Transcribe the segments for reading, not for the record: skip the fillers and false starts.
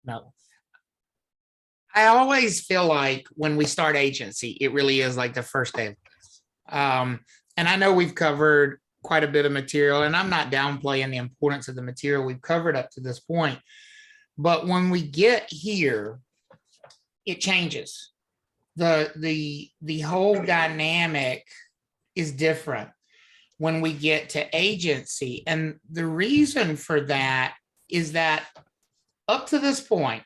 No. I always feel like when we start agency, it really is like the first day. And I know we've covered quite a bit of material, and I'm not downplaying the importance of the material we've covered up to this point. But when we get here, it changes. The whole dynamic is different when we get to agency. And the reason for that is that up to this point,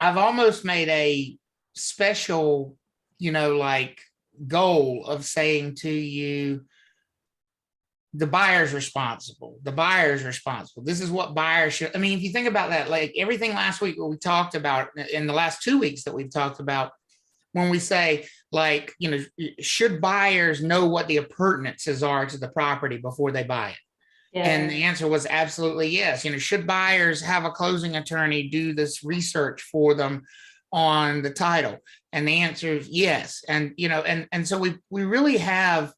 I've almost made a special, like goal of saying to you, the buyer's responsible. The buyer's responsible. This is what buyers should. I mean, if you think about that, like everything last week, what we talked about in the last 2 weeks that we've talked about, when we say, like, should buyers know what the appurtenances are to the property before they buy it? Yeah. And the answer was absolutely yes. Should buyers have a closing attorney do this research for them on the title? And the answer is yes. And, and so we really have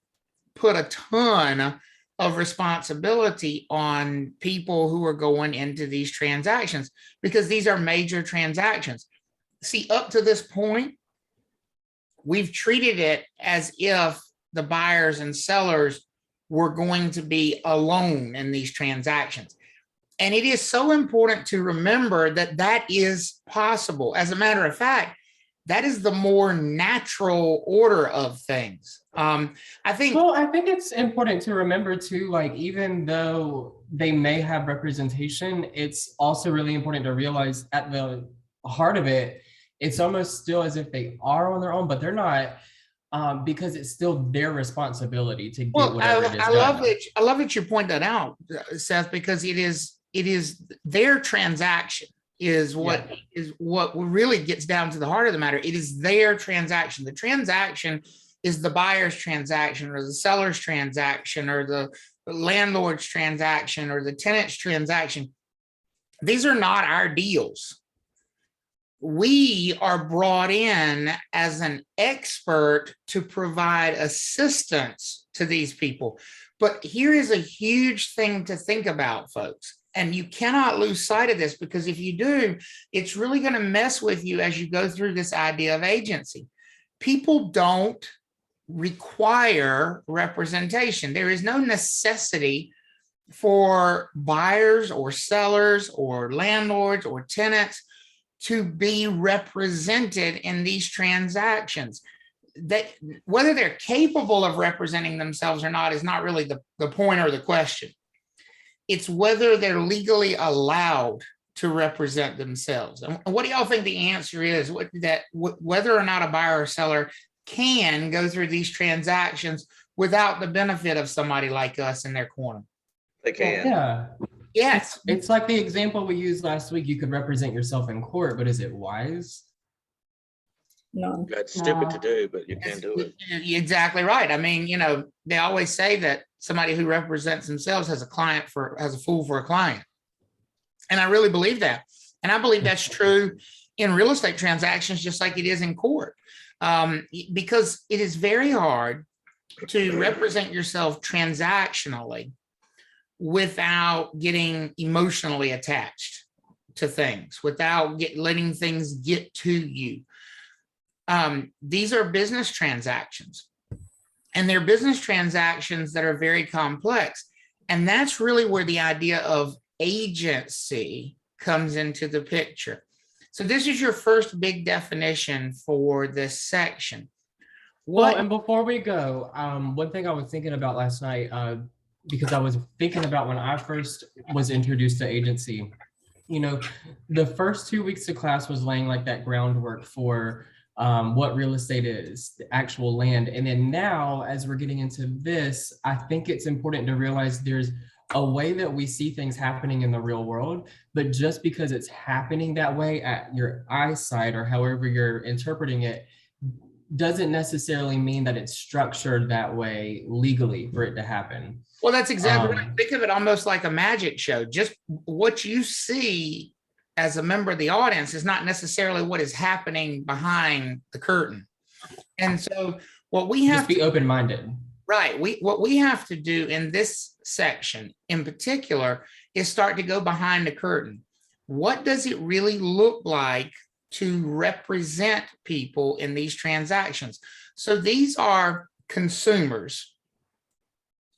put a ton of responsibility on people who are going into these transactions, because these are major transactions. See, up to this point, we've treated it as if the buyers and sellers were going to be alone in these transactions. And it is so important to remember that that is possible. As a matter of fact, that is the more natural order of things. I think it's important to remember too, like, even though they may have representation, it's also really important to realize at the heart of it, it's almost still as if they are on their own, but they're not, because it's still their responsibility to get whatever it is. I love that you point that out, Seth, because it is their transaction is what really gets down to the heart of the matter. It is their transaction. The transaction is the buyer's transaction, or the seller's transaction, or the landlord's transaction, or the tenant's transaction. These are not our deals. We are brought in as an expert to provide assistance to these people. But here is a huge thing to think about, folks. And you cannot lose sight of this, because if you do, it's really going to mess with you as you go through this idea of agency. People don't require representation. There is no necessity for buyers or sellers or landlords or tenants to be represented in these transactions. That whether they're capable of representing themselves or not is not really the point or the question. It's whether they're legally allowed to represent themselves. And what do y'all think the answer is? Whether or not a buyer or seller can go through these transactions without the benefit of somebody like us in their corner? They can. Yeah. Yes. It's like the example we used last week. You could represent yourself in court, but is it wise? No. That's stupid to do, but you can do it. You're exactly right. I mean, they always say that somebody who represents themselves has a fool for a client. And I really believe that. And I believe that's true in real estate transactions, just like it is in court. Because it is very hard to represent yourself transactionally without getting emotionally attached to things, without letting things get to you. These are business transactions, and they're business transactions that are very complex. And that's really where the idea of agency comes into the picture. So this is your first big definition for this section. Well, and before we go, one thing I was thinking about last night, because I was thinking about when I first was introduced to agency, the first 2 weeks of class was laying like that groundwork for what real estate is, the actual land. And then now, as we're getting into this, I think it's important to realize there's a way that we see things happening in the real world, but just because it's happening that way at your eyesight or however you're interpreting it, doesn't necessarily mean that it's structured that way legally for it to happen. Well, that's exactly right. Think of it almost like a magic show. Just what you see as a member of the audience is not necessarily what is happening behind the curtain. And so what we have to be open-minded. Right. What we have to do in this section in particular is start to go behind the curtain. what does it really look like to represent people in these transactions? So these are consumers.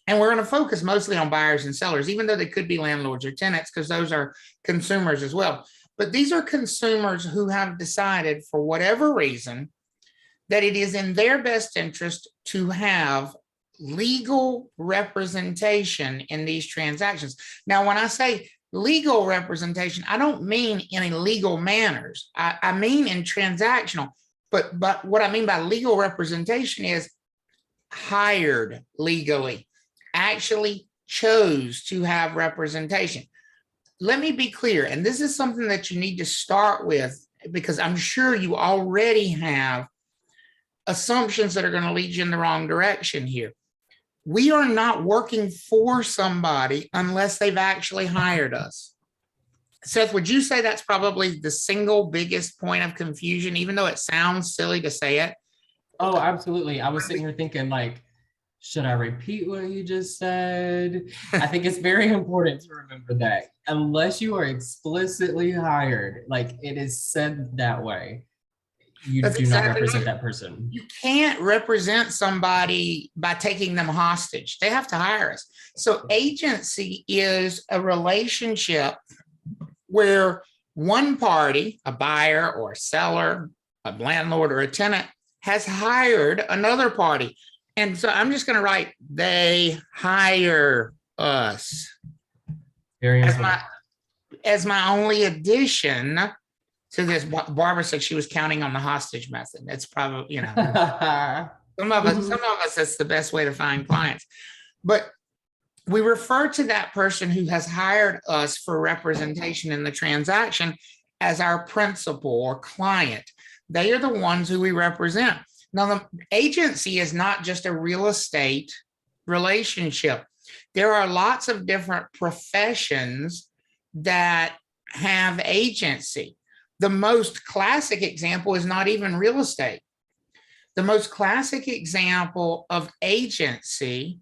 And we're going to focus mostly on buyers and sellers, even though they could be landlords or tenants, because those are consumers as well. But these are consumers who have decided, for whatever reason, that it is in their best interest to have legal representation in these transactions. Now, when I say legal representation, I don't mean in a legal manners. I mean in transactional. But what I mean by legal representation is hired legally, actually chose to have representation. Let me be clear, and this is something that you need to start with, because I'm sure you already have assumptions that are going to lead you in the wrong direction here. We are not working for somebody unless they've actually hired us. Seth, would you say that's probably the single biggest point of confusion, even though it sounds silly to say it? Oh, absolutely. I was sitting here thinking, like, should I repeat what you just said? I think it's very important to remember that unless you are explicitly hired, like it is said that way, you That's do exactly not represent right. that person. You can't represent somebody by taking them hostage. They have to hire us. So agency is a relationship where one party, a buyer or a seller, a landlord or a tenant, has hired another party. And so I'm just going to write, they hire us Very as important. my only addition to this. Barbara said she was counting on the hostage method. That's probably, some of us, that's the best way to find clients. But we refer to that person who has hired us for representation in the transaction as our principal or client. They are the ones who we represent. Now, the agency is not just a real estate relationship. There are lots of different professions that have agency. The most classic example is not even real estate. The most classic example of agency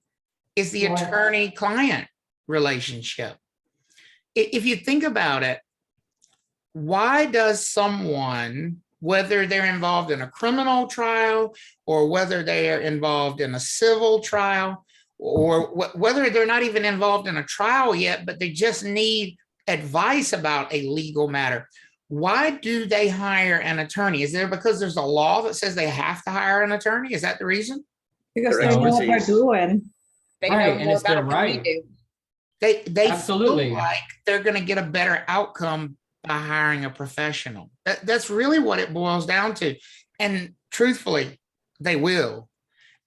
is the attorney-client relationship. If you think about it, why does someone, whether they're involved in a criminal trial or whether they are involved in a civil trial, or whether they're not even involved in a trial yet, but they just need advice about a legal matter, why do they hire an attorney? Is there because there's a law that says they have to hire an attorney? Is that the reason? Because they know what they're doing. They Right, know and more it's their about it than we right. do. They Absolutely. feel like they're going to get a better outcome by hiring a professional. That's really what it boils down to. And truthfully, they will.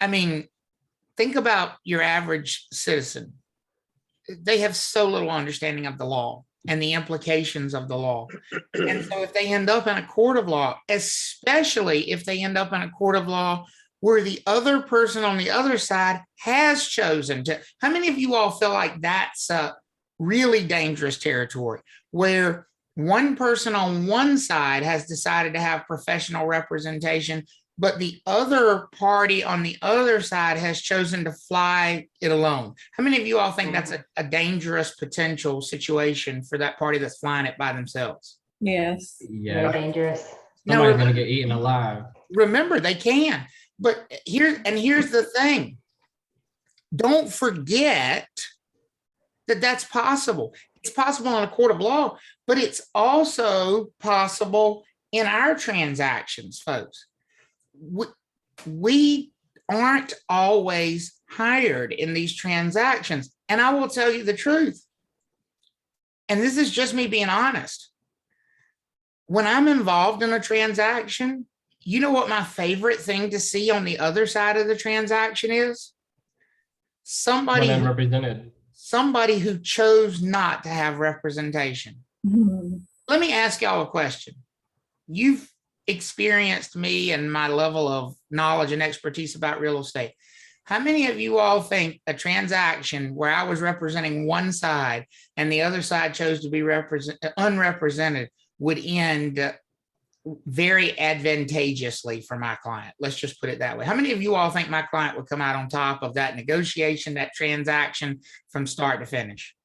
I mean, think about your average citizen. They have so little understanding of the law and the implications of the law. And so if they end up in a court of law, especially if they end up in a court of law where the other person on the other side has chosen to, how many of you all feel like that's a really dangerous territory where one person on one side has decided to have professional representation, but the other party on the other side has chosen to fly it alone? How many of you all think that's a dangerous potential situation for that party that's flying it by themselves? Yes. Very Yeah, dangerous. somebody's gonna get eaten alive. Remember, they can. But here's the thing. Don't forget that that's possible. It's possible in a court of law, but it's also possible in our transactions, folks. We aren't always hired in these transactions. And I will tell you the truth. And this is just me being honest. When I'm involved in a transaction, you know what my favorite thing to see on the other side of the transaction is? Somebody Unrepresented. Somebody who chose not to have representation. Mhm. Let me ask y'all a question. You've experienced me and my level of knowledge and expertise about real estate. How many of you all think a transaction where I was representing one side and the other side chose to be unrepresented would end very advantageously for my client? Let's just put it that way. How many of you all think my client would come out on top of that negotiation, that transaction from start to finish?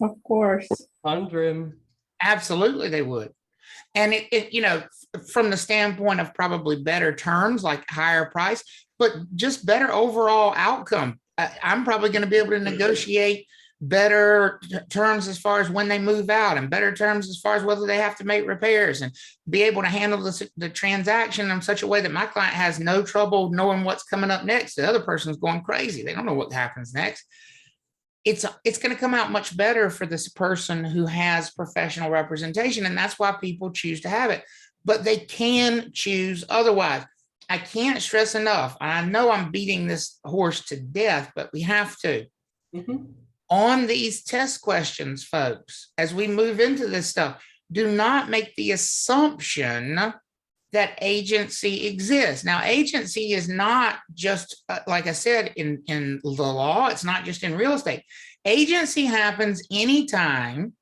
Of course. 100. Absolutely, they would. And from the standpoint of probably better terms, like higher price, but just better overall outcome. I'm probably going to be able to negotiate better terms as far as when they move out, and better terms as far as whether they have to make repairs, and be able to handle the transaction in such a way that my client has no trouble knowing what's coming up next. The other person's going crazy. They don't know what happens next. It's going to come out much better for this person who has professional representation. And that's why people choose to have it, but they can choose otherwise. I can't stress enough. I know I'm beating this horse to death, but we have to. On these test questions, folks, as we move into this stuff, do not make the assumption that agency exists. Now, agency is not just, like I said, in the law, it's not just in real estate. Agency happens anytime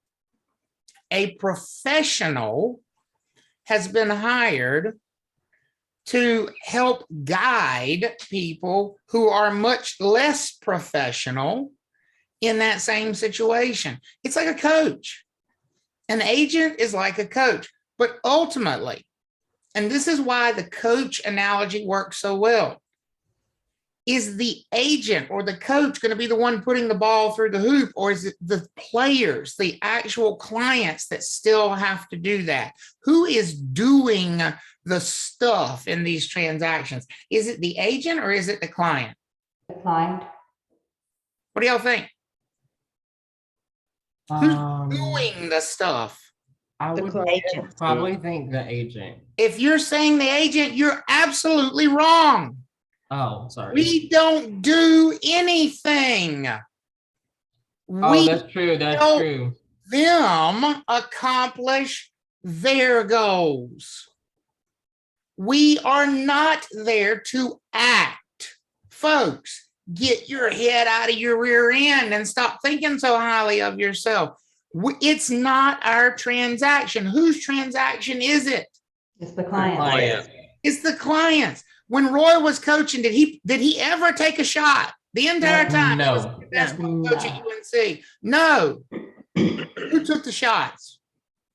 a professional has been hired to help guide people who are much less professional in that same situation. It's like a coach. An agent is like a coach, but ultimately, and this is why the coach analogy works so well, is the agent or the coach going to be the one putting the ball through the hoop, or is it the players, the actual clients that still have to do that? Who is doing the stuff in these transactions? Is it the agent or is it the client? The client. What do y'all think? Who's doing the stuff? I would probably think the agent. If you're saying the agent, you're absolutely wrong. Oh, sorry. We don't do anything. That's true. That's true. Them accomplish their goals. We are not there to act. Folks, get your head out of your rear end and stop thinking so highly of yourself. It's not our transaction. Whose transaction is it? It's the client. It's the client's. When Roy was coaching, did he ever take a shot the entire time? No. He was the best coach at UNC. No. Who took the shots?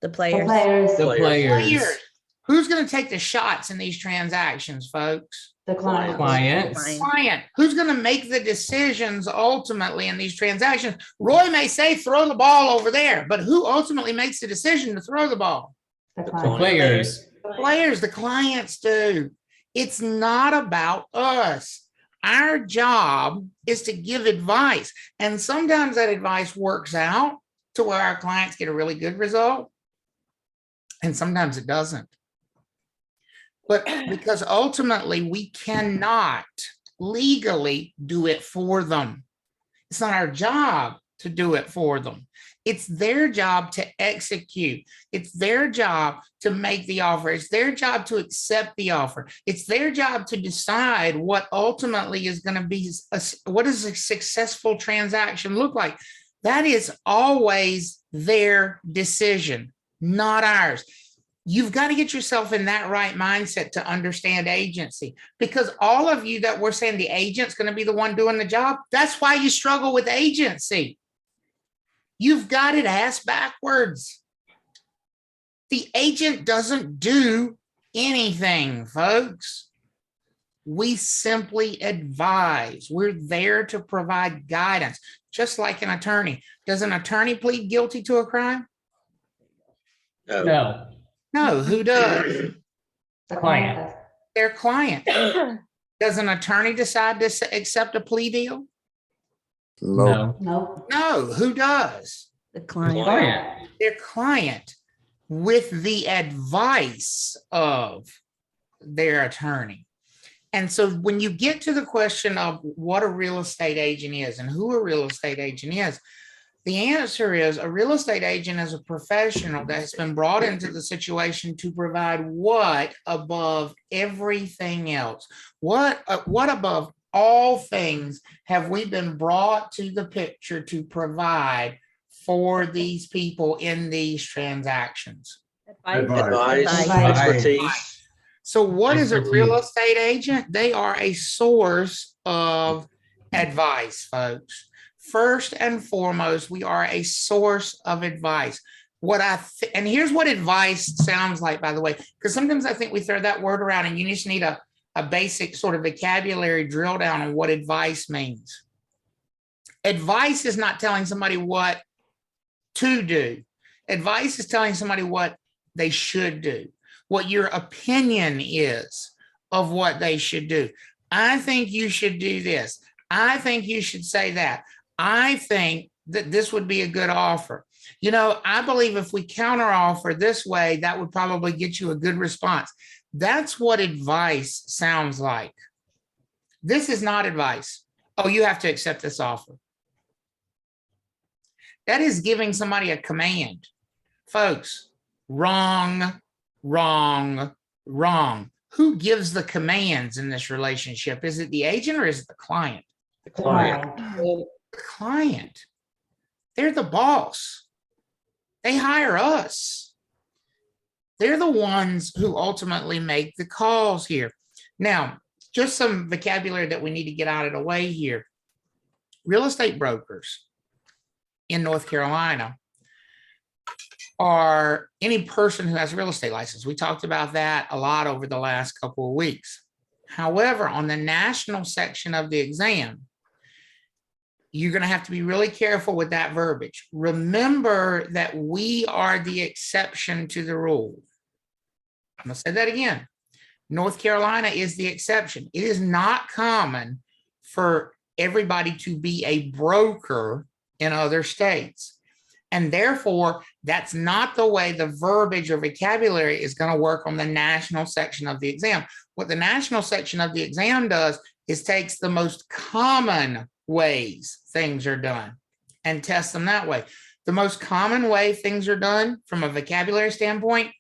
The players. The players. Who's going to take the shots in these transactions, folks? The client. Client. Who's going to make the decisions ultimately in these transactions? Roy may say, throw the ball over there, but who ultimately makes the decision to throw the ball? The Players. The clients do. It's not about us. Our job is to give advice. And sometimes that advice works out to where our clients get a really good result. And sometimes it doesn't. But because ultimately we cannot legally do it for them. It's not our job to do it for them. It's their job to execute. It's their job to make the offer. It's their job to accept the offer. It's their job to decide what ultimately is going to be, what does a successful transaction look like? That is always their decision, not ours. You've got to get yourself in that right mindset to understand agency, because all of you that were saying the agent's going to be the one doing the job, that's why you struggle with agency. You've got it ass backwards. The agent doesn't do anything, folks. We simply advise. We're there to provide guidance, just like an attorney. Does an attorney plead guilty to a crime? No. No, who does? The client. Their client. Does an attorney decide to accept a plea deal? No. No, who does? The client. Their client, with the advice of their attorney. And so when you get to the question of what a real estate agent is and who a real estate agent is, the answer is a real estate agent is a professional that has been brought into the situation to provide what above everything else? What above all things have we been brought to the picture to provide for these people in these transactions? Advice, expertise. So what is a real estate agent? They are a source of advice, folks. First and foremost, we are a source of advice. and here's what advice sounds like, by the way, because sometimes I think we throw that word around and you just need a basic sort of vocabulary drill down on what advice means. Advice is not telling somebody what to do. Advice is telling somebody what they should do, what your opinion is of what they should do. I think you should do this. I think you should say that. I think that this would be a good offer. You know, I believe if we counter offer this way, that would probably get you a good response. That's what advice sounds like. This is not advice. Oh, you have to accept this offer. That is giving somebody a command. Folks, wrong, wrong, wrong. Who gives the commands in this relationship? Is it the agent or is it the client? The client. The client. They're the boss. They hire us. They're the ones who ultimately make the calls here. Now, just some vocabulary that we need to get out of the way here. Real estate brokers in North Carolina are any person who has a real estate license. We talked about that a lot over the last couple of weeks. However, on the national section of the exam, you're going to have to be really careful with that verbiage. Remember that we are the exception to the rule. I'm going to say that again. North Carolina is the exception. It is not common for everybody to be a broker in other states. And therefore, that's not the way the verbiage or vocabulary is going to work on the national section of the exam. What the national section of the exam does is takes the most common ways things are done and test them that way. The most common way things are done from a vocabulary standpoint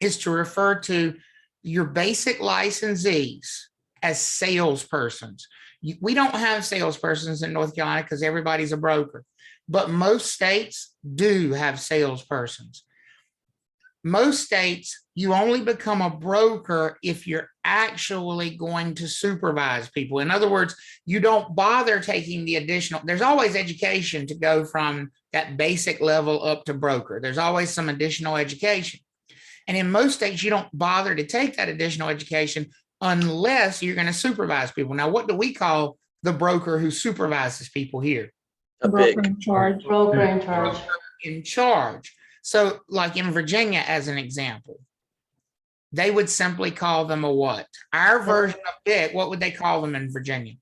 is to refer to your basic licensees as salespersons. We don't have salespersons in North Carolina because everybody's a broker, but most states do have salespersons. Most states, you only become a broker if you're actually going to supervise people. In other words, you don't bother taking the additional, there's always education to go from that basic level up to broker. There's always some additional education. And in most states, you don't bother to take that additional education unless you're going to supervise people. Now, what do we call the broker who supervises people here? Broker in charge. Broker in charge. Broker in charge. So like in Virginia, as an example, they would simply call them a what? Our version of BIC, what would they call them in Virginia?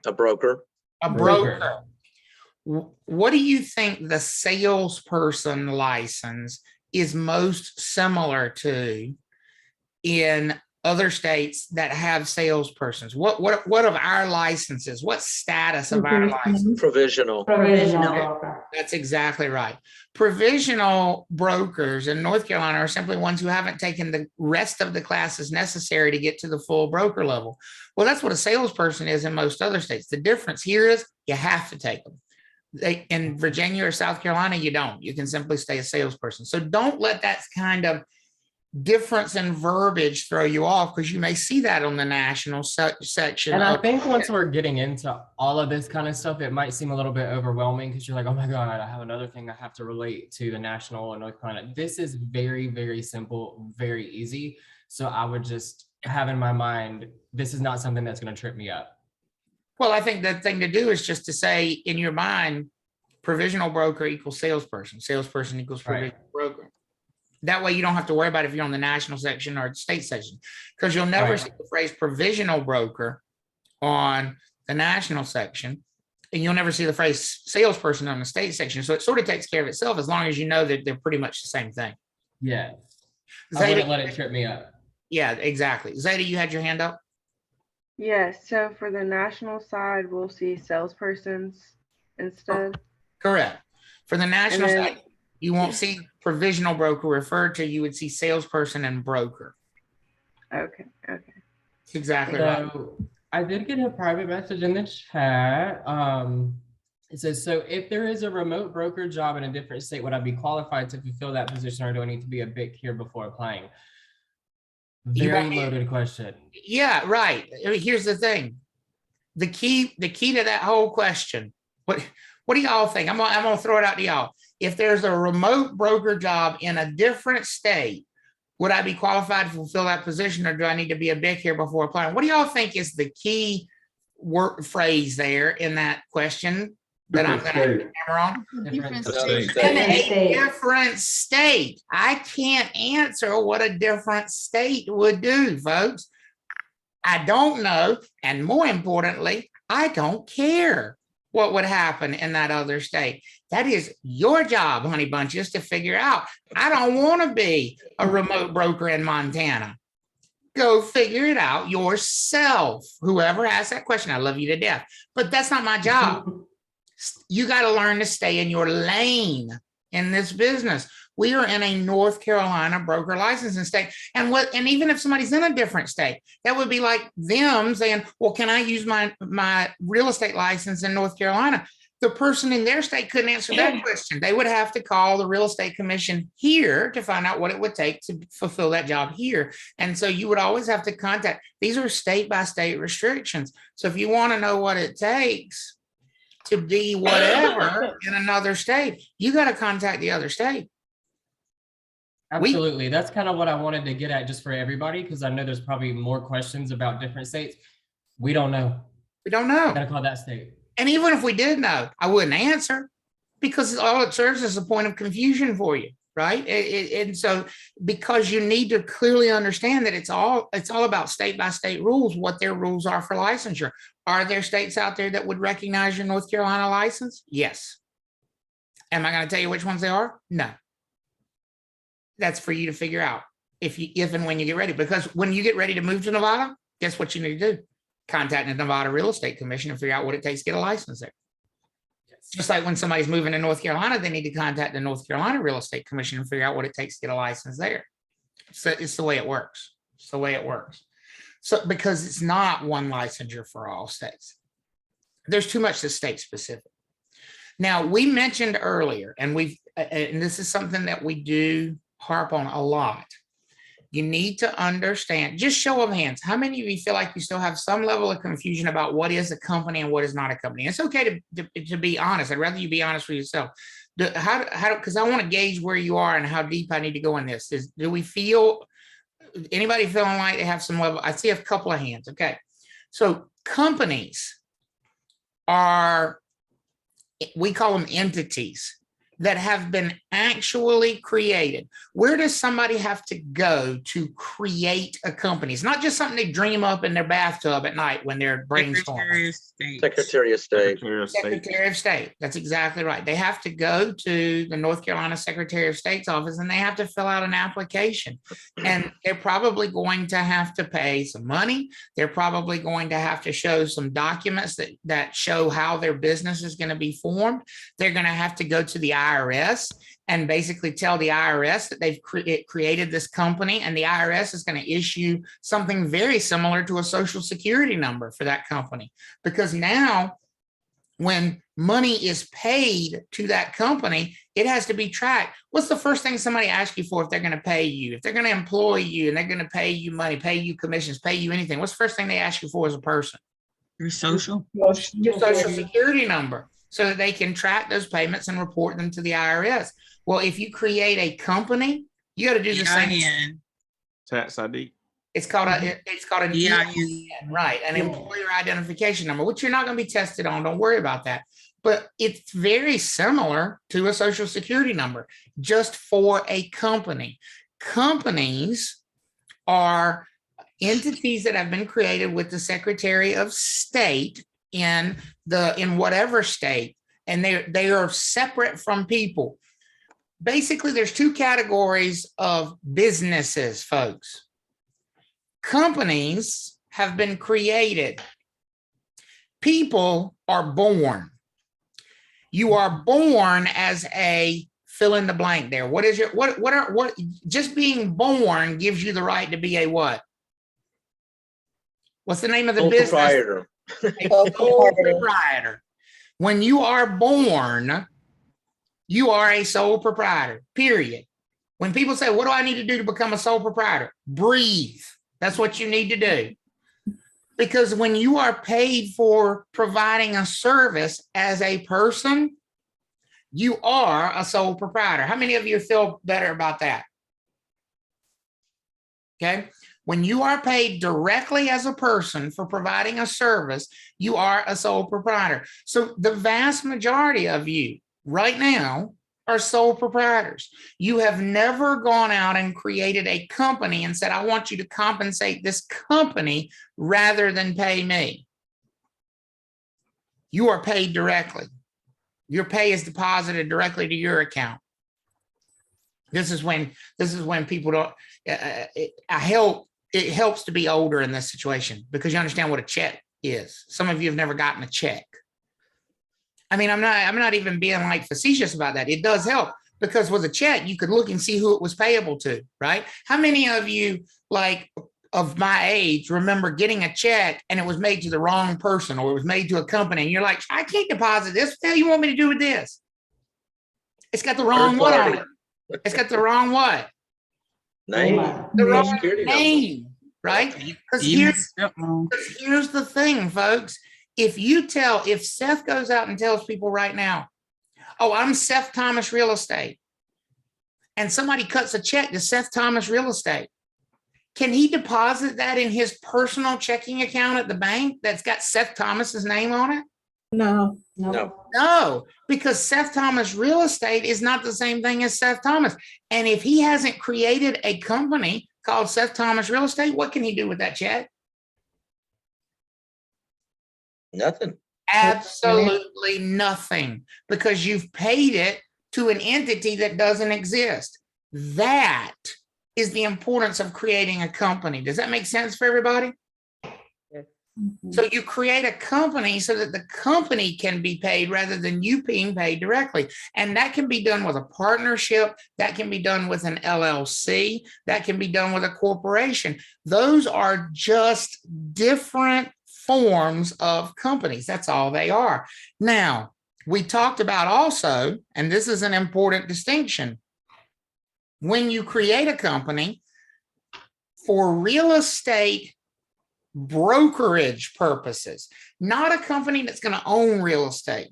A broker. A broker. What do you think the salesperson license is most similar to in other states that have salespersons? What of our licenses? What status of our license? Provisional. Provisional broker. That's exactly right. Provisional brokers in North Carolina are simply ones who haven't taken the rest of the classes necessary to get to the full broker level. Well, that's what a salesperson is in most other states. The difference here is you have to take them. In Virginia or South Carolina, you don't. You can simply stay a salesperson. So don't let that kind of difference in verbiage throw you off, because you may see that on the national section. And I think once we're getting into all of this kind of stuff, it might seem a little bit overwhelming because you're like, oh my God, I have another thing I have to relate to the national and North Carolina. This is very, very simple, very easy. So I would just have in my mind, this is not something that's going to trip me up. Well, I think the thing to do is just to say in your mind, provisional broker equals salesperson. Salesperson equals provisional broker. That way you don't have to worry about if you're on the national section or the state section, because you'll never see the phrase provisional broker on the national section, and you'll never see the phrase salesperson on the state section. So it sort of takes care of itself as long as you know that they're pretty much the same thing. Yeah. Zeta, I wouldn't let it trip me up. Yeah, exactly. Zeta, you had your hand up? Yes, so for the national side, we'll see salespersons instead. Correct. For the national side, you won't see provisional broker referred to. You would see salesperson and broker. Okay. That's exactly right. I did get a private message in the chat. It says, so if there is a remote broker job in a different state, would I be qualified to fulfill that position, or do I need to be a BIC here before applying? Very loaded question. Yeah, right. Here's the thing. The key to that whole question, what do y'all think? I'm gonna throw it out to y'all. if there's a remote broker job in a different state, would I be qualified to fulfill that position, or do I need to be a BIC here before applying? What do y'all think is the key word phrase there in that question that I'm going to hammer on? Different state. In a State. different state. I can't answer what a different state would do, folks. I don't know. And more importantly, I don't care what would happen in that other state. That is your job, honey bunches, to figure out. I don't want to be a remote broker in Montana. Go figure it out yourself. Whoever asked that question, I love you to death. But that's not my job. You got to learn to stay in your lane in this business. We are in a North Carolina broker licensing state. And even if somebody's in a different state, that would be like them saying, well, can I use my real estate license in North Carolina? The person in their state couldn't answer that question. They would have to call the real estate commission here to find out what it would take to fulfill that job here. And so you would always have to contact. These are state by state restrictions. So if you want to know what it takes to be whatever in another state, you got to contact the other state. Absolutely. That's kind of what I wanted to get at just for everybody, because I know there's probably more questions about different states. We don't know. We don't know. Gotta call that state. And even if we did know, I wouldn't answer, because all it serves as a point of confusion for you, right? And so, because you need to clearly understand that it's all about state by state rules, what their rules are for licensure. Are there states out there that would recognize your North Carolina license? Yes. Am I going to tell you which ones they are? No. That's for you to figure out if and when you get ready. Because when you get ready to move to Nevada, guess what you need to do? Contact the Nevada Real Estate Commission and figure out what it takes to get a license there. Just like when somebody's moving to North Carolina, they need to contact the North Carolina Real Estate Commission and figure out what it takes to get a license there. So it's the way it works. It's the way it works. So because it's not one licensure for all states. There's too much that's state specific. Now, we mentioned earlier, and this is something that we do harp on a lot. You need to understand, just show of hands, how many of you feel like you still have some level of confusion about what is a company and what is not a company? It's okay to be honest. I'd rather you be honest with yourself. Because I want to gauge where you are and how deep I need to go in this. Do we feel, anybody feeling like they have some level? I see a couple of hands. Okay. So companies are, we call them entities that have been actually created. Where does somebody have to go to create a company? It's not just something they dream up in their bathtub at night when they're brainstorming. Secretary of State. Secretary of State. That's exactly right. They have to go to the North Carolina Secretary of State's office and they have to fill out an application. And they're probably going to have to pay some money. They're probably going to have to show some documents that show how their business is going to be formed. They're going to have to go to the IRS and basically tell the IRS that they've created this company, and the IRS is going to issue something very similar to a social security number for that company. Because now when money is paid to that company, it has to be tracked. What's the first thing somebody asks you for if they're going to pay you? If they're going to employ you and they're going to pay you money, pay you commissions, pay you anything, what's the first thing they ask you for as a person? Your social. Your social security number, so that they can track those payments and report them to the IRS. Well, if you create a company, you got to do the same. Tax ID. It's called an EIN, right? An employer identification number, which you're not going to be tested on. Don't worry about that. But it's very similar to a social security number, just for a company. Companies are entities that have been created with the Secretary of State in whatever state, and they are separate from people. Basically, there's two categories of businesses, folks. Companies have been created. People are born. You are born as a fill in the blank there. What is what just being born gives you the right to be a what? What's the name of the Sole business? proprietor. A sole proprietor. When you are born, you are a sole proprietor, period. When people say, what do I need to do to become a sole proprietor? Breathe. That's what you need to do. Because when you are paid for providing a service as a person, You are a sole proprietor. How many of you feel better about that? Okay. When you are paid directly as a person for providing a service, you are a sole proprietor. So the vast majority of you right now are sole proprietors. You have never gone out and created a company and said, I want you to compensate this company rather than pay me. You are paid directly. Your pay is deposited directly to your account. This is when people don't, it helps to be older in this situation because you understand what a check is. Some of you have never gotten a check. I mean, I'm not even being like facetious about that. It does help because with a check, you could look and see who it was payable to, right? How many of you, like of my age, remember getting a check and it was made to the wrong person or it was made to a company and you're like, I can't deposit this. What the hell you want me to do with this? It's got the wrong what on it. It's got the wrong what? Name. The wrong Security number. name, right? Because here's the thing, folks. If Seth goes out and tells people right now, oh, I'm Seth Thomas Real Estate, and somebody cuts a check to Seth Thomas Real Estate, can he deposit that in his personal checking account at the bank that's got Seth Thomas's name on it? No. No, because Seth Thomas Real Estate is not the same thing as Seth Thomas. And if he hasn't created a company called Seth Thomas Real Estate, what can he do with that check? Nothing. Absolutely nothing, because you've paid it to an entity that doesn't exist. That is the importance of creating a company. Does that make sense for everybody? So you create a company so that the company can be paid rather than you being paid directly. And that can be done with a partnership. That can be done with an LLC. That can be done with a corporation. Those are just different forms of companies. That's all they are. Now, we talked about also, and this is an important distinction, when you create a company for real estate brokerage purposes, not a company that's going to own real estate,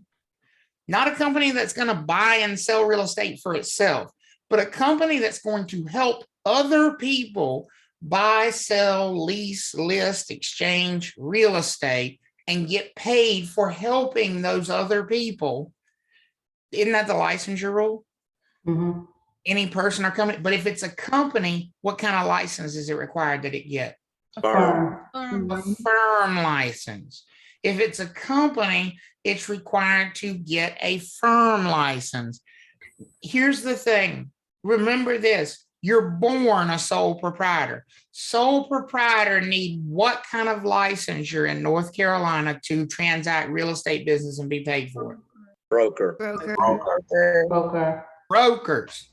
not a company that's going to buy and sell real estate for itself, but a company that's going to help other people buy, sell, lease, list, exchange real estate and get paid for helping those other people. Isn't that the licensure rule? Mm-hmm. Any person or company, but if it's a company, what kind of license is it required that it get? Firm. A firm license. If it's a company, it's required to get a firm license. Here's the thing. Remember this. You're born a sole proprietor. Sole proprietor need what kind of licensure in North Carolina to transact real estate business and be paid for it? Broker. Brokers.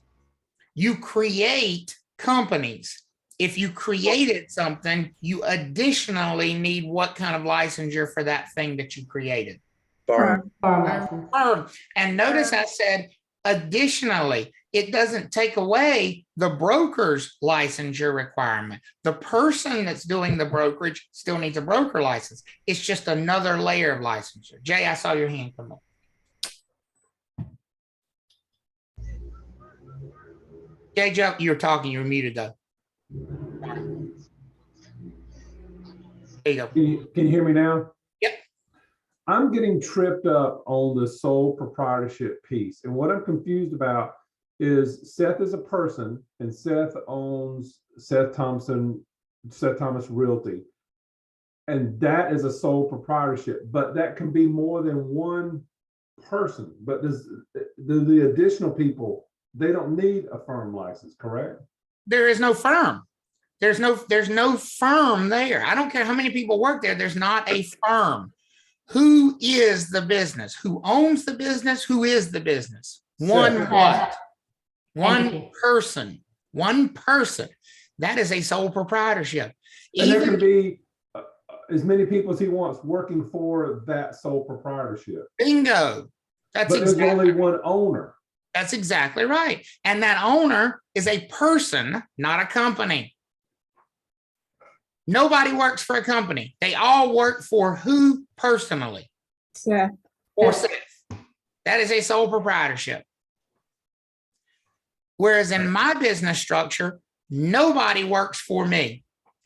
You create companies. If you created something, you additionally need what kind of licensure for that thing that you created? Firm. Firm. And notice I said additionally. It doesn't take away the broker's licensure requirement. The person that's doing the brokerage still needs a broker license. It's just another layer of licensure. Jay, I saw your hand come up. Jay, Joe, you were talking. You were muted though. There you go. Can you hear me now? Yep. I'm getting tripped up on the sole proprietorship piece. And what I'm confused about is Seth is a person and Seth owns Seth Thomas Realty. And that is a sole proprietorship, but that can be more than one person. But the additional people, they don't need a firm license, correct? There is no firm. There's no firm there. I don't care how many people work there. There's not a firm. Who is the business? Who owns the business? Who is the business? One what? One person. One person. That is a sole proprietorship. And there can be as many people as he wants working for that sole proprietorship. Bingo. That's but there's only one owner. That's exactly right. And that owner is a person, not a company. Nobody works for a company. They all work for who personally? Seth. For Seth. That is a sole proprietorship. Whereas in my business structure, nobody works for me.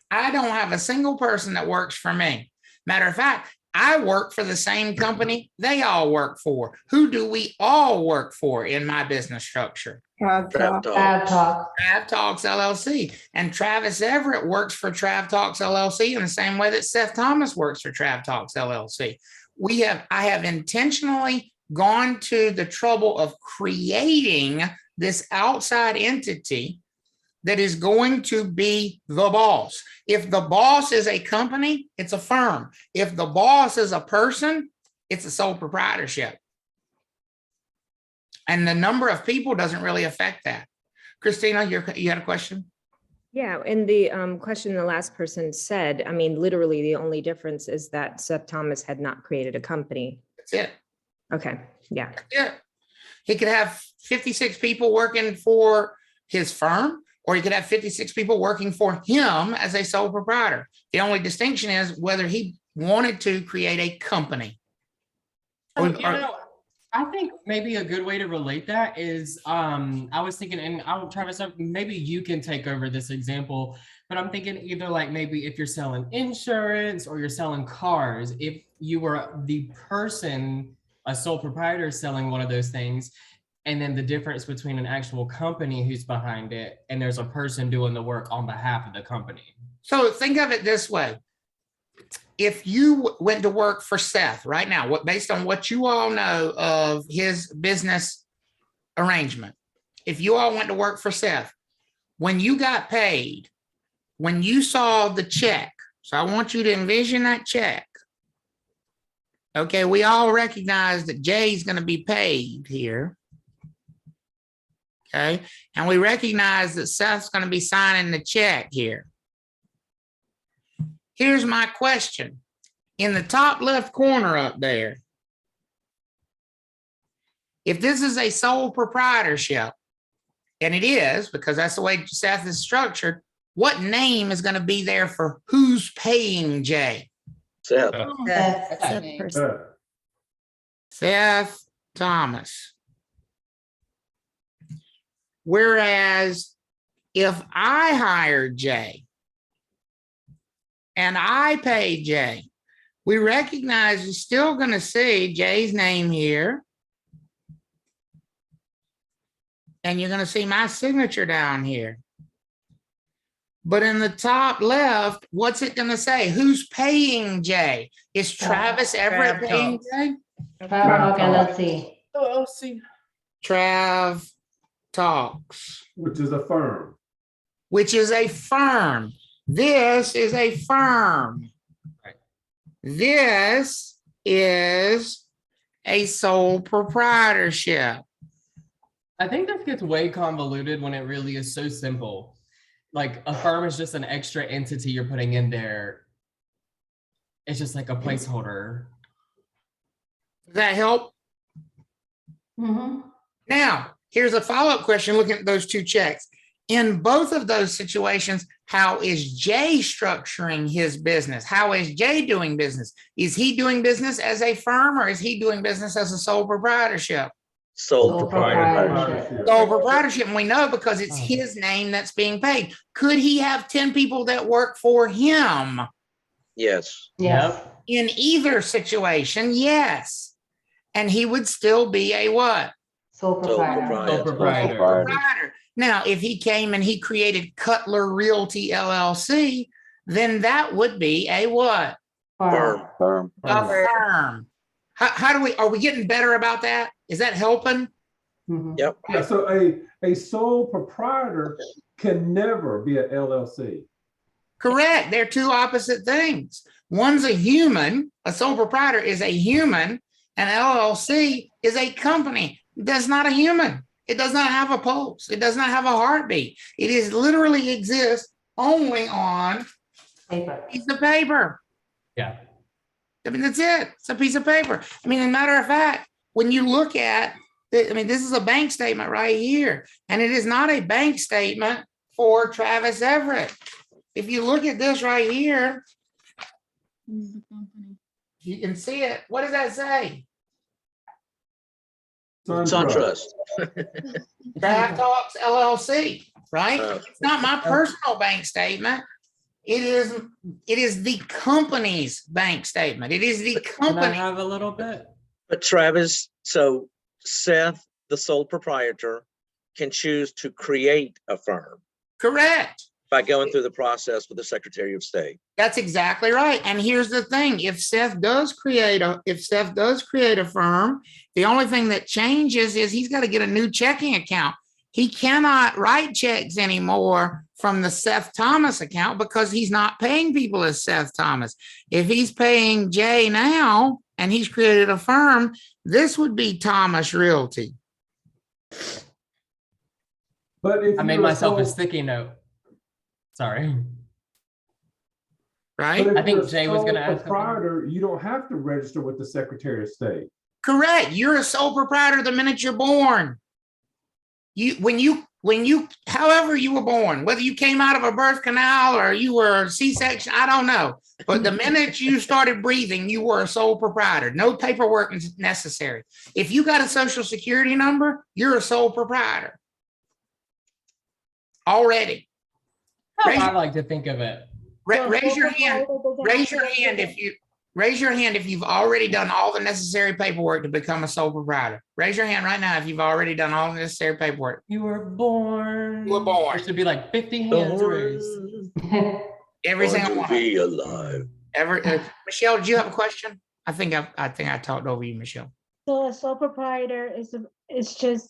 I don't have a single person that works for me. Matter of fact, I work for the same company they all work for. Who do we all work for in my business structure? Trav Trav Talks. Talks. Trav Talks LLC. And Travis Everett works for Trav Talks LLC in the same way that Seth Thomas works for Trav Talks LLC. I have intentionally gone to the trouble of creating this outside entity that is going to be the boss. If the boss is a company, it's a firm. If the boss is a person, it's a sole proprietorship. And the number of people doesn't really affect that. Christina, you had a question? Yeah, and the question the last person said, I mean, literally the only difference is that Seth Thomas had not created a company. That's it. Okay, yeah. Yeah. He could have 56 people working for his firm, or he could have 56 people working for him as a sole proprietor. The only distinction is whether he wanted to create a company. So, I think maybe a good way to relate that is, I was thinking, and I'll Travis, maybe you can take over this example, but I'm thinking either like maybe if you're selling insurance or you're selling cars, if you were the person, a sole proprietor selling one of those things, and then the difference between an actual company who's behind it and there's a person doing the work on behalf of the company. So think of it this way. If you went to work for Seth right now, based on what you all know of his business arrangement, if you all went to work for Seth, when you got paid, when you saw the check, so I want you to envision that check. Okay, we all recognize that Jay's going to be paid here. Okay, and we recognize that Seth's going to be signing the check here. Here's my question. In the top left corner up there, if this is a sole proprietorship, and it is because that's the way Seth is structured, what name is going to be there for who's paying Jay? Seth. Seth Thomas. Whereas if I hired Jay and I pay Jay, we recognize you're still going to see Jay's name here. And you're going to see my signature down here. But in the top left, what's it going to say? Who's paying Jay? Is Travis Everett paying Jay? Trav Talks LLC. LLC. Trav Talks. Which is a firm. Which is a firm. This is a firm. Right. This is a sole proprietorship. I think this gets way convoluted when it really is so simple. Like a firm is just an extra entity you're putting in there. It's just like a placeholder. Does that help? Mm-hmm. Now, here's a follow-up question looking at those two checks. In both of those situations, how is Jay structuring his business? How is Jay doing business? Is he doing business as a firm or is he doing business as a sole proprietorship? Sole proprietorship. Sole proprietorship, and we know because it's his name that's being paid. Could he have 10 people that work for him? Yes. Yes. In either situation, yes. And he would still be a what? Sole proprietor. Sole proprietor. Proprietor. Now, if he came and he created Cutler Realty LLC, then that would be a what? Firm. A firm. How do are we getting better about that? Is that helping? Mhm. Yep. Yeah, so a sole proprietor can never be an LLC. Correct. They're two opposite things. One's a human, a sole proprietor is a human, and LLC is a company. That's not a human. It does not have a pulse. It does not have a heartbeat. It is literally exists only on Paper. a piece of paper. Yeah. I mean, that's it. It's a piece of paper. I mean, as a matter of fact, when you look at, this is a bank statement right here, and it is not a bank statement for Travis Everett. If you look at this right here, you can see it. What does that say? SunTrust. Trav Talks LLC, right? Oh. It's not my personal bank statement. It is the company's bank statement. It is the Can I company. have a little bit? But Travis, so Seth, the sole proprietor, can choose to create a firm Correct. by going through the process with the Secretary of State. That's exactly right. And here's the thing: if Seth does create a firm, the only thing that changes is he's got to get a new checking account. He cannot write checks anymore from the Seth Thomas account because he's not paying people as Seth Thomas. If he's paying Jay now and he's created a firm, this would be Thomas Realty. But if I made you're myself a sole- sticky note. Sorry. Right? but if I think you're a Jay was sole gonna ask something. proprietor, you don't have to register with the Secretary of State. Correct. You're a sole proprietor the minute you're born. However you were born, whether you came out of a birth canal or you were C-section, I don't know. But the minute you started breathing, you were a sole proprietor. No paperwork is necessary. If you got a social security number, you're a sole proprietor. Already. I like to think of it. Raise your hand. Raise your hand if you've already done all the necessary paperwork to become a sole proprietor. Raise your hand right now if you've already done all the necessary paperwork. You were born. You were born. There should be like 50 hands raised. Every single one. Be alive. Michelle, did you have a question? I think I talked over you, Michelle. So a sole proprietor is just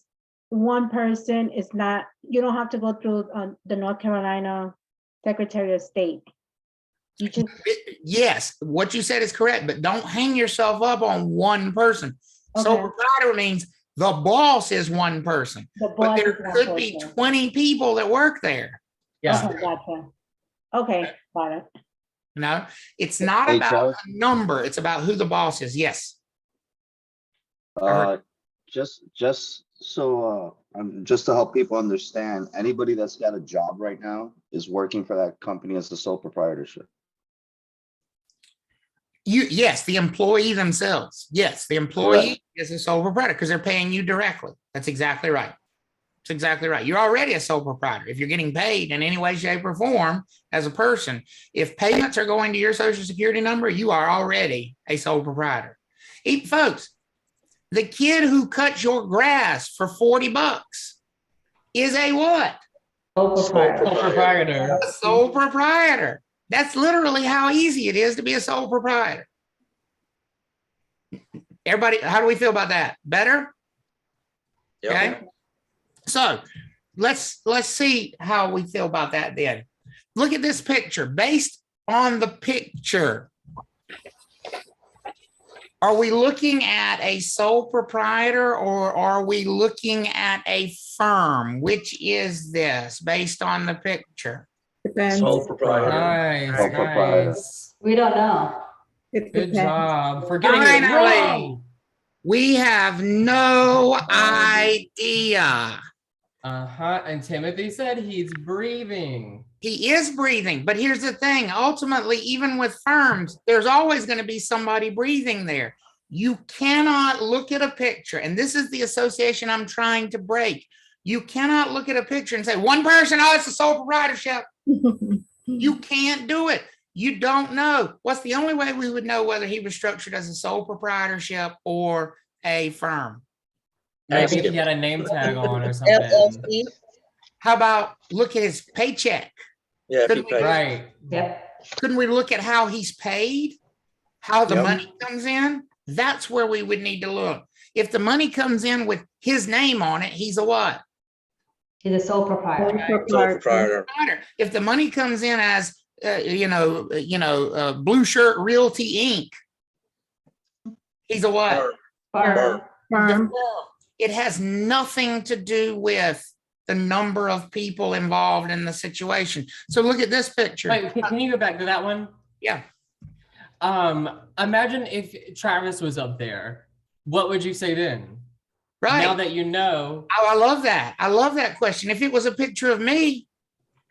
one person. It's not, you don't have to go through the North Carolina Secretary of State. You just, Yes, what you said is correct, but don't hang yourself up on one person. Sole Okay. proprietor means the boss is one person, the but boss there is one could be person. 20 people that work there. Yeah. Okay, gotcha. Okay, got it. You know, it's not Hey, about Travis. a number, it's about who the boss is. Yes. Just so just to help people understand, anybody that's got a job right now is working for that company as a sole proprietorship. Yes, the employee themselves. Yes, the employee is a sole proprietor because they're paying you directly. That's exactly right. That's exactly right. You're already a sole proprietor. If you're getting paid in any way, shape, or form as a person, if payments are going to your social security number, you are already a sole proprietor. Folks, the kid who cuts your grass for $40 is a what? Sole proprietor. Sole proprietor. A sole proprietor. That's literally how easy it is to be a sole proprietor. Everybody, how do we feel about that? Better? Yep. Okay. So let's see how we feel about that then. Look at this picture. Based on the picture, are we looking at a sole proprietor or are we looking at a firm? Which is this based on the picture? Sole proprietor. Nice, Sole proprietor. nice. We don't know. Good job for getting it Finally, wrong. we have no idea. And Timothy said he's breathing. He is breathing, but here's the thing. Ultimately, even with firms, there's always going to be somebody breathing there. You cannot look at a picture, and this is the association I'm trying to break. You cannot look at a picture and say, one person, oh, it's a sole proprietorship. You can't do it. You don't know. What's the only way we would know whether he was structured as a sole proprietorship or a firm? Maybe if he had a name tag on or something. LLC? How about look at his paycheck? Yeah, if you Couldn't we- pay. Right. Yep. Couldn't we look at how he's paid? How the Yep. money comes in? That's where we would need to look. If the money comes in with his name on it, he's a what? He's a sole proprietor. Sole proprietor. If the money comes in as, Blue Shirt Realty Inc., he's a what? Firm. Firm. It has nothing to do with the number of people involved in the situation. So look at this picture. Wait, can you go back to that one? Yeah. Imagine if Travis was up there. What would you say then? Right. Now that you know. Oh, I love that. I love that question. If it was a picture of me,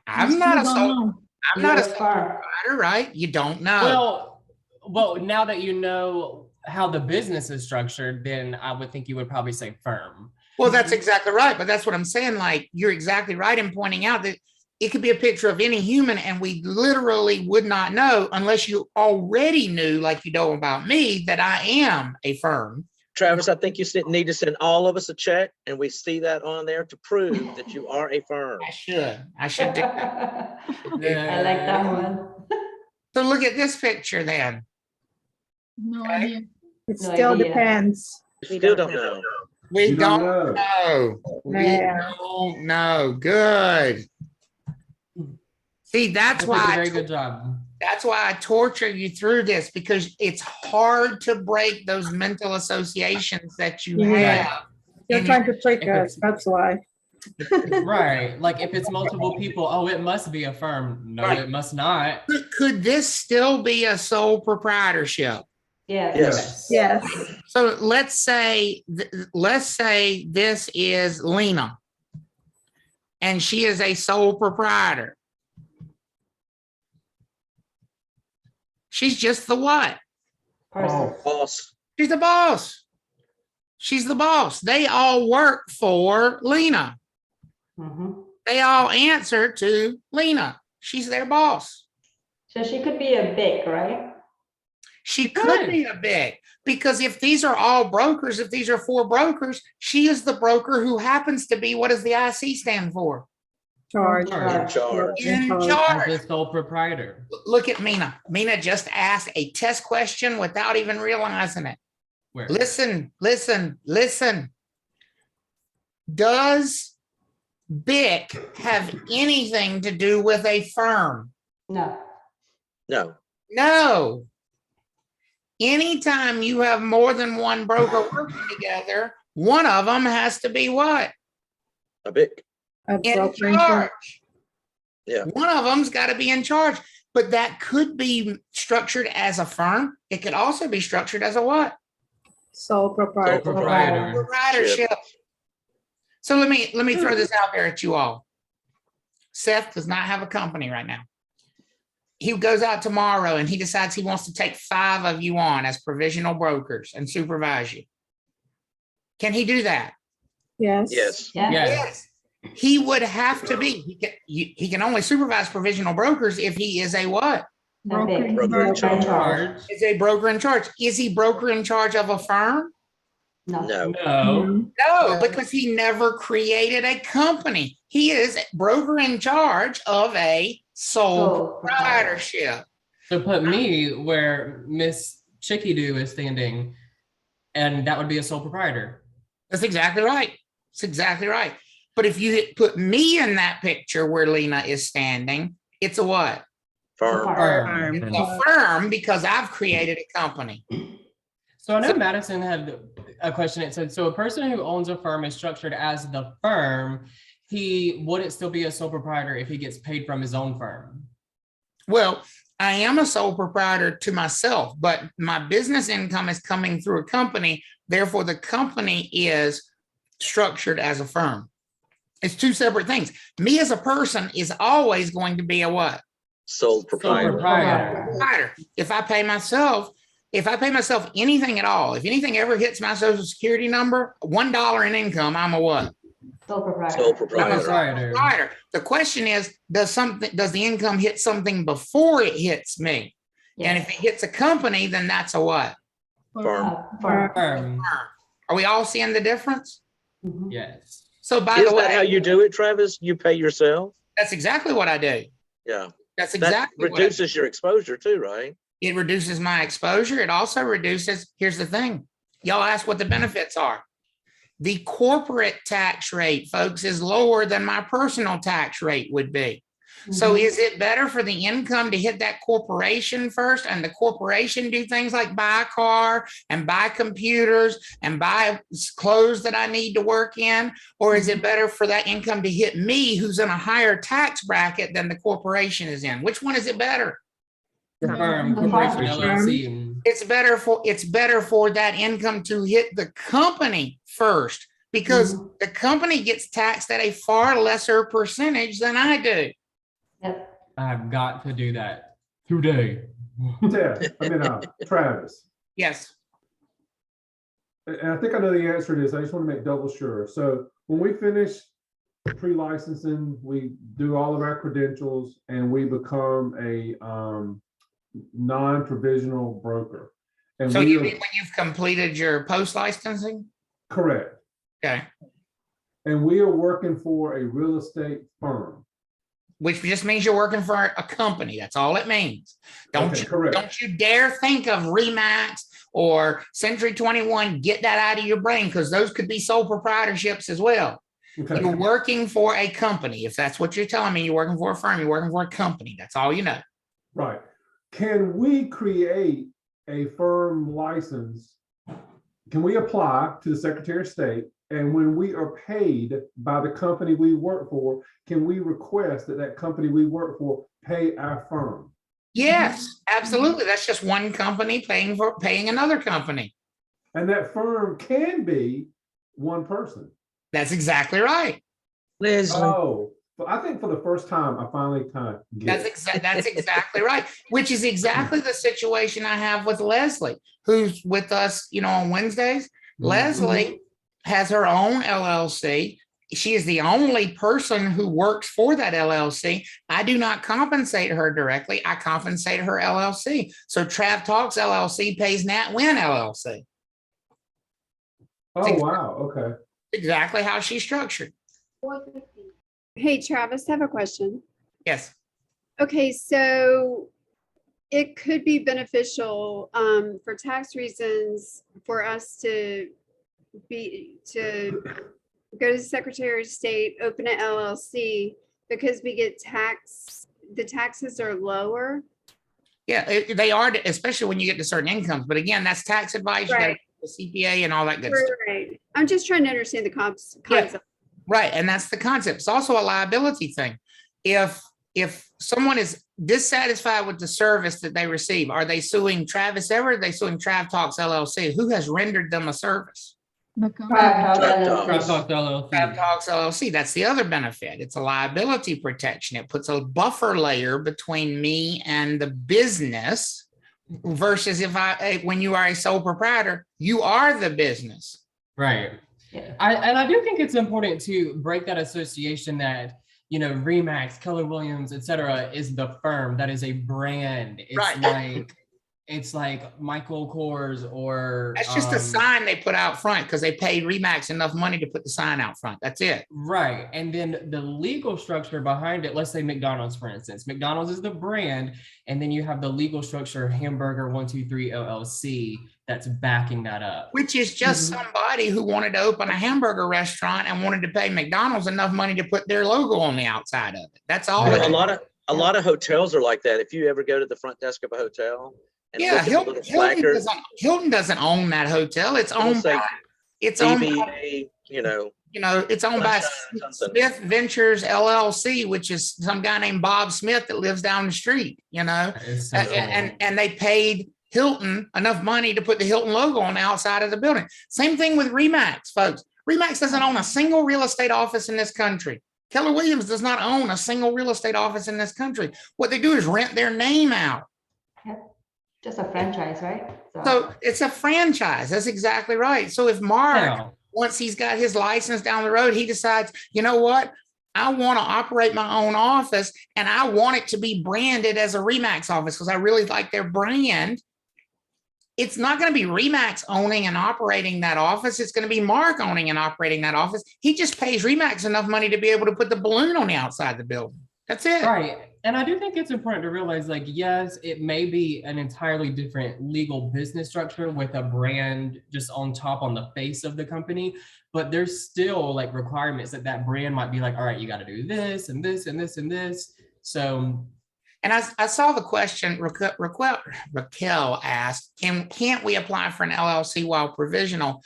I'm not a sole proprietor, right? You don't know. Well, now that you know how the business is structured, then I would think you would probably say firm. Well, that's exactly right. But that's what I'm saying. Like, you're exactly right in pointing out that it could be a picture of any human, and we literally would not know unless you already knew, like you know about me, that I am a firm. Travis, I think you need to send all of us a check, and we see that on there to prove that you are a firm. I should do. I like that one. So look at this picture then. No Okay. idea. It Still depends. We still don't know. We You don't don't know. know. We Yeah. don't know. Good. See, that's That's a why very good job. that's why I torture you through this, because it's hard to break those mental associations that you Yeah. have. You're And trying to trick if us, that's why. Right. Like if it's multiple people, oh, it must be a firm. No, Right. it must not. could this still be a sole proprietorship? Yeah. Yes. Yes. So let's say this is Lena, and she is a sole proprietor. She's just the what? Person. Boss. She's the boss. She's the boss. They all work for Lena. Mhm. They all answer to Lena. She's their boss. So she could be a big, right? She could be a big, because if these are all brokers, if these are 4 brokers, she is the broker who happens to be, what does the IC stand for? Charge. In charge. In As charge. a sole proprietor. Look at Mina. Mina just asked a test question without even realizing it. Where? Listen. Does BIC have anything to do with a firm? No. No. No. Anytime you have more than one broker working together, one of them has to be what? A big. A In broker in charge. charge. Yeah. One of them's got to be in charge, but that could be structured as a firm. It could also be structured as a what? Sole proprietor. Sole proprietor. Proprietorship. So let me throw this out there at you all. Seth does not have a company right now. He goes out tomorrow and he decides he wants to take 5 of you on as provisional brokers and supervise you. Can he do that? Yes. Yes. Yeah. Yes. He would have to be. He can only supervise provisional brokers if he is a what? A Broker big. in Broker in charge. Charge. Is a broker in charge. Is he broker in charge of a firm? No. No. No. No, because he never created a company. He is broker in charge of a sole Sole proprietorship. So put me where Miss Chicky Doo is standing, and that would be a sole proprietor. That's exactly right. That's exactly right. But if you put me in that picture where Lena is standing, it's a what? Firm. Firm. It's a firm, because I've created a company. So I know Madison had a question. It said, so a person who owns a firm is structured as the firm. Would it still be a sole proprietor if he gets paid from his own firm? Well, I am a sole proprietor to myself, but my business income is coming through a company. Therefore, the company is structured as a firm. It's 2 separate things. Me as a person is always going to be a what? Sole Sole proprietor. proprietor. Proprietor. If I pay myself anything at all, if anything ever hits my social security number, $1 in income, I'm a what? Sole proprietor. Sole I'm a proprietor. Proprietor. proprietor. The question is, does the income hit something before it hits me? And if it hits a company, then that's a what? Firm. Firm. Firm. Are we all seeing the difference? Mhm. Yes. So by Is the that how way, you do it, Travis? You pay yourself? that's exactly what I do. Yeah. That's That exactly what I do. reduces your exposure too, right? It reduces my exposure. It also reduces, here's the thing. Y'all ask what the benefits are. The corporate tax rate, folks, is lower than my personal tax rate would be. So is it better for the income to hit that corporation first and the corporation do things like buy a car and buy computers and buy clothes that I need to work in? Or is it better for that income to hit me, who's in a higher tax bracket than the corporation is in? Which one is it better? Firm. The Corporation firm. LLC. It's better for that income to hit the company first, because the company gets taxed at a far lesser percentage than I do. Yep. I've got to do that today. Ted, Travis, Yes. and I think I know the answer to this. I just want to make double sure. So when we finish pre-licensing, we do all of our credentials and we become a non-provisional broker. And So we you are- mean when you've completed your post licensing? correct. Okay. And we are working for a real estate firm. Which just means you're working for a company. That's all it means. Okay, correct. Don't you dare think of Remax or Century 21. Get that out of your brain, because those could be sole proprietorships as well. Okay. You're working for a company. If that's what you're telling me, you're working for a firm, you're working for a company. That's all you know. Right. Can we create a firm license? Can we apply to the Secretary of State? And when we are paid by the company we work for, can we request that that company we work for pay our firm? Yes, absolutely. That's just one company paying another company. And that firm can be one person. That's exactly right. Leslie, Oh, but I think for the first time, I finally kind of get it. That's exactly right. Which is exactly the situation I have with Leslie, who's with us, on Wednesdays. Leslie has her own LLC. She is the only person who works for that LLC. I do not compensate her directly. I compensate her LLC. So Trav Talks LLC pays Nat Win LLC. Oh, wow. Okay. Exactly how she's structured. Hey, Travis, I have a question. Yes. Okay, so it could be beneficial for tax reasons for us to go to the Secretary of State, open an LLC, because we get the taxes are lower. Yeah, they are, especially when you get to certain incomes. But again, that's tax advice. You got Right. the CPA and all that good stuff. Right. I'm just trying to understand the concept. Right. And that's the concept. It's also a liability thing. If someone is dissatisfied with the service that they receive, are they suing Travis Everett? Are they suing Trav Talks LLC? Who has rendered them a service? Trav Talks Trav LLC. Talks LLC. That's the other benefit. It's a liability protection. It puts a buffer layer between me and the business versus when you are a sole proprietor, you are the business. Right. Yeah. I do think it's important to break that association that, Remax, Keller Williams, et cetera, is the firm. That is a brand. It's Right. it's like Michael Kors or That's just a sign they put out front because they paid Remax enough money to put the sign out front. That's it. right. And then the legal structure behind it, let's say McDonald's, for instance. McDonald's is the brand, and then you have the legal structure, Hamburger 123 LLC, that's backing that up. Which is just somebody who wanted to open a hamburger restaurant and wanted to pay McDonald's enough money to put their logo on the outside of it. That's all. a lot of hotels are like that. If you ever go to the front desk of a hotel and Yeah, look at the little placard, Hilton doesn't own that hotel. It's it'll owned say by, it's owned by, DBA, it's owned by Sunshine or something. Smith Ventures LLC, which is some guy named Bob Smith that lives down the street, That is so cool. and they paid Hilton enough money to put the Hilton logo on the outside of the building. Same thing with Remax, folks. Remax doesn't own a single real estate office in this country. Keller Williams does not own a single real estate office in this country. What they do is rent their name out. Just a franchise, right? So it's a franchise. That's exactly right. So if Mark, Yeah. once he's got his license down the road, he decides, you know what? I want to operate my own office and I want it to be branded as a Remax office because I really like their brand. It's not going to be Remax owning and operating that office. It's going to be Mark owning and operating that office. He just pays Remax enough money to be able to put the balloon on the outside of the building. That's it. Right. And I do think it's important to realize, yes, it may be an entirely different legal business structure with a brand just on top on the face of the company, but there's still requirements that brand might be all right, you got to do this and this and this and this. So. And I saw the question Raquel asked, can't we apply for an LLC while provisional?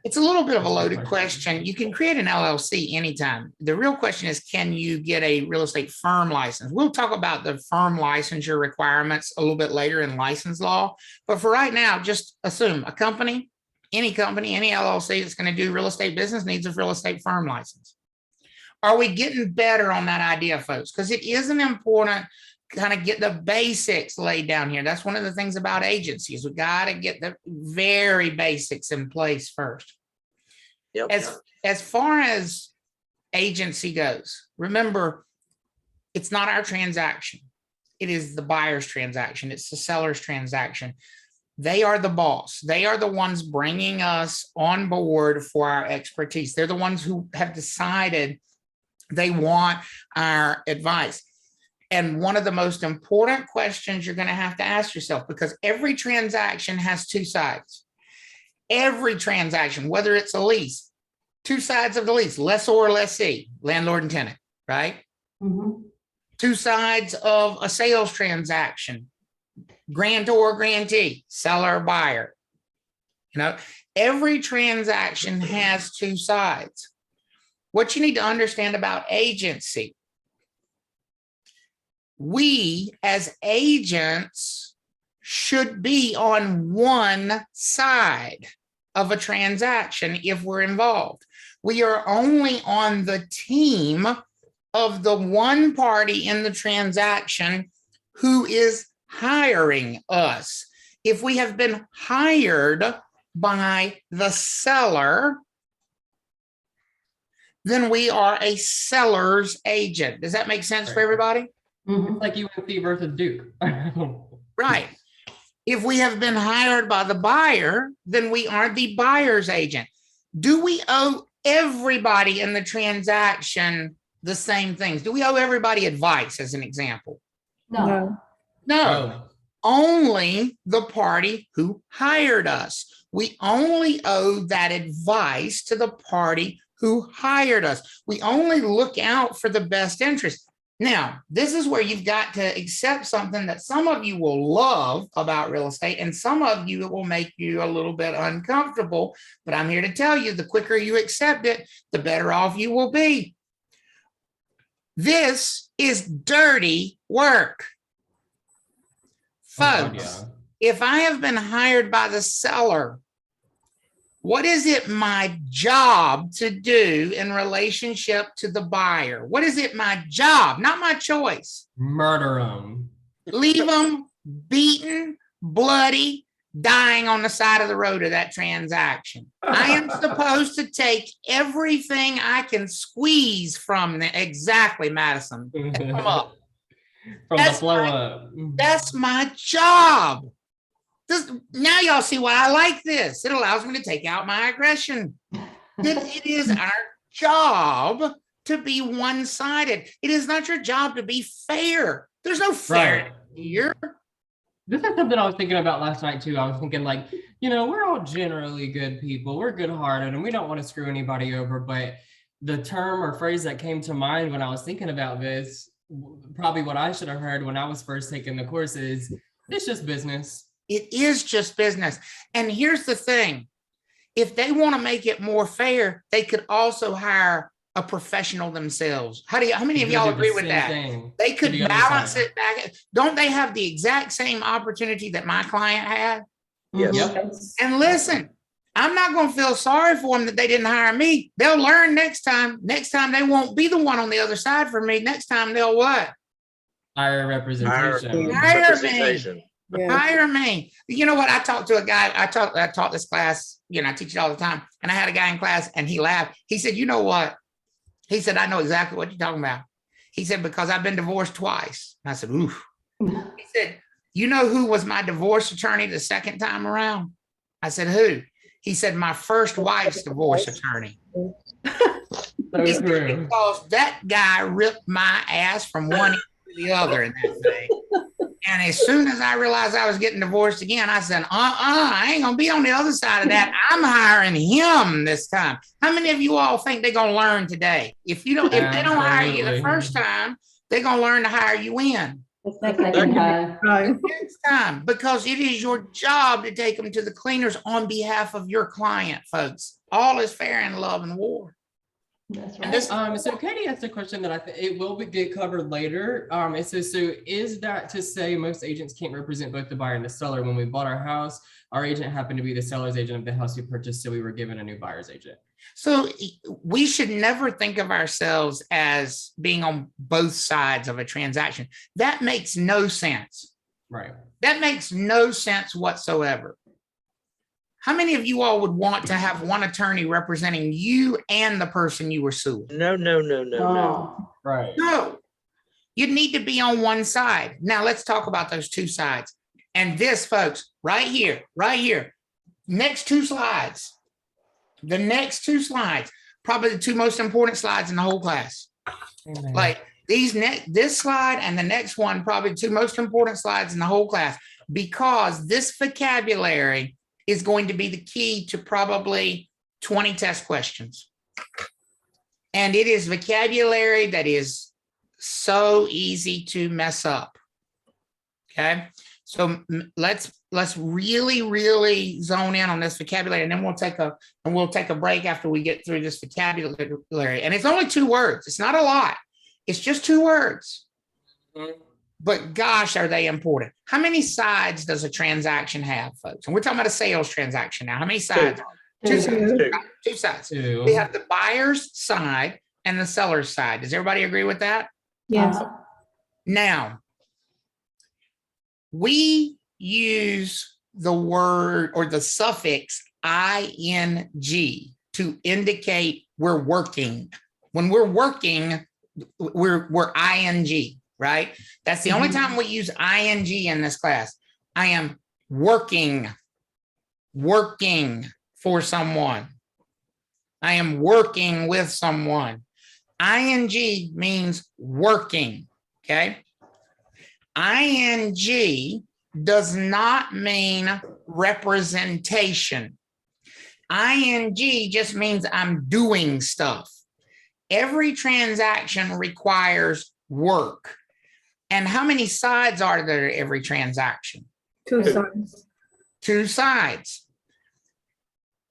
It's a little bit of a loaded question. You can create an LLC anytime. The real question is, can you get a real estate firm license? We'll talk about the firm licensure requirements a little bit later in license law. But for right now, just assume a company, any LLC that's going to do real estate business needs a real estate firm license. Are we getting better on that idea, folks? Because it is an important kind of get the basics laid down here. That's one of the things about agencies. We got to get the very basics in place first. Yep. As far as agency goes, remember, it's not our transaction. It is the buyer's transaction. It's the seller's transaction. They are the boss. They are the ones bringing us on board for our expertise. They're the ones who have decided they want our advice. And one of the most important questions you're going to have to ask yourself, because every transaction has two sides. Every transaction, whether it's a lease, two sides of the lease, lessor, lessee, landlord and tenant, right? Mhm. Two sides of a sales transaction, grantor, grantee, seller, buyer. You know, every transaction has two sides. What you need to understand about agency, we as agents should be on one side of a transaction if we're involved. We are only on the team of the one party in the transaction who is hiring us. If we have been hired by the seller, then we are a seller's agent. Does that make sense for everybody? Mhm. Like UNC versus Duke. Right. If we have been hired by the buyer, then we are the buyer's agent. Do we owe everybody in the transaction the same things? Do we owe everybody advice, as an example? No. No. Only the party who hired us. We only owe that advice to the party who hired us. We only look out for the best interest. Now, this is where you've got to accept something that some of you will love about real estate, and some of you, it will make you a little bit uncomfortable. But I'm here to tell you, the quicker you accept it, the better off you will be. This is dirty work. Folks, if I have been hired by the seller, what is it my job to do in relationship to the buyer? What is it my job, not my choice? Murder them. Leave them beaten, bloody, dying on the side of the road of that transaction. I am supposed to take everything I can squeeze from the, exactly, Madison. Come up. From the flow up. That's my job. Now y'all see why I like this. It allows me to take out my aggression. It is our job to be one-sided. It is not your job to be fair. There's no fair here. This is something I was thinking about last night too. I was thinking like, you know, we're all generally good people. We're good-hearted and we don't want to screw anybody over. But the term or phrase that came to mind when I was thinking about this, probably what I should have heard when I was first taking the course is, it's just business. It is just business. And here's the thing. If they want to make it more fair, they could also hire a professional themselves. How many of y'all agree with that? They could balance it back. Don't they have the exact same opportunity that my client had? Yes. Yep. And listen, I'm not going to feel sorry for them that they didn't hire me. They'll learn next time. Next time they won't be the one on the other side for me. Next time they'll what? Hire representation. Representation. Yeah. Hire me. You know what? I talked to a guy. I taught this class. You know, I teach it all the time. And I had a guy in class, and he laughed. He said, "You know what?" He said, "I know exactly what you're talking about." He said, "Because I've been divorced twice." And I said, "Oof." He said, "You know who was my divorce attorney the second time around?" I said, "Who?" He said, "My first wife's divorce attorney." He said, because that guy ripped my ass from one end to the other in that thing. And as soon as I realized I was getting divorced again, I said, I ain't gonna be on the other side of that. I'm hiring him this time. How many of you all think they're gonna learn today? If they don't hire you the first time, they're gonna learn to hire you in. It's the second time. Next time, because it is your job to take them to the cleaners on behalf of your client, folks. All is fair in love and war. That's And right. this, So Katie asked a question that I think it will get covered later. It says, so is that to say most agents can't represent both the buyer and the seller? When we bought our house, our agent happened to be the seller's agent of the house we purchased, so we were given a new buyer's agent. so we should never think of ourselves as being on both sides of a transaction. That makes no sense. Right. That makes no sense whatsoever. How many of you all would want to have one attorney representing you and the person you were suing? No, no, no, no, no. Right. No, you need to be on one side. Now let's talk about those two sides. And this, folks, right here, next two slides, the next two slides, probably the two most important slides in the whole class. Amen. Like this slide and the next one, probably the two most important slides in the whole class, because this vocabulary is going to be the key to probably 20 test questions. And it is vocabulary that is so easy to mess up. Okay, so let's really zone in on this vocabulary, and then we'll take a break after we get through this vocabulary. And it's only 2 words. It's not a lot. It's just 2 words. But gosh, are they important? How many sides does a transaction have, folks? And we're talking about a sales transaction now. How many sides? Two sides. Two. Right? 2 sides. Two. We have the buyer's side and the seller's side. Does everybody agree with that? Yes. Now, we use the word or the suffix ing to indicate we're working. When we're working, we're ing, right? That's the only time we use ing in this class. I am working for someone. I am working with someone. Ing means working, okay? Ing does not mean representation. Ing just means I'm doing stuff. Every transaction requires work. And how many sides are there to every transaction? 2 sides. 2 sides.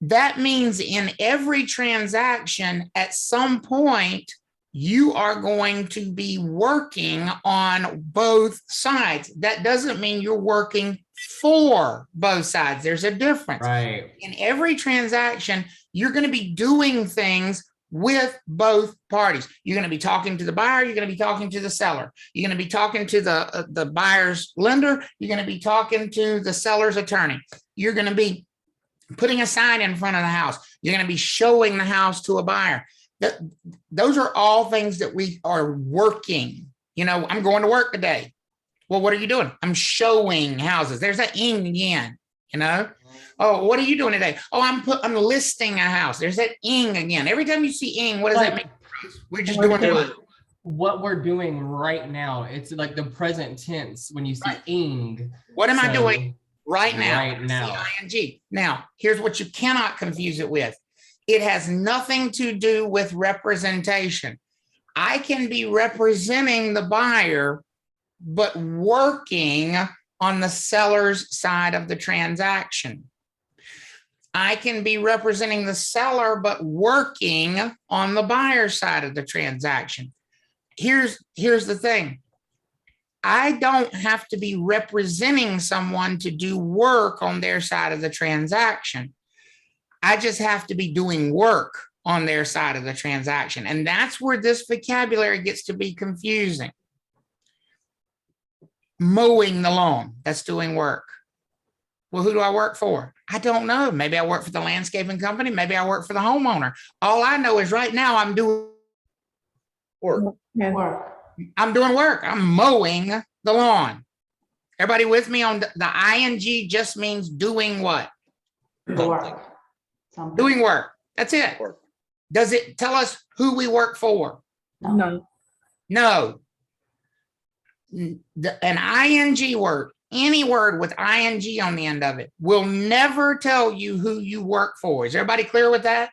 That means in every transaction, at some point, you are going to be working on both sides. That doesn't mean you're working for both sides. There's a difference. Right. In every transaction, you're going to be doing things with both parties. You're going to be talking to the buyer. You're going to be talking to the seller. You're going to be talking to the buyer's lender. You're going to be talking to the seller's attorney. You're going to be putting a sign in front of the house. You're going to be showing the house to a buyer. Those are all things that we are working. You know, I'm going to work today. Well, what are you doing? I'm showing houses. There's that ing again, you know? Oh, what are you doing today? Oh, I'm listing a house. There's that ing again. Every time you see ing, what does that mean? We're just doing what we're doing right now. It's like the present tense when you see ing. What am I doing right now? Right now. Ing. Now, here's what you cannot confuse it with. It has nothing to do with representation. I can be representing the buyer, but working on the seller's side of the transaction. I can be representing the seller, but working on the buyer's side of the transaction. Here's the thing. I don't have to be representing someone to do work on their side of the transaction. I just have to be doing work on their side of the transaction. And that's where this vocabulary gets to be confusing. Mowing the lawn, that's doing work. Well, who do I work for? I don't know. Maybe I work for the landscaping company. Maybe I work for the homeowner. All I know is right now I'm doing work. Work. I'm doing work. I'm mowing the lawn. Everybody with me on the ing just means doing what? Work. Something. Doing work. That's it. Work. Does it tell us who we work for? No. No. An ing word, any word with ing on the end of it, will never tell you who you work for. Is everybody clear with that?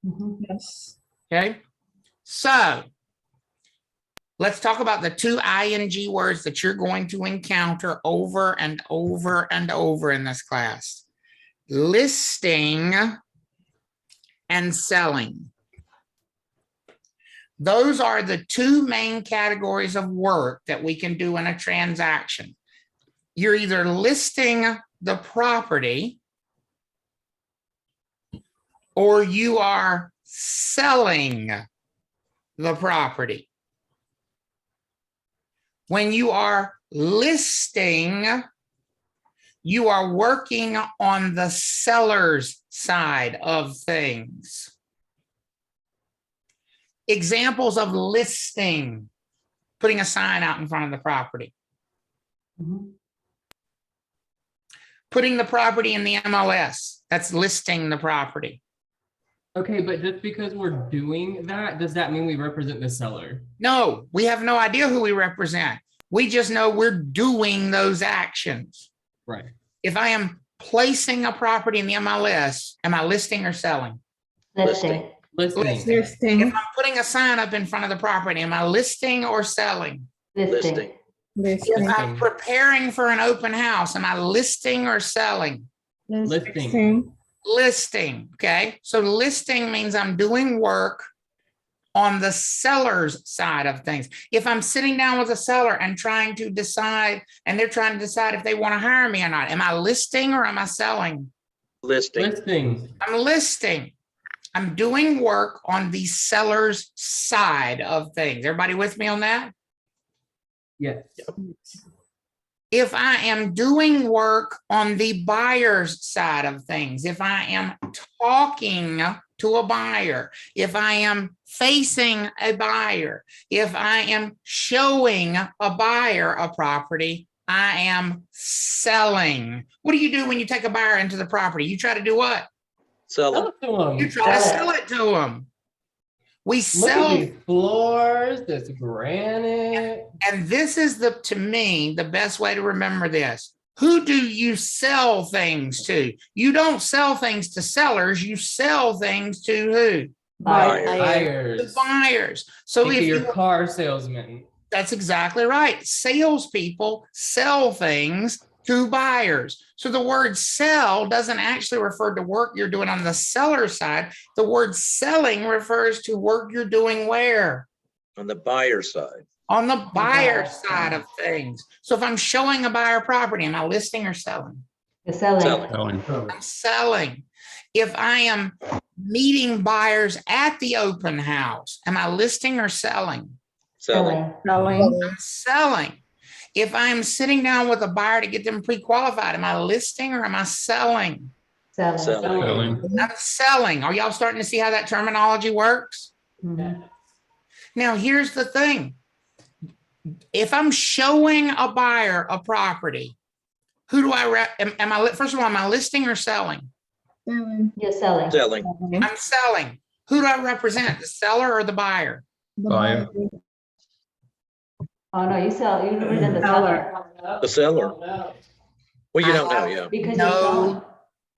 Mhm. Yes. Okay. So let's talk about the 2 ing words that you're going to encounter over and over and over in this class. Listing and selling. Those are the two main categories of work that we can do in a transaction. You're either listing the property or you are selling the property. When you are listing, you are working on the seller's side of things. Examples of listing: putting a sign out in front of the property. Putting the property in the MLS, that's listing the property. Okay, but just because we're doing that, does that mean we represent the seller? No, we have no idea who we represent. We just know we're doing those actions. Right. If I am placing a property in the MLS, am I listing or selling? Listing. Listing. Listing. If I'm putting a sign up in front of the property, am I listing or selling? Listing. Listing. If I'm preparing for an open house, am I listing or selling? Listing. Listing. Listing, okay? So listing means I'm doing work on the seller's side of things. If I'm sitting down with a seller and trying to decide, and they're trying to decide if they want to hire me or not, am I listing or am I selling? Listing. Listing. I'm listing. I'm doing work on the seller's side of things. Everybody with me on that? Yes. If I am doing work on the buyer's side of things, if I am talking to a buyer, if I am facing a buyer, if I am showing a buyer a property, I am selling. What do you do when you take a buyer into the property? You try to do what? Sell Sell it. it to them. You try to sell it to them. We Look at sell. these floors, this granite. And this is to me, the best way to remember this. Who do you sell things to? You don't sell things to sellers, you sell things to who? Buyers. The Buyers. buyers. So Think if of your you, car salesman. that's exactly right. Salespeople sell things to buyers. So the word sell doesn't actually refer to work you're doing on the seller side. The word selling refers to work you're doing where? On the buyer side. On the buyer side of things. So if I'm showing a buyer property, am I listing or selling? You're selling. Selling. I'm selling. If I am meeting buyers at the open house, am I listing or selling? Selling. Selling. I'm selling. If I'm sitting down with a buyer to get them pre-qualified, am I listing or am I selling? Selling. Selling. I'm selling. Are y'all starting to see how that terminology works? Mhm. Now, here's the thing. If I'm showing a buyer a property, who do I first of all, am I listing or selling? Selling. You're selling. Selling. I'm selling. Who do I represent, the seller or the buyer? The Buyer. buyer. Oh, no, you sell, you represent the seller. The seller. Well, you don't know, yeah. Because you're selling.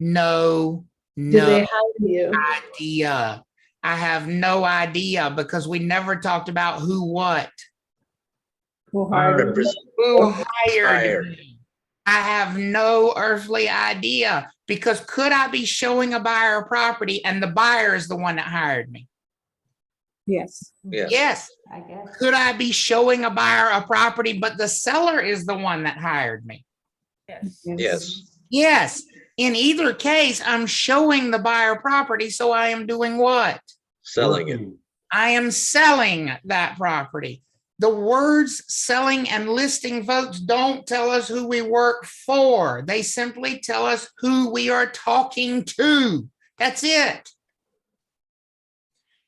No Do they hire you? idea. I have no idea because we never talked about who, what, Who hired you? Represent. who hired Hired. me. I have no earthly idea because could I be showing a buyer a property and the buyer is the one that hired me? Yes. Yes. Yes. I guess. Could I be showing a buyer a property, but the seller is the one that hired me? Yes. Yes. In either case, I'm showing the buyer property, so I am doing what? Selling it. I am selling that property. The words selling and listing, folks, don't tell us who we work for. They simply tell us who we are talking to. That's it.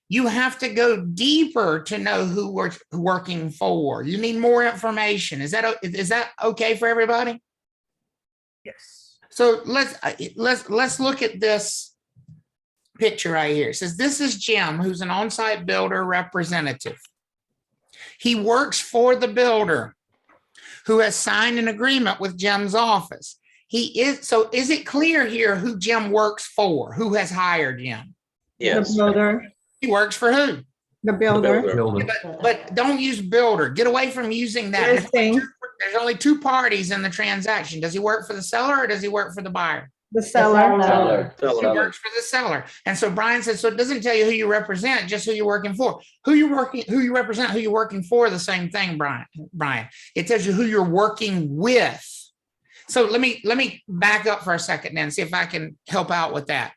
You have to go deeper to know who we're working for. You need more information. Is that okay for everybody? Yes. So let's look at this picture right here. It says this is Jim, who's an on-site builder representative. He works for the builder who has signed an agreement with Jim's office. So is it clear here who Jim works for? Who has hired Jim? Yes. The builder. He works for who? The The builder. builder. But don't use builder. Get away from using that. Listing. There's only two parties in the transaction. Does he work for the seller or does he work for the buyer? The seller. Seller. Who Seller. works for the seller. And so Brian says, so it doesn't tell you who you represent, just who you're working for. Who you represent, who you're working for, the same thing, Brian. It tells you who you're working with. So let me back up for a second and see if I can help out with that.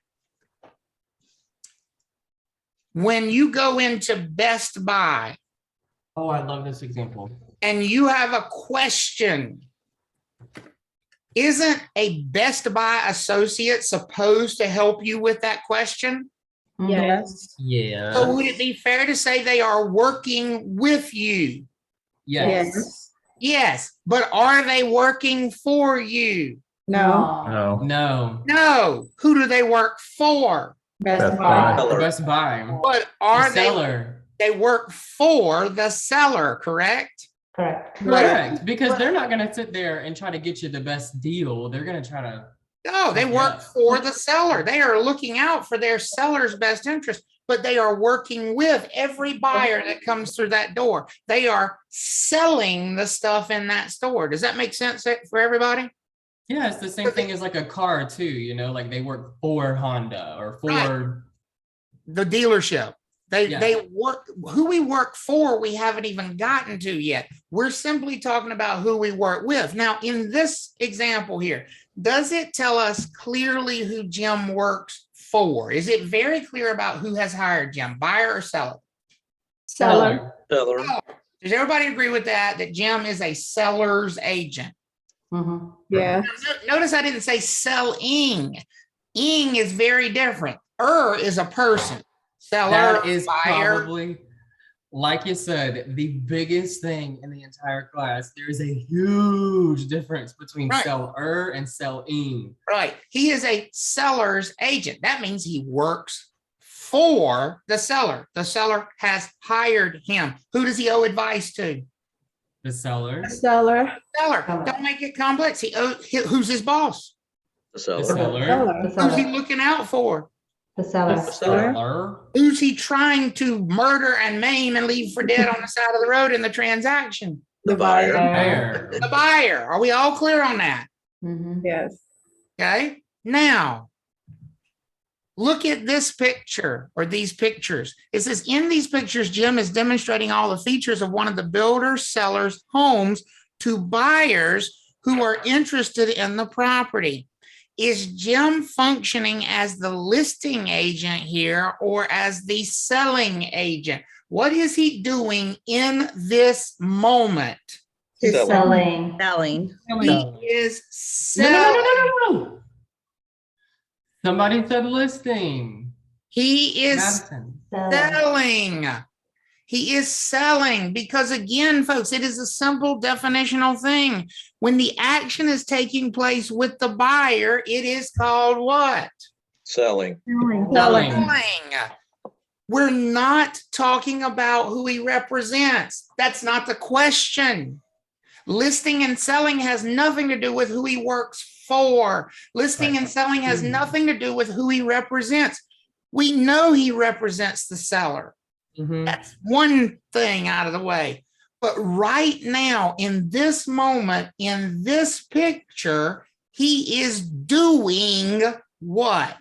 When you go into Best Buy Oh, I love this example. and you have a question, isn't a Best Buy associate supposed to help you with that question? Yes. Yeah. So would it be fair to say they are working with you? Yes. Yes. Yes, but are they working for you? No. No. No. Who do they work for? Best Buy. Seller. Best Buy. But The are they seller. work for the seller, correct? Correct. Correct. Because they're not gonna sit there and try to get you the best deal. They're gonna try to. No, they work Yeah. for the seller. They are looking out for their seller's best interest, but they are working with every buyer that comes through that door. They are selling the stuff in that store. Does that make sense for everybody? Yeah, it's the same thing as like a car too, you know, like they work for Honda or for Right. The dealership. They work, who we work for, we haven't even gotten to yet. We're simply talking about who we work with. Now, in this example here, does it tell us clearly who Jim works for? Is it very clear about who has hired Jim, buyer or seller? Seller. Seller. Does everybody agree with that, that Jim is a seller's agent? Yeah. Notice I didn't say selling. Ing is very different. Is a person. Seller, That is buyer. probably, like you said, the biggest thing in the entire class. There is a huge difference between Right. seller and selling. Right. He is a seller's agent. That means he works for the seller. The seller has hired him. Who does he owe advice to? The seller, Seller. Seller. Don't make it complex. Who's his boss? The the seller. seller, Seller. Who's he looking out for? The the seller. seller, Who's he trying to murder and maim and leave for dead on the side of the road in the transaction? The buyer. buyer. The buyer. Are we all clear on that? Yes. Okay. Now, look at this picture or these pictures. It says in these pictures, Jim is demonstrating all the features of one of the builder's seller's homes to buyers who are interested in the property. Is Jim functioning as the listing agent here or as the selling agent? What is he doing in this moment? He's Selling. Selling. He is No, no, no, selling. no, no, no, no. Somebody said listing. He is Madison. selling. He is selling because, again, folks, it is a simple definitional thing. When the action is taking place with the buyer, it is called what? Selling. Selling. Selling. We're not talking about who he represents. That's not the question. Listing and selling has nothing to do with who he works for. Listing and selling has nothing to do with who he represents. We know he represents the seller. Mhm. That's one thing out of the way. But right now, in this moment, in this picture, he is doing what?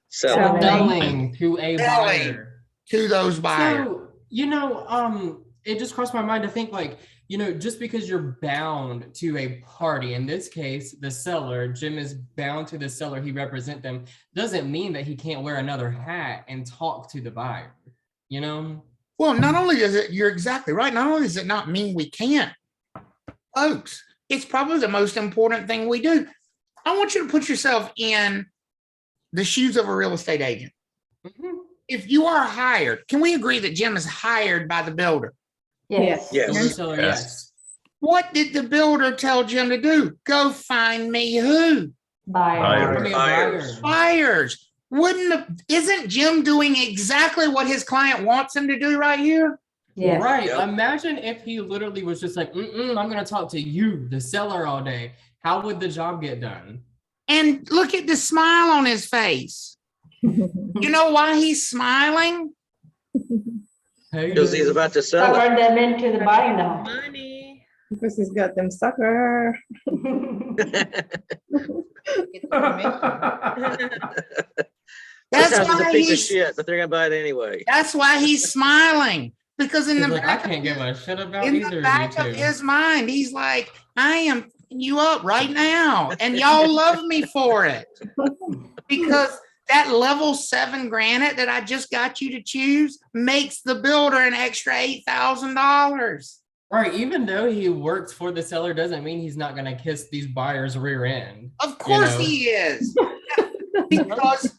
Selling. Selling to a Selling. buyer. To those buyers. So, you know, it just crossed my mind to think like, you know, just because you're bound to a party, in this case, the seller, Jim is bound to the seller, he represents them, doesn't mean that he can't wear another hat and talk to the buyer, you know? Well, not only does it, you're exactly right. Not only does it not mean we can't, folks, it's probably the most important thing we do. I want you to put yourself in the shoes of a real estate agent. Mhm. If you are hired, can we agree that Jim is hired by the builder? Yes. Yes. The seller, yes. What did the builder tell Jim to do? Go find me who? Buyer. Give me a Buyers. buyer. Buyers. Isn't Jim doing exactly what his client wants him to do right here? Yes. Right. Yep. Imagine if he literally was just like, I'm going to talk to you, the seller, all day. How would the job get done? And look at the smile on his face. You know why he's smiling? Hey, Because he's about to sell it. Cover them into the buying the home. Because he's got them sucker. That's Sometimes it's a why piece of he's, shit, but they're gonna buy it anyway. that's why he's smiling, because in He's the like, I back, can't give a shit about in either the of you back of two. his mind, he's like, I am you up right now, and y'all love me for it, because that level 7 granite that I just got you to choose makes the builder an extra $8,000. Right, even though he works for the seller doesn't mean he's not gonna kiss these buyers' rear end. Of course know? he is. Because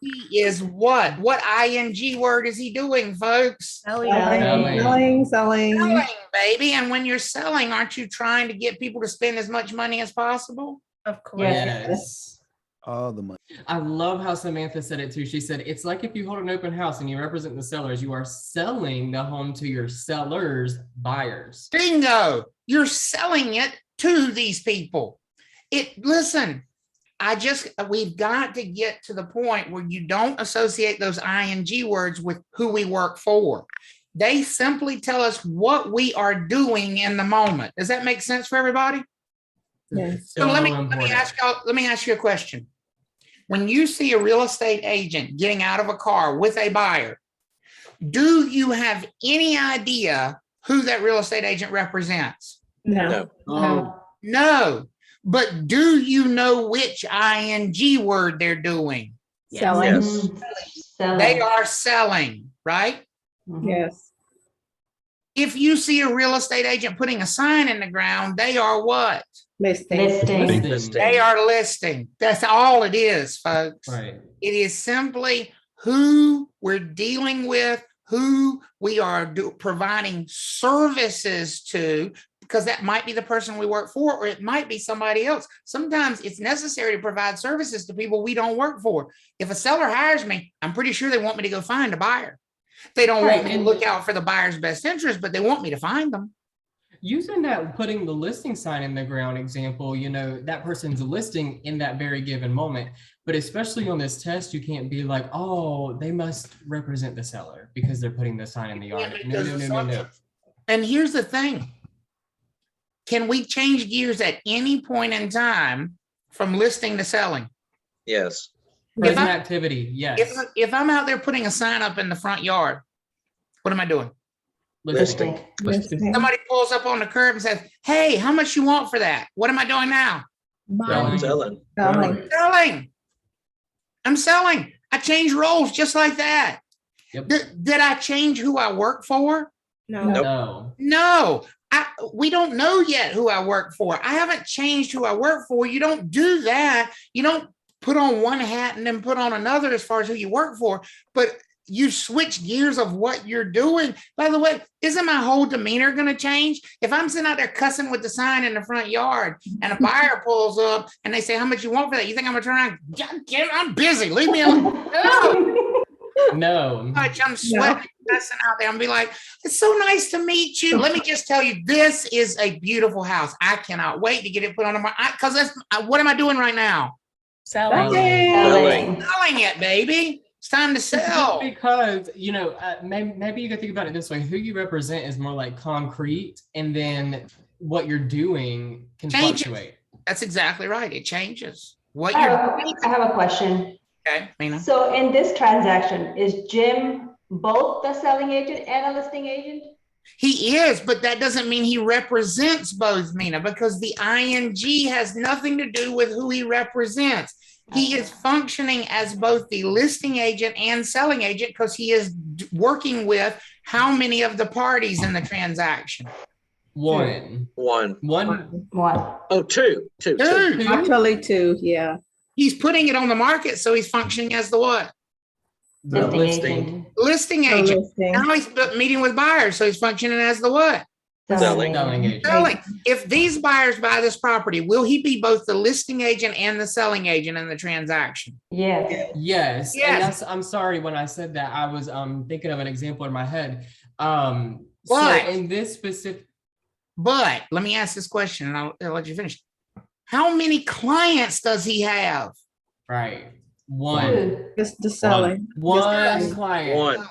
he is what? What ing word is he doing, folks? Selling, Selling. Selling, baby. And when you're selling, aren't you trying to get people to spend as much money as possible? Of course. Yes. All the money. I love how Samantha said it too. She said, it's like if you hold an open house and you represent the sellers, you are selling the home to your sellers' buyers. Bingo. You're selling it to these people. Listen, we've got to get to the point where you don't associate those ing words with who we work for. They simply tell us what we are doing in the moment. Does that make sense for everybody? Yes. So let me important. ask you a question. When you see a real estate agent getting out of a car with a buyer, do you have any idea who that real estate agent represents? No. No. But do you know which ing word they're doing? Selling. Yes. They are selling, right? Yes. If you see a real estate agent putting a sign in the ground, they are what? Listing. Listing. They are listing. That's all it is, folks. Right. It is simply who we're dealing with, who we are providing services to, because that might be the person we work for, or it might be somebody else. Sometimes it's necessary to provide services to people we don't work for. If a seller hires me, I'm pretty sure they want me to go find a buyer. They don't want me to look out for the buyer's best interest, but they want me to find them. Using that, putting the listing sign in the ground example, that person's listing in that very given moment. But especially on this test, you can't be like, oh, they must represent the seller because they're putting the sign in the yard. No. And here's the thing. Can we change gears at any point in time from listing to selling? Yes. Present activity, yes. If I'm out there putting a sign up in the front yard, what am I doing? Listing. Somebody pulls up on the curb and says, hey, how much you want for that? What am I doing now? Selling. Selling. I'm selling. I changed roles just like that. Yep. Did I change who I work for? No. No. We don't know yet who I work for. I haven't changed who I work for. You don't do that. You don't put on one hat and then put on another as far as who you work for, but you switch gears of what you're doing. By the way, isn't my whole demeanor going to change? If I'm sitting out there cussing with the sign in the front yard and a buyer pulls up and they say, how much you want for that? You think I'm going to turn around? I'm busy. Leave me alone. No. I'm sweating, cussing out there. I'm be like, it's so nice to meet you. Let me just tell you, this is a beautiful house. I cannot wait to get it put on the market. Because what am I doing right now? Selling. Selling it, baby. It's time to sell. Because, maybe you can think about it this way. Who you represent is more like concrete, and then what you're doing can fluctuate. That's exactly right. It changes. I have a question. Okay, Mina. So in this transaction, is Jim both the selling agent and a listing agent? He is, but that doesn't mean he represents both, Mina, because the ing has nothing to do with who he represents. He is functioning as both the listing agent and selling agent because he is working with how many of the parties in the transaction? One. Oh, two. Actually, two. Yeah. He's putting it on the market, so he's functioning as the what? listing. Listing agent. Now he's meeting with buyers, so he's functioning as the what? Selling. Selling. If these buyers buy this property, will he be both the listing agent and the selling agent in the transaction? Yes. Yes. And that's, I'm sorry, when I said that, I was thinking of an example in my head. So in this specific. But let me ask this question and I'll let you finish. How many clients does he have? Right. One. Just the selling. One client.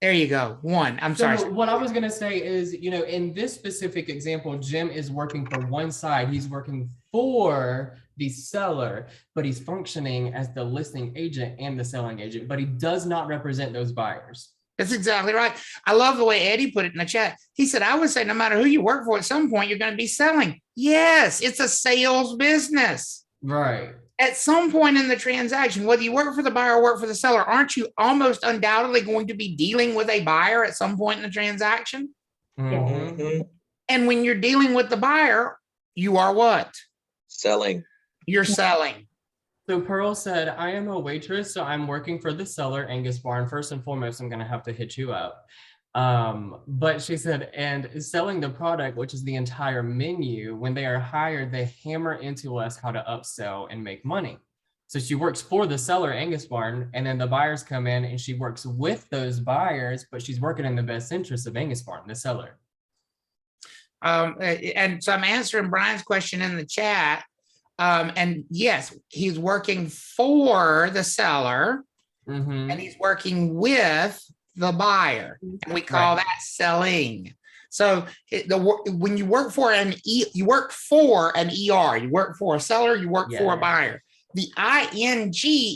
There you go. One. I'm sorry. So what I was gonna say is, in this specific example, Jim is working for one side. He's working for the seller, but he's functioning as the listing agent and the selling agent, but he does not represent those buyers. That's exactly right. I love the way Eddie put it in the chat. He said, I would say no matter who you work for, at some point, you're going to be selling. Yes, it's a sales business. Right. At some point in the transaction, whether you work for the buyer or work for the seller, aren't you almost undoubtedly going to be dealing with a buyer at some point in the transaction? Mhm. And when you're dealing with the buyer, you are what? Selling. You're selling. So Pearl said, I am a waitress, so I'm working for the seller, Angus Barn. First and foremost, I'm going to have to hit you up. But she said, and selling the product, which is the entire menu, when they are hired, they hammer into us how to upsell and make money. So she works for the seller, Angus Barn, and then the buyers come in and she works with those buyers, but she's working in the best interest of Angus Barn, the seller. And so I'm answering Brian's question in the chat. And yes, he's working for the seller and he's working with the buyer. And we call that selling. So when you work for you work for an ER, you work for a seller, you work for a buyer. The ING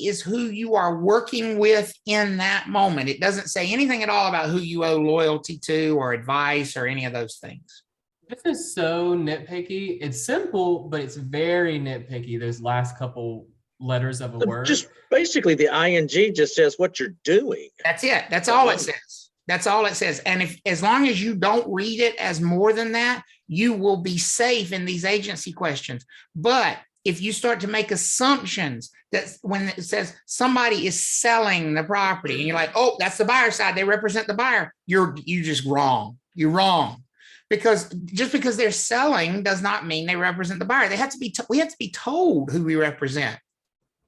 is who you are working with in that moment. It doesn't say anything at all about who you owe loyalty to or advice or any of those things. This is so nitpicky. It's simple, but it's very nitpicky. Those last couple letters of a word. Just basically the ING just says what you're doing. That's it. That's all it says. That's all it says. And as long as you don't read it as more than that, you will be safe in these agency questions. But if you start to make assumptions that when it says somebody is selling the property and you're like, oh, that's the buyer side, they represent the buyer, you're just wrong. You're wrong. Because just because they're selling does not mean they represent the buyer. They have to be. We have to be told who we represent.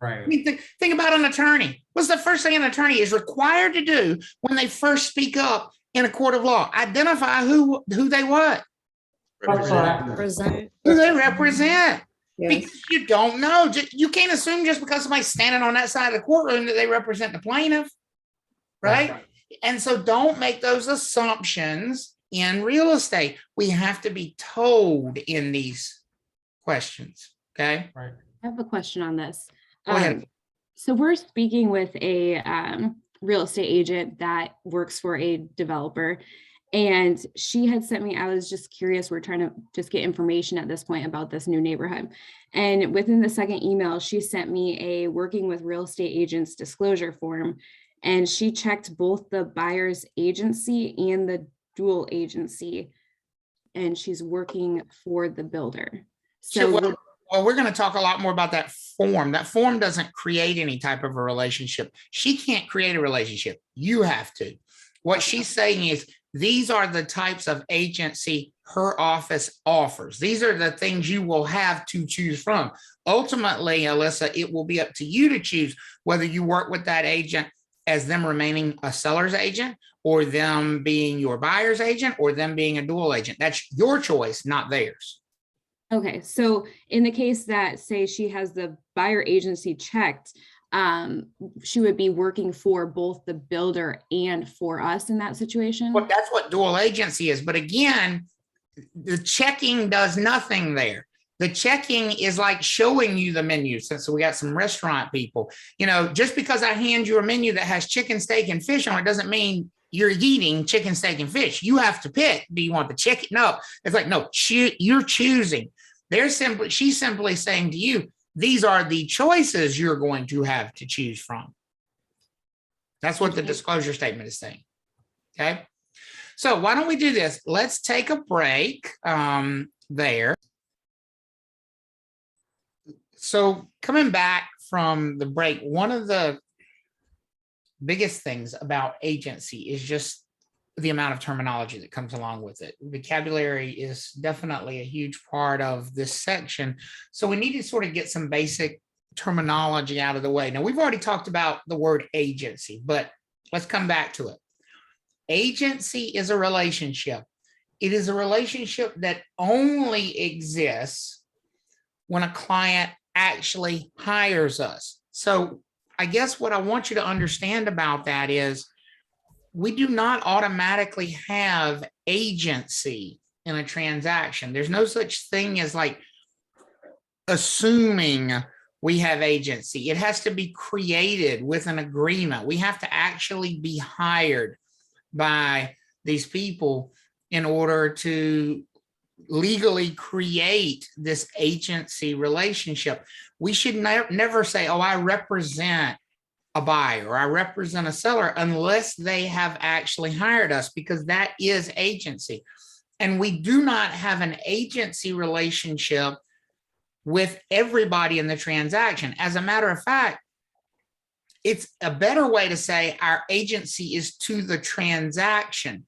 Right. I mean, think about an attorney. What's the first thing an attorney is required to do when they first speak up in a court of law? Identify who they what? Represent. Who they represent. Yes. Because you don't know. You can't assume just because somebody's standing on that side of the courtroom that they represent the plaintiff, right? And so don't make those assumptions. In real estate, we have to be told in these questions. Okay. Right. I have a question on this. Go ahead. So we're speaking with a real estate agent that works for a developer, and she had sent me, I was just curious, we're trying to just get information at this point about this new neighborhood. And within the second email, she sent me a working with real estate agents disclosure form, and she checked both the buyer's agency and the dual agency, and she's working for the builder. So well, we're going to talk a lot more about that form. That form doesn't create any type of a relationship. She can't create a relationship. You have to. What she's saying is these are the types of agency her office offers. These are the things you will have to choose from. Ultimately, Alyssa, it will be up to you to choose whether you work with that agent as them remaining a seller's agent or them being your buyer's agent or them being a dual agent. That's your choice, not theirs. okay, so in the case that, say, she has the buyer agency checked, she would be working for both the builder and for us in that situation? Well, that's what dual agency is. But again, the checking does nothing there. The checking is like showing you the menu. Since we got some restaurant people, just because I hand you a menu that has chicken, steak, and fish on it doesn't mean you're eating chicken, steak, and fish. You have to pick. Do you want the chicken? No, it's like, no, you're choosing. She's simply saying to you, these are the choices you're going to have to choose from. That's what the disclosure statement is saying. Okay. So why don't we do this? Let's take a break there. So coming back from the break, one of the biggest things about agency is just the amount of terminology that comes along with it. Vocabulary is definitely a huge part of this section. So we need to sort of get some basic terminology out of the way. Now, we've already talked about the word agency, but let's come back to it. Agency is a relationship. It is a relationship that only exists when a client actually hires us. So I guess what I want you to understand about that is we do not automatically have agency in a transaction. There's no such thing as like assuming we have agency. It has to be created with an agreement. We have to actually be hired by these people in order to legally create this agency relationship. We should never say, oh, I represent a buyer or I represent a seller unless they have actually hired us, because that is agency. And we do not have an agency relationship with everybody in the transaction. As a matter of fact, it's a better way to say our agency is to the transaction.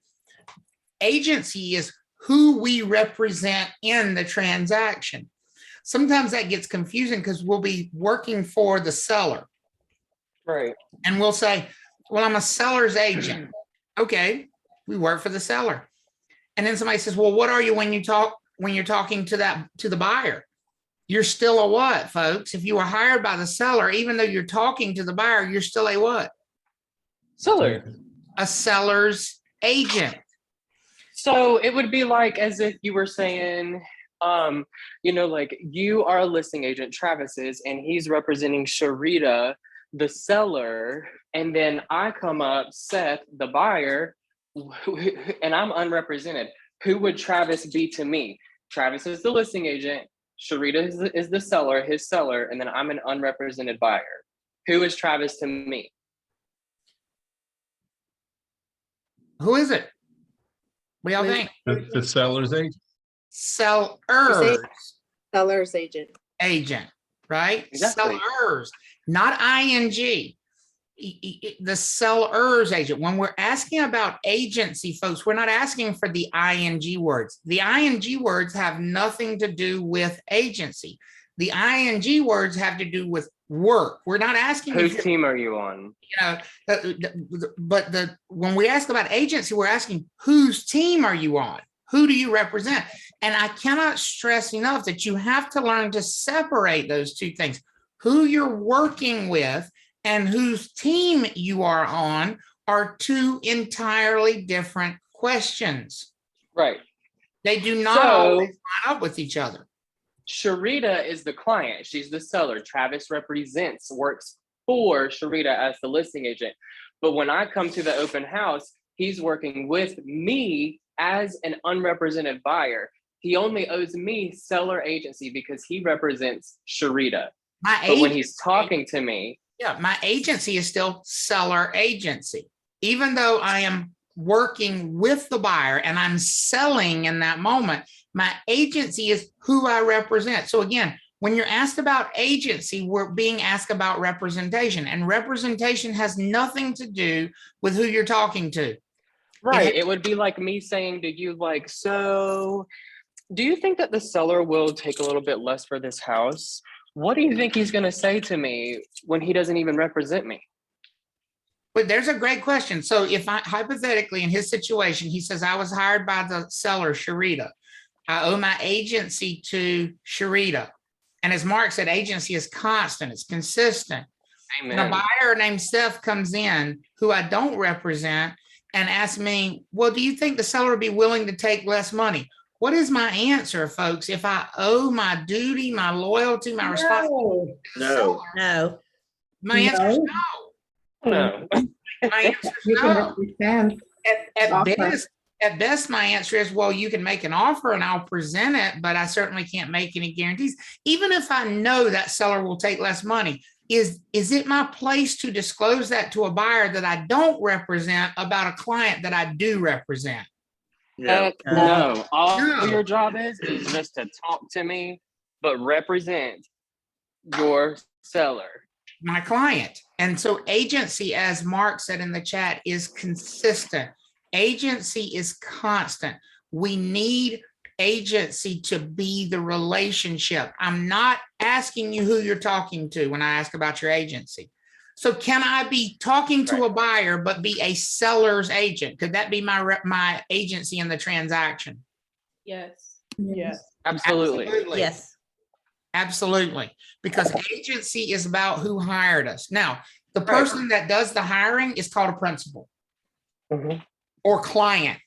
Agency is who we represent in the transaction. Sometimes that gets confusing because we'll be working for the seller. Right. And we'll say, well, I'm a seller's agent. Okay, we work for the seller. And then somebody says, well, what are you when you're talking to the buyer? You're still a what, folks? If you were hired by the seller, even though you're talking to the buyer, you're still a what? Seller. A seller's agent. So it would be like as if you were saying, like you are a listing agent, Travis is, and he's representing Sharita, the seller, and then I come up, Seth, the buyer, and I'm unrepresented. Who would Travis be to me? Travis is the listing agent, Sharita is the seller, his seller, and then I'm an unrepresented buyer. Who is Travis to me? Who is it? What do y'all think? The seller's agent. Seller's agent. agent, right? Exactly. Sellers, not ing. The seller's agent. When we're asking about agency, folks, we're not asking for the ing words. The ing words have nothing to do with agency. The ing words have to do with work. We're not asking whose team are you on? But when we ask about agency, we're asking whose team are you on? Who do you represent? And I cannot stress enough that you have to learn to separate those two things. Who you're working with and whose team you are on are two entirely different questions. Right. They do not always line up with each other. Sharita is the client. She's the seller. Travis works for Sharita as the listing agent. But when I come to the open house, he's working with me as an unrepresented buyer. He only owes me seller agency because he represents Sharita. But when he's talking to me, my agency is still seller agency. Even though I am working with the buyer and I'm selling in that moment, my agency is who I represent. So again, when you're asked about agency, we're being asked about representation, and representation has nothing to do with who you're talking to. Right. It would be like me saying to you, like, so do you think that the seller will take a little bit less for this house? What do you think he's going to say to me when he doesn't even represent me? But there's a great question. So if I hypothetically in his situation, he says, I was hired by the seller, Sharita. I owe my agency to Sharita. And as Mark said, agency is constant, it's consistent. Amen. And a buyer named Seth comes in who I don't represent and asks me, well, do you think the seller would be willing to take less money? What is my answer, folks? If I owe my duty, my loyalty, my responsibility to the seller, No. my answer is no. No. My answer is no. At best, my answer is, well, you can make an offer and I'll present it, but I certainly can't make any guarantees. Even if I know that seller will take less money, is it my place to disclose that to a buyer that I don't represent about a client that I do represent? No. All your job is just to talk to me, but represent your seller. My client. And so agency, as Mark said in the chat, is consistent. Agency is constant. We need agency to be the relationship. I'm not asking you who you're talking to when I ask about your agency. So can I be talking to a buyer but be a seller's agent? Could that be my agency in the transaction? Yes. Yes. Absolutely. Yes. Absolutely. Because agency is about who hired us. Now, the person that does the hiring is called a principal. Mhm. or client.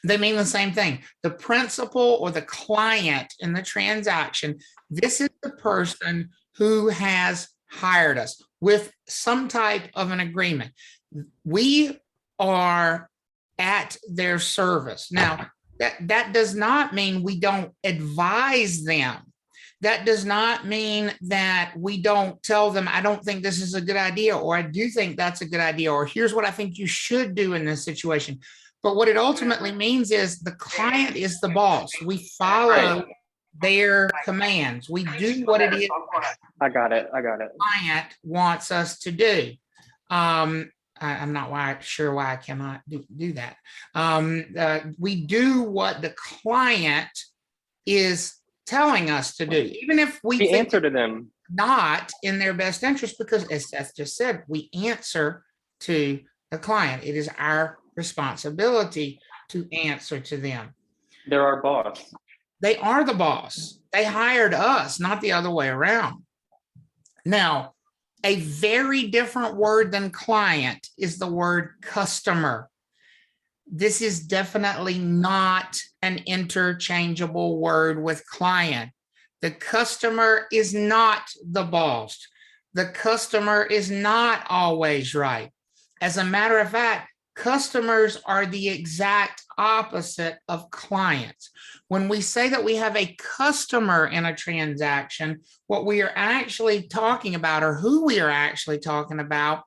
They mean the same thing. The principal or the client in the transaction, this is the person who has hired us with some type of an agreement. We are at their service. Now, that does not mean we don't advise them. That does not mean that we don't tell them, I don't think this is a good idea, or I do think that's a good idea, or here's what I think you should do in this situation. But what it ultimately means is the client is the boss. We follow their commands. We do what it is I got it. client wants us to do. I'm not sure why I cannot do that. We do what the client is telling us to do, even if we We think answer to them. not in their best interest, because as Seth just said, we answer to the client. It is our responsibility to answer to them. They're our boss. They are the boss. They hired us, not the other way around. Now, a very different word than client is the word customer. This is definitely not an interchangeable word with client. The customer is not the boss. The customer is not always right. As a matter of fact, customers are the exact opposite of clients. When we say that we have a customer in a transaction, what we are actually talking about, or who we are actually talking about,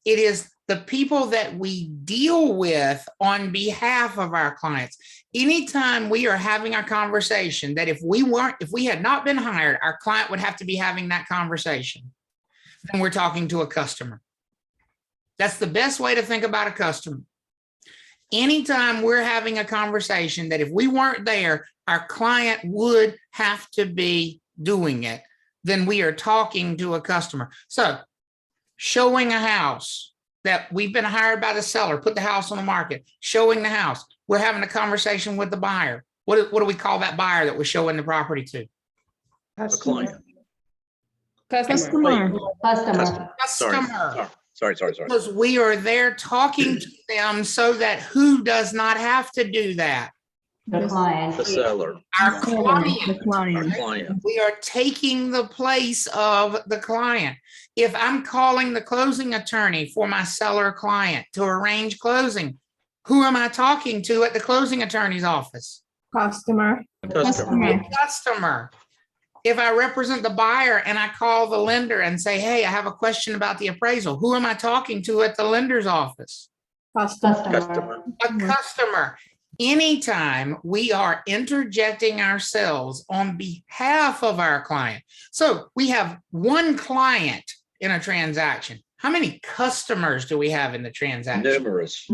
it is the people that we deal with on behalf of our clients. Anytime we are having a conversation that if we had not been hired, our client would have to be having that conversation, then we're talking to a customer. That's the best way to think about a customer. Anytime we're having a conversation that if we weren't there, our client would have to be doing it, then we are talking to a customer. So showing a house that we've been hired by the seller, put the house on the market, showing the house, we're having a conversation with the buyer. What do we call that buyer that we're showing the property to? A client. Customer. Sorry. Because we are there talking to them so that who does not have to do that? The client. The seller. Our client. Our client. We are taking the place of the client. If I'm calling the closing attorney for my seller client to arrange closing, who am I talking to at the closing attorney's office? Customer. Customer. If I represent the buyer and I call the lender and say, hey, I have a question about the appraisal, who am I talking to at the lender's office? Customer. A customer. Anytime we are interjecting ourselves on behalf of our client. So we have one client in a transaction. How many customers do we have in the transaction? Numerous.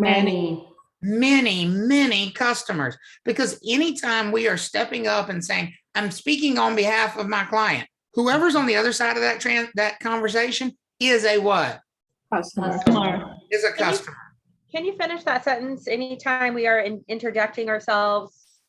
Many customers. Because anytime we are stepping up and saying, I'm speaking on behalf of my client, whoever's on the other side of that conversation is a what? Customer. Is a customer. Can you finish that sentence? Anytime we are interjecting ourselves.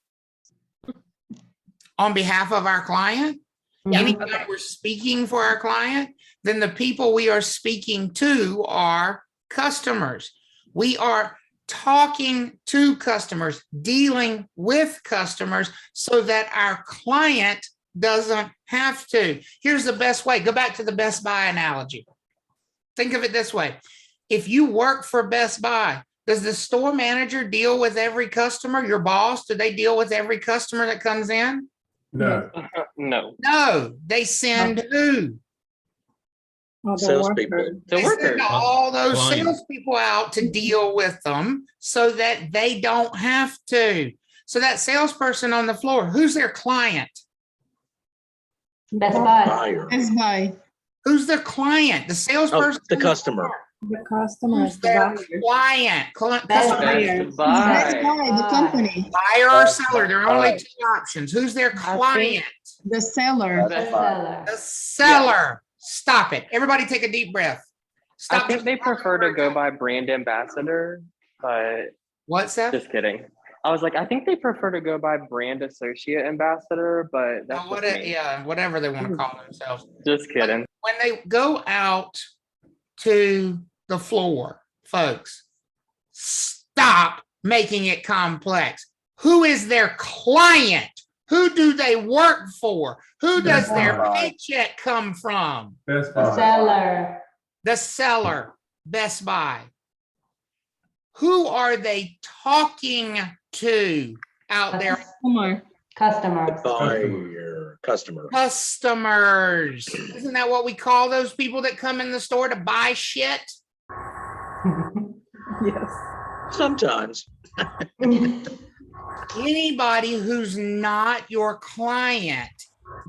On behalf of our client? Yeah. Anytime we're speaking for our client, then the people we are speaking to are customers. We are talking to customers, dealing with customers so that our client doesn't have to. Here's the best way. Go back to the Best Buy analogy. Think of it this way. If you work for Best Buy, does the store manager deal with every customer? Your boss, do they deal with every customer that comes in? No. No. No, they send who? Salespeople. The They worker. send all those Client. salespeople out to deal with them so that they don't have to. So that salesperson on the floor, who's their client? Best Buy. Buyer. Who's their client? The salesperson? The customer. The customer. Who's their client? Best Customer. Best Buy. The company. Buyer or seller? There are only two options. Who's their client? The seller. Best Buy. The seller. Stop it. Everybody take a deep breath. I Stop. think they prefer to go by brand ambassador, but What's that? just kidding. I was like, I think they prefer to go by brand associate ambassador, but that's just me. Yeah, whatever they want to call themselves. Just kidding. When they go out to the floor, folks, Stop making it complex. Who is their client? Who do they work for? Who does their paycheck come from? Best The Buy. seller. The seller, Best Buy. Who are they talking to out there? Customers. Buyer, customer. Customers. Isn't that what we call those people that come in the store to buy shit? Yes. Sometimes. Anybody who's not your client,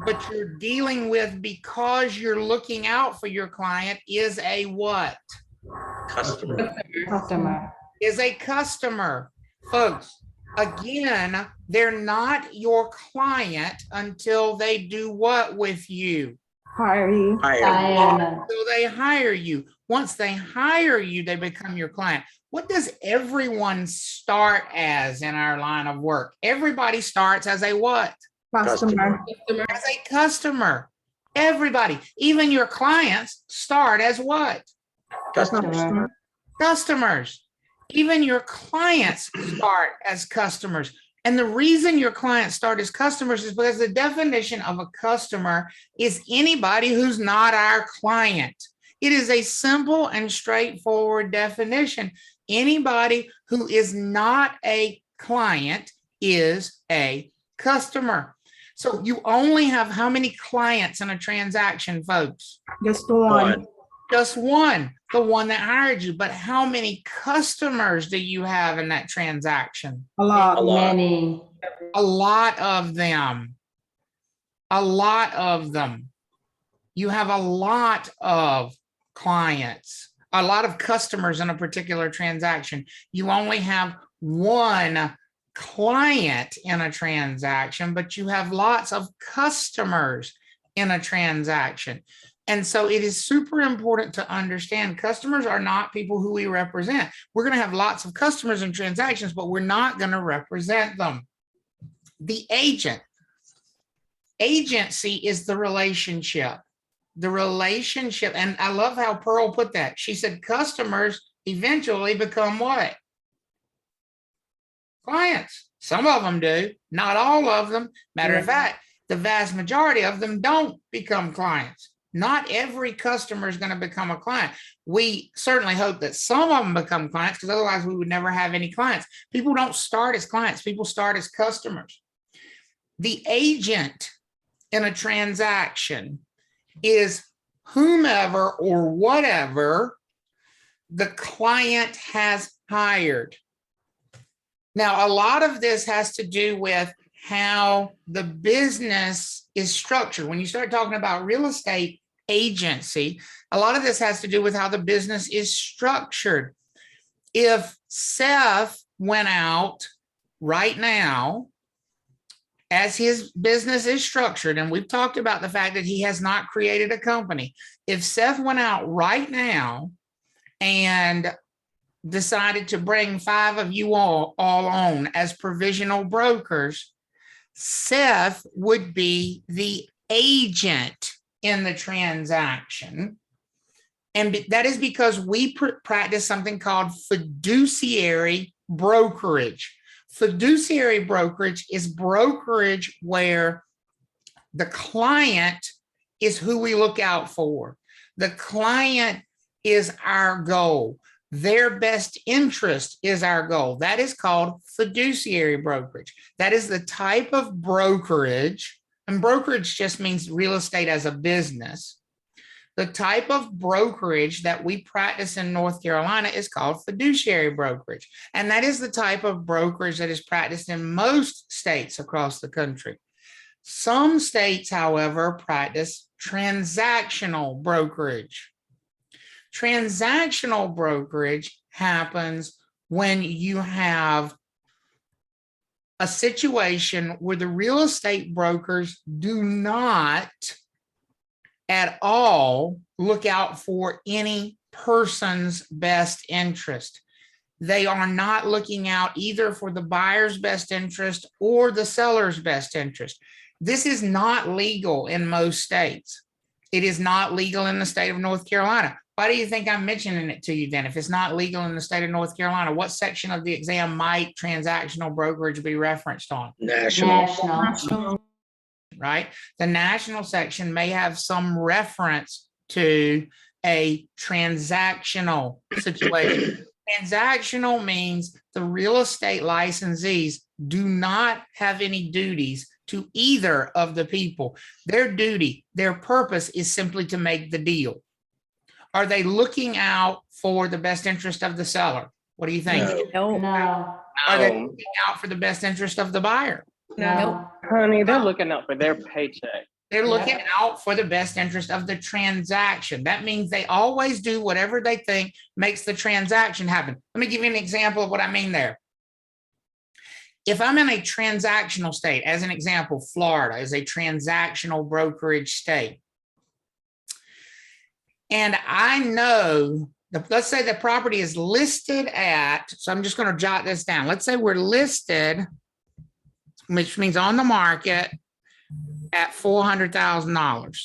but you're dealing with because you're looking out for your client is a what? Customer. Customer. Is a customer. Folks, again, they're not your client until they do what with you? Hire you. Hire. So they hire you. Once they hire you, they become your client. What does everyone start as in our line of work? Everybody starts as a what? Customer. As a customer. Everybody, even your clients start as what? Customer. Customers. Even your clients start as customers. And the reason your clients start as customers is because the definition of a customer is anybody who's not our client. It is a simple and straightforward definition. Anybody who is not a client is a customer. So you only have how many clients in a transaction, folks? Just one. Just one, the one that hired you. But how many customers do you have in that transaction? A lot. A lot. Many. A lot of them. A lot of them. You have a lot of clients, a lot of customers in a particular transaction. You only have one client in a transaction, but you have lots of customers in a transaction. And so it is super important to understand customers are not people who we represent. We're going to have lots of customers in transactions, but we're not going to represent them. The agent. Agency is the relationship. The relationship. And I love how Pearl put that. She said customers eventually become what? Clients. Some of them do, not all of them. Matter of fact, the vast majority of them don't become clients. Not every customer is going to become a client. We certainly hope that some of them become clients, because otherwise we would never have any clients. People don't start as clients. People start as customers. The agent in a transaction is whomever or whatever the client has hired. Now, a lot of this has to do with how the business is structured. When you start talking about real estate agency, a lot of this has to do with how the business is structured. If Seth went out right now, as his business is structured, and we've talked about the fact that he has not created a company. If Seth went out right now and decided to bring 5 of you all on as provisional brokers, Seth would be the agent in the transaction. And that is because we practice something called fiduciary brokerage. Fiduciary brokerage is brokerage where the client is who we look out for. The client is our goal. Their best interest is our goal. That is called fiduciary brokerage. That is the type of brokerage, and brokerage just means real estate as a business. The type of brokerage that we practice in North Carolina is called fiduciary brokerage. And that is the type of brokerage that is practiced in most states across the country. Some states, however, practice transactional brokerage. Transactional brokerage happens when you have a situation where the real estate brokers do not at all look out for any person's best interest. They are not looking out either for the buyer's best interest or the seller's best interest. This is not legal in most states. It is not legal in the state of North Carolina. Why do you think I'm mentioning it to you then? If it's not legal in the state of North Carolina, what section of the exam might transactional brokerage be referenced on? National. Right? The national section may have some reference to a transactional situation. Transactional means the real estate licensees do not have any duties to either of the people. Their duty, their purpose is simply to make the deal. Are they looking out for the best interest of the seller? What do you think? No. Are they looking out for the best interest of the buyer? No. Honey, they're looking out for their paycheck. They're looking out for the best interest of the transaction. That means they always do whatever they think makes the transaction happen. Let me give you an example of what I mean there. If I'm in a transactional state, as an example, Florida is a transactional brokerage state. And I know, let's say the property is listed at, so I'm just going to jot this down. Let's say we're listed, which means on the market, at $400,000.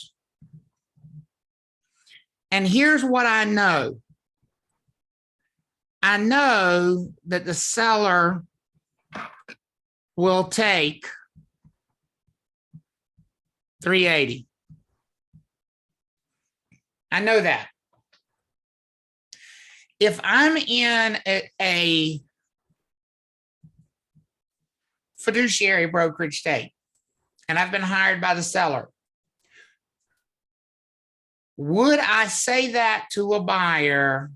And here's what I know. I know that the seller will take $380,000. I know that. If I'm in a fiduciary brokerage state, and I've been hired by the seller, would I say that to a buyer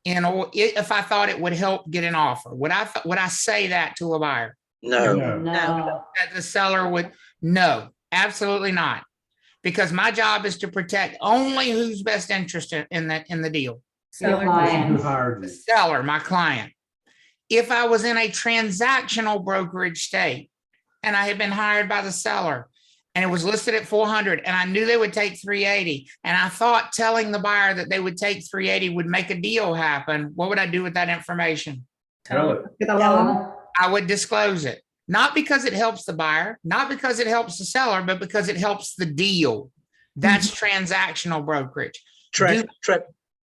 if I thought it would help get an offer? Would I say that to a buyer? No. That the seller would? No, absolutely not. Because my job is to protect only who's best interest in the deal. The seller, my client. If I was in a transactional brokerage state and I had been hired by the seller and it was listed at 400 and I knew they would take 380 and I thought telling the buyer that they would take 380 would make a deal happen, what would I do with that information? Tell it. I would disclose it. Not because it helps the buyer, not because it helps the seller, but because it helps the deal. That's transactional brokerage.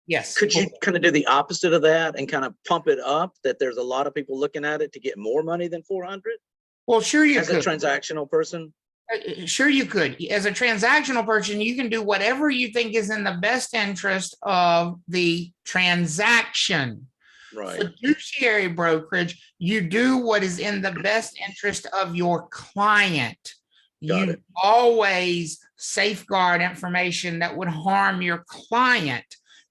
Yes. Could you kind of do the opposite of that and kind of pump it up that there's a lot of people looking at it to get more money than 400? Well, sure you could. As a transactional person? Sure you could. As a transactional person, you can do whatever you think is in the best interest of the transaction. Right. Fiduciary brokerage, you do what is in the best interest of your client. You always safeguard information that would harm your client.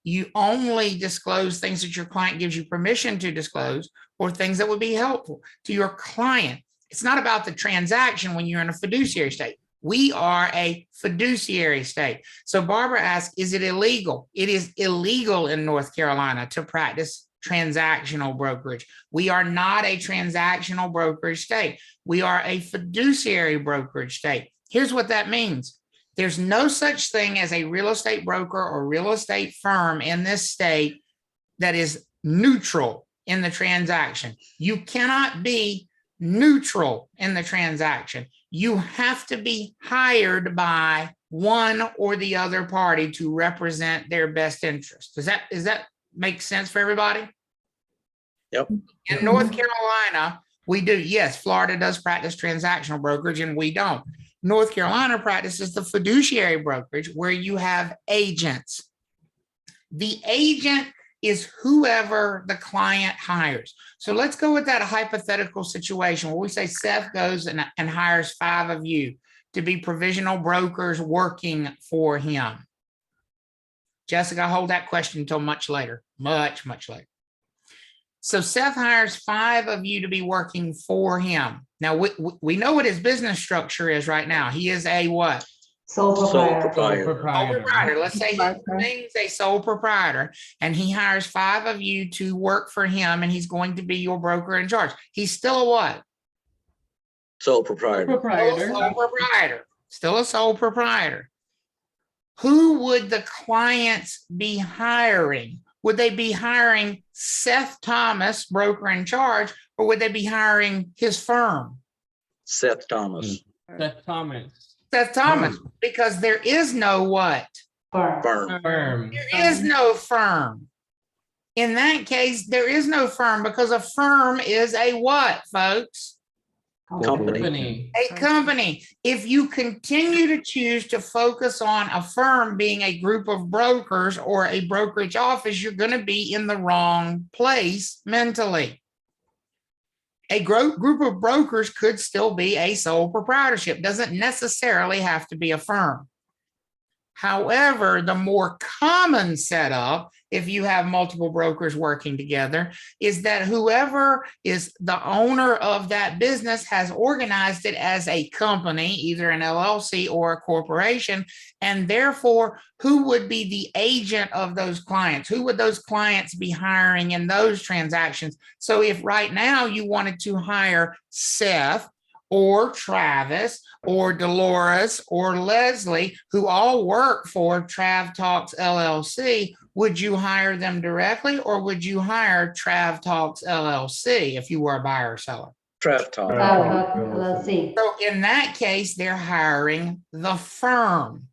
You only disclose things that your client gives you permission to disclose or things that would be helpful to your client. It's not about the transaction when you're in a fiduciary state. We are a fiduciary state. So Barbara asked, is it illegal? It is illegal in North Carolina to practice transactional brokerage. We are not a transactional brokerage state. We are a fiduciary brokerage state. Here's what that means. There's no such thing as a real estate broker or real estate firm in this state that is neutral in the transaction. You cannot be neutral in the transaction. You have to be hired by one or the other party to represent their best interest. Does that make sense for everybody? Yep. In North Carolina, we do. Yes, Florida does practice transactional brokerage and we don't. North Carolina practices the fiduciary brokerage where you have agents. The agent is whoever the client hires. So let's go with that hypothetical situation where we say Seth goes and hires 5 of you to be provisional brokers working for him. Jessica, hold that question until much later, much later. So Seth hires 5 of you to be working for him. Now, we know what his business structure is right now. He is a what? Sole proprietor. Sole proprietor. Let's say he's a sole proprietor and he hires 5 of you to work for him and he's going to be your broker in charge. He's still a what? Sole proprietor. Still a sole proprietor. Who would the clients be hiring? Would they be hiring Seth Thomas, broker in charge, or would they be hiring his firm? Seth Thomas. Seth Thomas. Seth Thomas, because there is no what? Firm. Firm. There is no firm. In that case, there is no firm because a firm is a what, folks? Company. A company. If you continue to choose to focus on a firm being a group of brokers or a brokerage office, you're going to be in the wrong place mentally. A group of brokers could still be a sole proprietorship. Doesn't necessarily have to be a firm. However, the more common setup, if you have multiple brokers working together, is that whoever is the owner of that business has organized it as a company, either an LLC or a corporation, and therefore, who would be the agent of those clients? Who would those clients be hiring in those transactions? So if right now you wanted to hire Seth or Travis or Dolores or Leslie, who all work for Trav Talks LLC, would you hire them directly or would you hire Trav Talks LLC if you were a buyer or seller? Trav Talk. Let's see. So in that case, they're hiring the firm.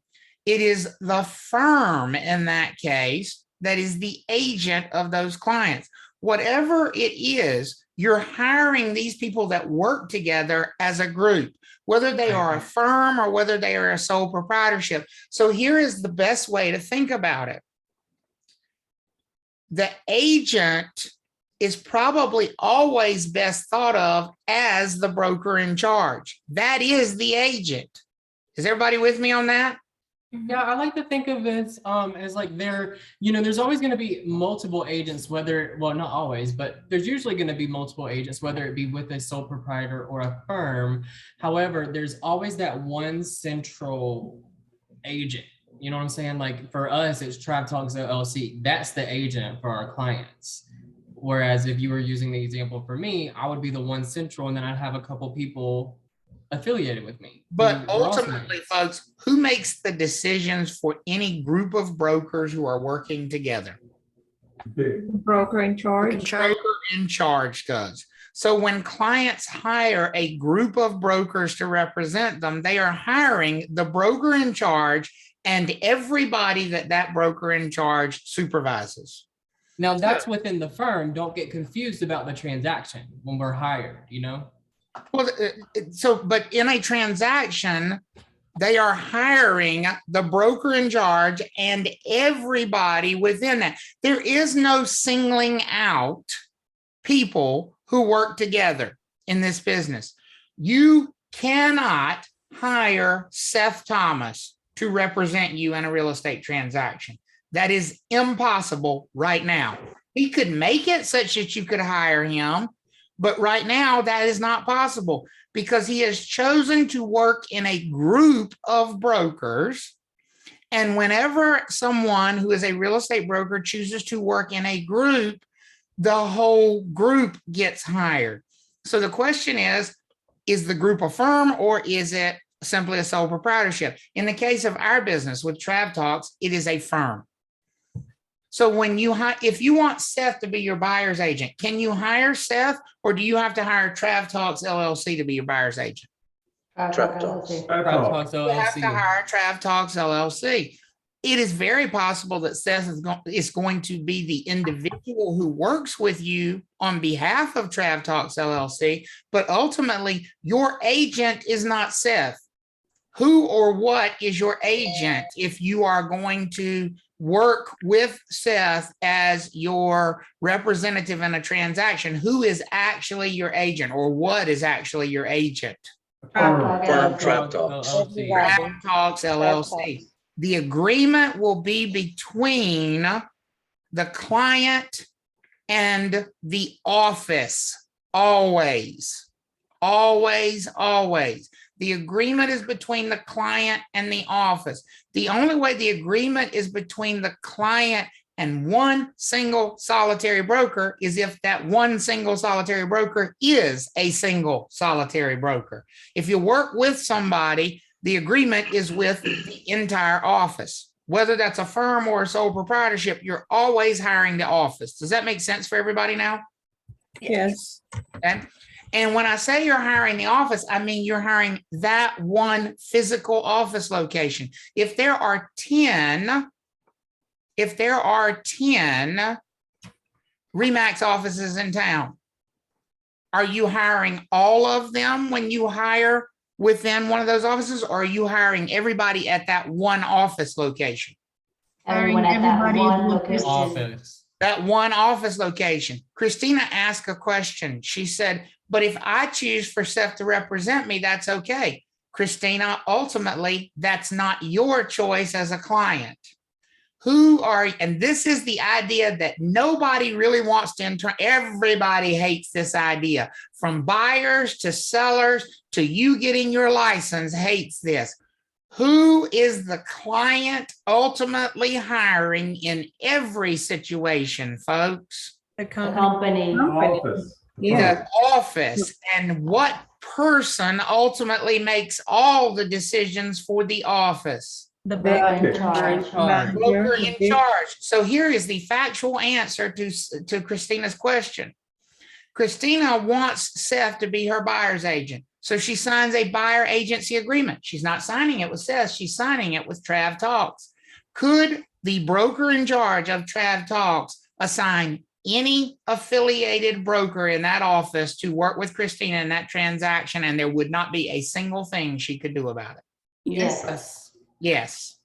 It is the firm in that case that is the agent of those clients. Whatever it is, you're hiring these people that work together as a group, whether they are a firm or whether they are a sole proprietorship. So here is the best way to think about it. The agent is probably always best thought of as the broker in charge. That is the agent. Is everybody with me on that? Yeah, I like to think of this as like there's always going to be multiple agents, well, not always, but there's usually going to be multiple agents, whether it be with a sole proprietor or a firm. However, there's always that one central agent. You know what I'm saying? Like for us, it's Trav Talks LLC. That's the agent for our clients. Whereas if you were using the example for me, I would be the one central, and then I'd have a couple people affiliated with me. But ultimately, folks, who makes the decisions for any group of brokers who are working together? Broker in charge. Broker in charge does. So when clients hire a group of brokers to represent them, they are hiring the broker in charge and everybody that broker in charge supervises. Now that's within the firm. Don't get confused about the transaction when we're hired, Well, but in a transaction, they are hiring the broker in charge and everybody within that. There is no singling out people who work together in this business. You cannot hire Seth Thomas to represent you in a real estate transaction. That is impossible right now. He could make it such that you could hire him, but right now that is not possible because he has chosen to work in a group of brokers. And whenever someone who is a real estate broker chooses to work in a group, the whole group gets hired. So the question is the group a firm or is it simply a sole proprietorship? In the case of our business with Trav Talks, it is a firm. So if you want Seth to be your buyer's agent, can you hire Seth or do you have to hire Trav Talks LLC to be your buyer's agent? Trav Talks. You have to hire Trav Talks LLC. It is very possible that Seth is going to be the individual who works with you on behalf of Trav Talks LLC, but ultimately your agent is not Seth. Who or what is your agent if you are going to work with Seth as your representative in a transaction? Who is actually your agent or what is actually your agent? Trav Talks. Trav Talks LLC. The agreement will be between the client and the office. Always, always, always. The agreement is between the client and the office. The only way the agreement is between the client and one single solitary broker is if that one single solitary broker is a single solitary broker. If you work with somebody, the agreement is with the entire office. Whether that's a firm or a sole proprietorship, you're always hiring the office. Does that make sense for everybody now? Yes. Okay. And when I say you're hiring the office, I mean you're hiring that one physical office location. If there are 10 RE/MAX offices in town, are you hiring all of them when you hire within one of those offices, or are you hiring everybody at that one office location? Everyone at that Everybody one in the location. office. That one office location. Christina asked a question. She said, but if I choose for Seth to represent me, that's okay. Christina, ultimately, that's not your choice as a client. And this is the idea that nobody really wants to everybody hates this idea. From buyers to sellers to you getting your license hates this. Who is the client ultimately hiring in every situation, folks? The company. Office. The office. And what person ultimately makes all the decisions for the office? The broker in charge. Broker in charge. So here is the factual answer to Christina's question. Christina wants Seth to be her buyer's agent. So she signs a buyer agency agreement. She's not signing it with Seth. She's signing it with Trav Talks. Could the broker in charge of Trav Talks assign any affiliated broker in that office to work with Christina in that transaction, and there would not be a single thing she could do about it? Yes. Yes.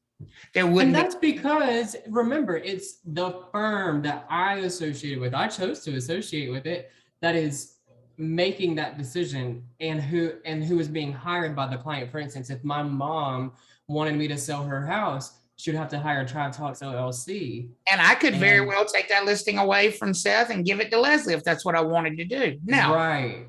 There wouldn't. And that's because, remember, it's the firm that I associated with. I chose to associate with it that is making that decision, and who is being hired by the client. For instance, if my mom wanted me to sell her house, she'd have to hire Trav Talks LLC. And I could very well take that listing away from Seth and give it to Leslie if that's what I wanted to do. Now,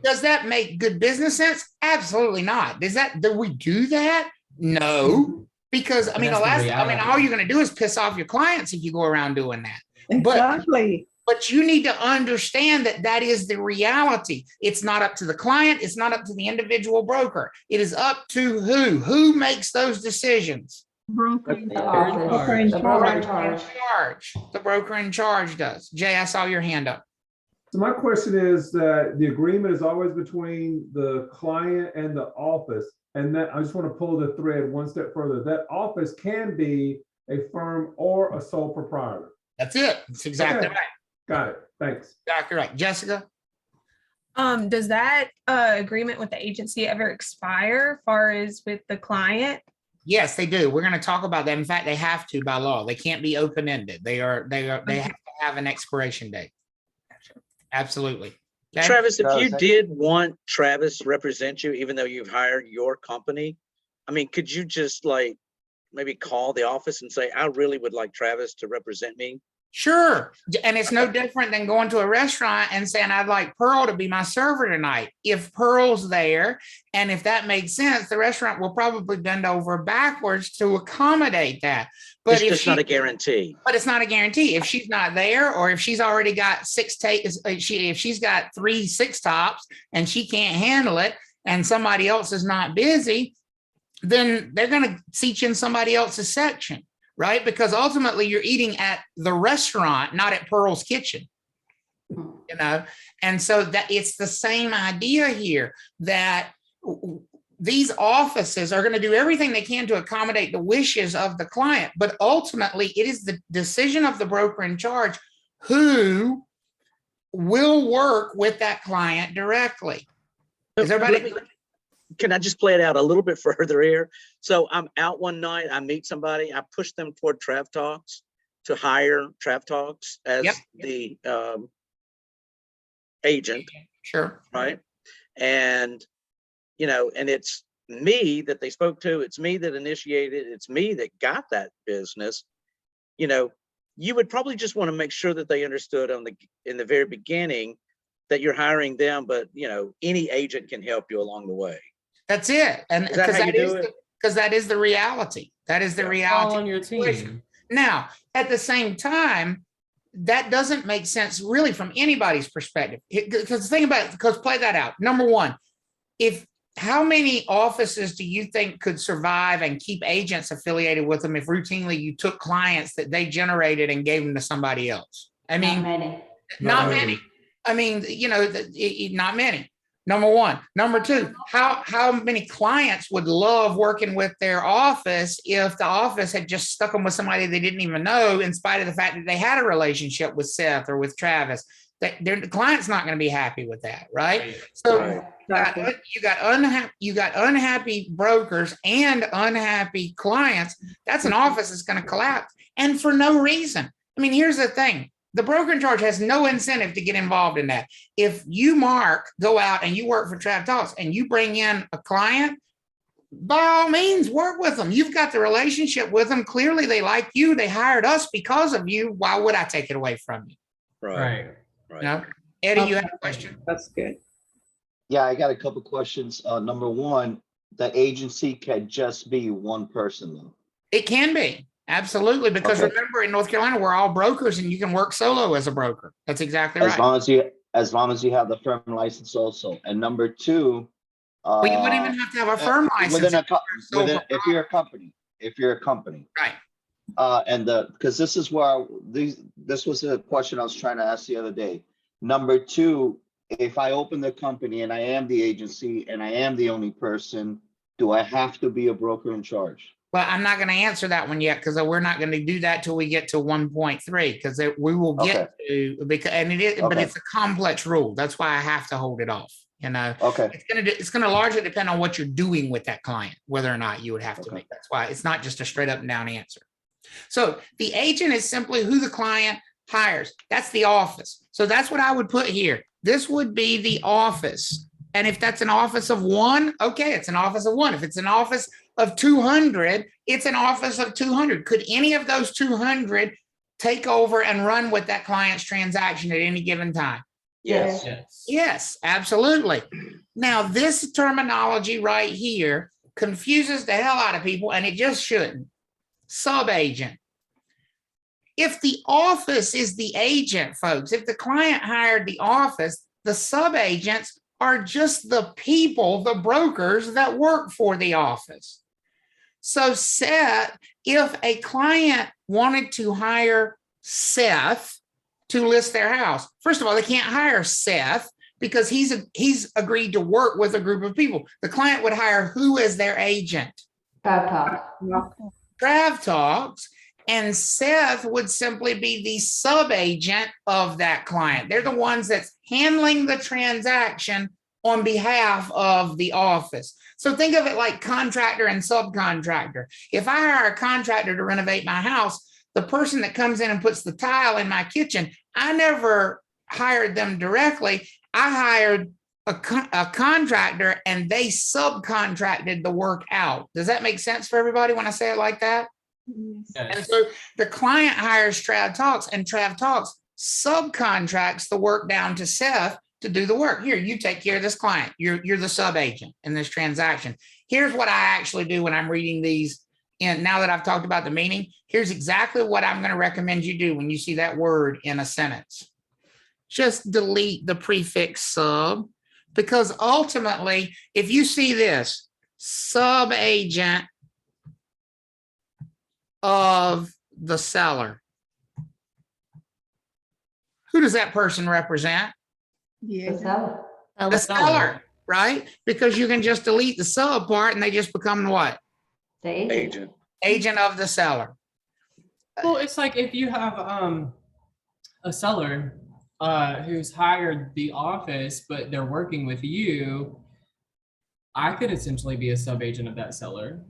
does that make good business sense? Absolutely not. Do we do that? No. Because all you're going to do is piss off your clients if you go around doing that. Exactly. But you need to understand that is the reality. It's not up to the client. It's not up to the individual broker. It is up to who? Who makes those decisions? Broker in charge. The broker in charge does. Jay, I saw your hand up. So my question is that the agreement is always between the client and the office. And that I just want to pull the thread one step further. That office can be a firm or a sole proprietor. That's it. That's exactly right. Got it. Thanks. Exactly right. Jessica? Does that agreement with the agency ever expire as far as with the client? Yes, they do. We're going to talk about that. In fact, they have to by law. They can't be open-ended. They have to have an expiration date. Absolutely. Okay? Travis, if you did want Travis to represent you, even though you've hired your company, I mean, could you just maybe call the office and say, I really would like Travis to represent me? Sure. And it's no different than going to a restaurant and saying, I'd like Pearl to be my server tonight. If Pearl's there, and if that makes sense, the restaurant will probably bend over backwards to accommodate that. But it's just not a guarantee. But it's not a guarantee. If she's not there, or if she's already got if she's got 3 6-tops and she can't handle it, and somebody else is not busy, then they're going to seat in somebody else's section. Right? Because ultimately you're eating at the restaurant, not at Pearl's Kitchen, and so that it's the same idea here, that these offices are going to do everything they can to accommodate the wishes of the client. But ultimately it is the decision of the broker in charge who will work with that client directly. Is everybody? Can I just play it out a little bit further here? So I'm out one night, I meet somebody, I push them toward Trav Talks to hire Trav Talks as the agent. Sure. Right. And, and it's me that they spoke to. It's me that initiated. It's me that got that business. You would probably just want to make sure that they understood in the very beginning that you're hiring them, but any agent can help you along the way. That's it. And because that is the reality. That is the reality. All on your team. Now, at the same time, that doesn't make sense really from anybody's perspective. Because play that out. Number one, how many offices do you think could survive and keep agents affiliated with them if routinely you took clients that they generated and gave them to somebody else? I mean, not many. I mean, not many. Number one. Number two, how many clients would love working with their office if the office had just stuck them with somebody they didn't even know, in spite of the fact that they had a relationship with Seth or with Travis? The client's not going to be happy with that, right? So you got unhappy brokers and unhappy clients. That's an office that's going to collapse, and for no reason. I mean, here's the thing. The broker in charge has no incentive to get involved in that. If you, Mark, go out and you work for Trav Talks and you bring in a client, by all means, work with them. You've got the relationship with them. Clearly, they like you. They hired us because of you. Why would I take it away from you? Right. No? Eddie, you have a question? That's good. Yeah, I got a couple questions. Number one, the agency can just be one person though. It can be. Absolutely. Because remember, in North Carolina, we're all brokers and you can work solo as a broker. That's exactly right. As long as you have the firm license also. And number two, well, you wouldn't even have to have a firm license. If you're a company. Right. And because this is where this was a question I was trying to ask the other day. Number two, if I open the company and I am the agency and I am the only person, do I have to be a broker in charge? Well, I'm not going to answer that one yet, because we're not going to do that till we get to 1.3, because we will get to, and it is, but it's a complex rule. That's why I have to hold it off. You know, it's going to largely depend on what you're doing with that client, whether or not you would have to make. That's why it's not just a straight up and down answer. So the agent is simply who the client hires. That's the office. So that's what I would put here. This would be the office. And if that's an office of one, okay, it's an office of one. If it's an office of 200, it's an office of 200. Could any of those 200 take over and run with that client's transaction at any given time? Yes. Yes, absolutely. Now, this terminology right here confuses the hell out of people, and it just shouldn't. Subagent. If the office is the agent, folks, if the client hired the office, the subagents are just the people, the brokers that work for the office. So Seth, if a client wanted to hire Seth to list their house, first of all, they can't hire Seth because he's agreed to work with a group of people. The client would hire who as their agent? Trav Talks, and Seth would simply be the subagent of that client. They're the ones that's handling the transaction on behalf of the office. So think of it like contractor and subcontractor. If I hire a contractor to renovate my house, the person that comes in and puts the tile in my kitchen, I never hired them directly. I hired a contractor and they subcontracted the work out. Does that make sense for everybody when I say it like that? Yes. And so the client hires Trav Talks, and Trav Talks subcontracts the work down to Seth to do the work. Here, you take care of this client. You're the subagent in this transaction. Here's what I actually do when I'm reading these. And now that I've talked about the meaning, here's exactly what I'm going to recommend you do when you see that word in a sentence. Just delete the prefix sub, because ultimately, if you see this, subagent of the seller, who does that person represent? The seller. The seller, right? Because you can just delete the sub part and they just become what? The agent. Agent of the seller. Well, it's like if you have a seller who's hired the office, but they're working with you, I could essentially be a subagent of that seller.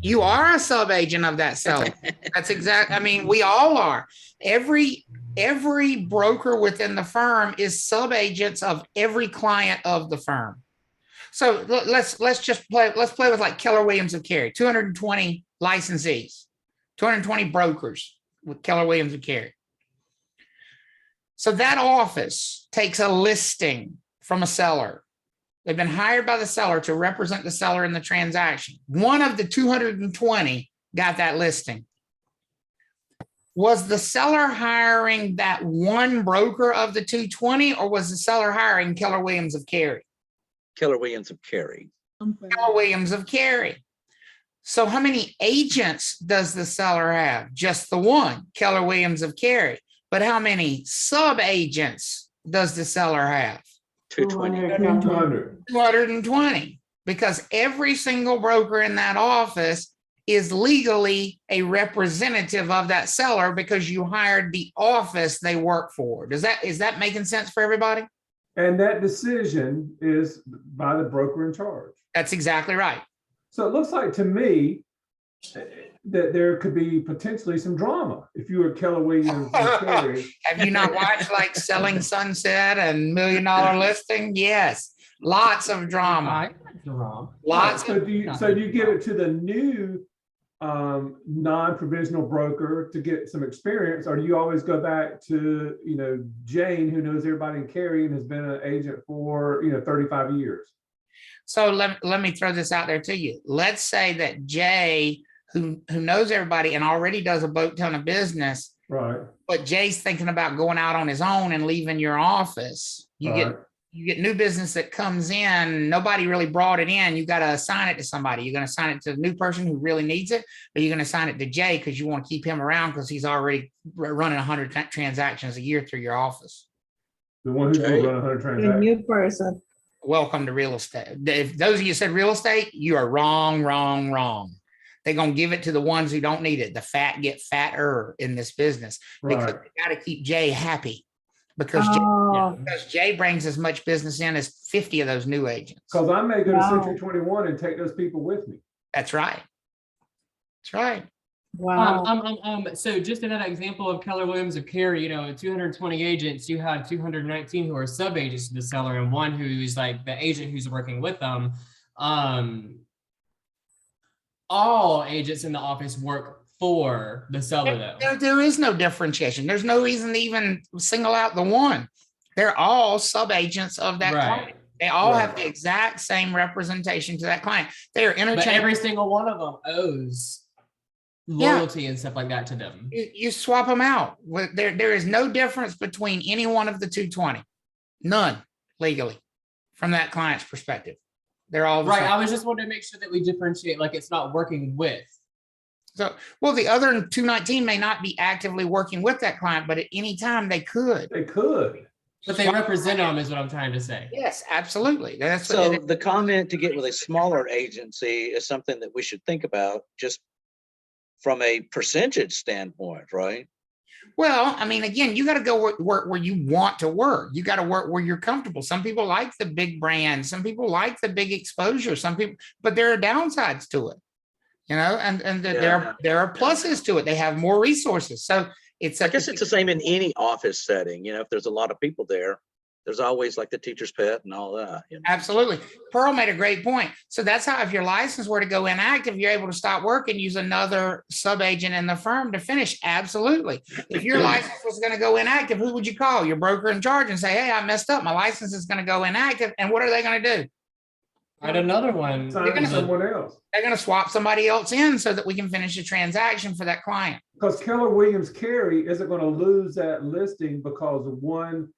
You are a subagent of that seller. That's exactly, I mean, we all are. Every broker within the firm is subagents of every client of the firm. So let's play with like Keller Williams of Cary, 220 licensees, 220 brokers with Keller Williams of Cary. So that office takes a listing from a seller. They've been hired by the seller to represent the seller in the transaction. One of the 220 got that listing. Was the seller hiring that one broker of the 220, or was the seller hiring Keller Williams of Cary? Keller Williams of Cary. Keller Williams of Cary. So how many agents does the seller have? Just the one, Keller Williams of Cary. But how many sub-agents does the seller have? 220. 200. 220, because every single broker in that office is legally a representative of that seller because you hired the office they work for. Is that making sense for everybody? And that decision is by the broker in charge. That's exactly right. So it looks like to me that there could be potentially some drama if you were Keller Williams and Carey. Have you not watched like Selling Sunset and $1 Million Listing? Yes, lots of drama. Lots. So do you give it to the new non-provisional broker to get some experience, or do you always go back to Jane, who knows everybody in Cary and has been an agent for 35 years? So let me throw this out there to you. Let's say that Jay, who knows everybody and already does a boat ton of business, right? But Jay's thinking about going out on his own and leaving your office. You get new business that comes in. Nobody really brought it in. You got to assign it to somebody. You're going to assign it to the new person who really needs it, or you're going to assign it to Jay because you want to keep him around because he's already running 100 transactions a year through your office. The one who's going to run 100 transactions. The new person. Welcome to real estate. If those of you said real estate, you are wrong. They're going to give it to the ones who don't need it. The fat get fatter in this business because they got to keep Jay happy because Jay brings as much business in as 50 of those new agents. Because I may go to Century 21 and take those people with me. That's right. That's right. Wow. So just in that example of Keller Williams of Cary, 220 agents, you have 219 who are sub-agents to the seller and one who's like the agent who's working with them. All agents in the office work for the seller though. There is no differentiation. There's no reason to even single out the one. They're all sub-agents of that client. They all have the exact same representation to that client. They are interchangeable. But every single one of them owes loyalty and stuff like that to them. You swap them out. There is no difference between any one of the 220. None legally from that client's perspective. They're all the same. I was just wanting to make sure that we differentiate, like it's not working with. So, well, the other 219 may not be actively working with that client, but at any time they could. They could. But they represent them is what I'm trying to say. Yes, absolutely. That's so the comment to get with a smaller agency is something that we should think about just from a percentage standpoint, right? Well, I mean, again, you got to go work where you want to work. You got to work where you're comfortable. Some people like the big brands. Some people like the big exposure. Some people, but there are downsides to it, and there are pluses to it. They have more resources. So I guess it's the same in any office setting. If there's a lot of people there, there's always like the teacher's pet and all that. Absolutely. Pearl made a great point. So that's how, if your license were to go inactive, you're able to stop work and use another sub-agent in the firm to finish. Absolutely. If your license was going to go inactive, who would you call? Your broker in charge and say, hey, I messed up. My license is going to go inactive. And what are they going to do? Add another one. Someone else. They're going to swap somebody else in so that we can finish the transaction for that client. Because Keller Williams Cary isn't going to lose that listing because one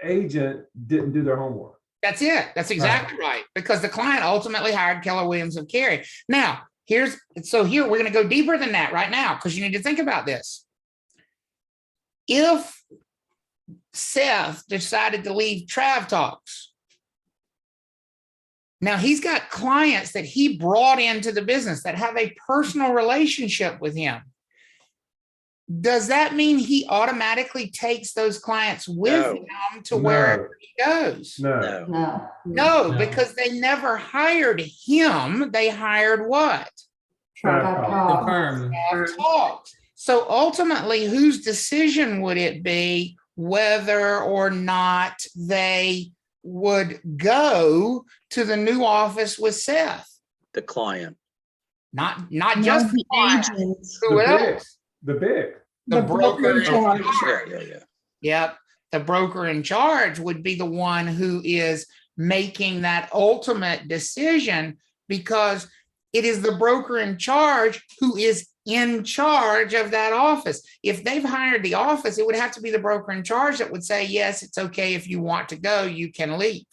agent didn't do their homework. That's it. That's exactly right. Because the client ultimately hired Keller Williams of Cary. Now, here we're going to go deeper than that right now, because you need to think about this. If Seth decided to leave Trav Talks, now he's got clients that he brought into the business that have a personal relationship with him. Does that mean he automatically takes those clients with him to wherever he goes? No, because they never hired him. They hired what? The firm. Talks. So ultimately, whose decision would it be whether or not they would go to the new office with Seth? The client. Not just the client. Who else? The broker in charge. Yeah. Yep. The broker in charge would be the one who is making that ultimate decision, because it is the broker in charge who is in charge of that office. If they've hired the office, it would have to be the broker in charge that would say, yes, it's okay. If you want to go, you can leave.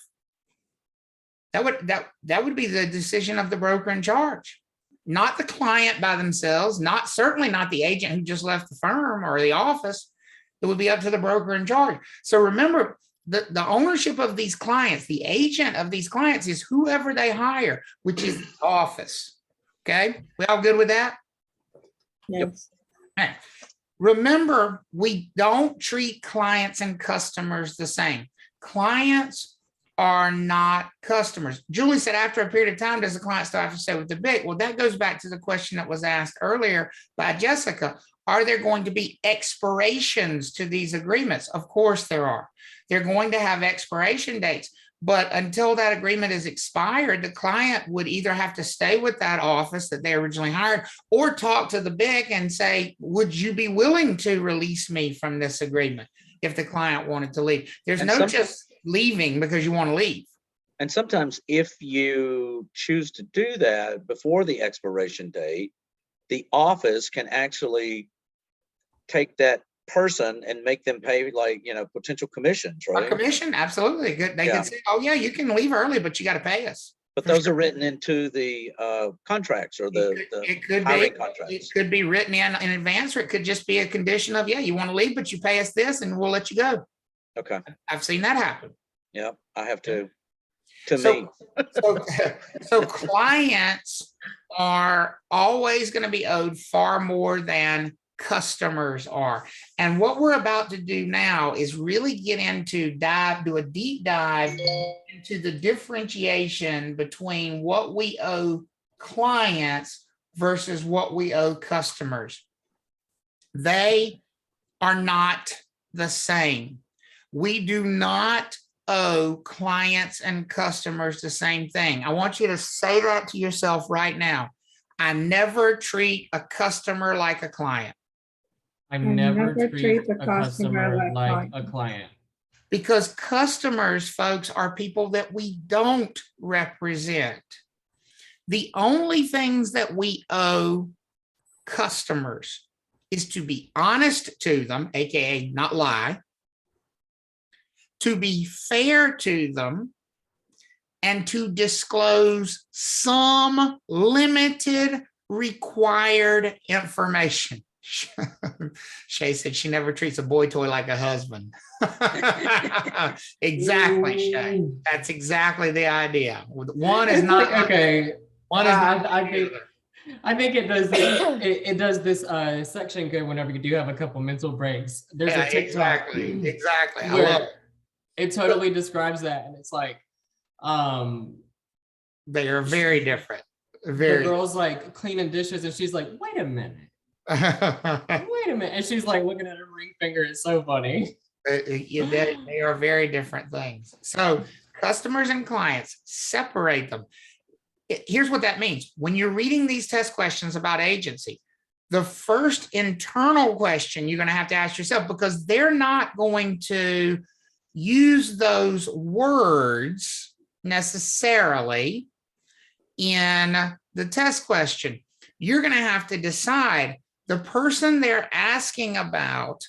That would be the decision of the broker in charge. Not the client by themselves, certainly not the agent who just left the firm or the office. It would be up to the broker in charge. So remember, the ownership of these clients, the agent of these clients is whoever they hire, which is the office. Okay, we all good with that? Yes. All right. Remember, we don't treat clients and customers the same. Clients are not customers. Julie said, after a period of time, does the client still have to stay with the bank? Well, that goes back to the question that was asked earlier by Jessica. Are there going to be expirations to these agreements? Of course there are. They're going to have expiration dates, but until that agreement is expired, the client would either have to stay with that office that they originally hired or talk to the BIC and say, would you be willing to release me from this agreement if the client wanted to leave? There's no just leaving because you want to leave. And sometimes if you choose to do that before the expiration date, the office can actually take that person and make them pay, like, potential commissions, right? A commission, absolutely. Good. They can say, oh yeah, you can leave early, but you got to pay us. But those are written into the contracts or the hiring contracts. It could be written in advance, or it could just be a condition of, yeah, you want to leave, but you pay us this and we'll let you go. Okay. I've seen that happen. Yeah, I have to So clients are always going to be owed far more than customers are. And what we're about to do now is really get into do a deep dive into the differentiation between what we owe clients versus what we owe customers. They are not the same. We do not owe clients and customers the same thing. I want you to say that to yourself right now. I never treat a customer like a client. I never treat a customer like a client. Because customers, folks, are people that we don't represent. The only things that we owe customers is to be honest to them, AKA not lie, to be fair to them, and to disclose some limited required information. Shay said she never treats a boy toy like a husband. Exactly, Shay. That's exactly the idea. One is not okay. One is not. I think it does this, it does this section good whenever you do have a couple mental breaks. There's a TikTok. Exactly. I love it. It totally describes that, and it's like, they are very different. The girl's like cleaning dishes, and she's like, "Wait a minute, wait a minute," and she's like looking at her ring finger. It's so funny. They are very different things. So customers and clients, separate them. Here's what that means. When you're reading these test questions about agency, the first internal question you're going to have to ask yourself, because they're not going to use those words necessarily in the test question. You're going to have to decide the person they're asking about,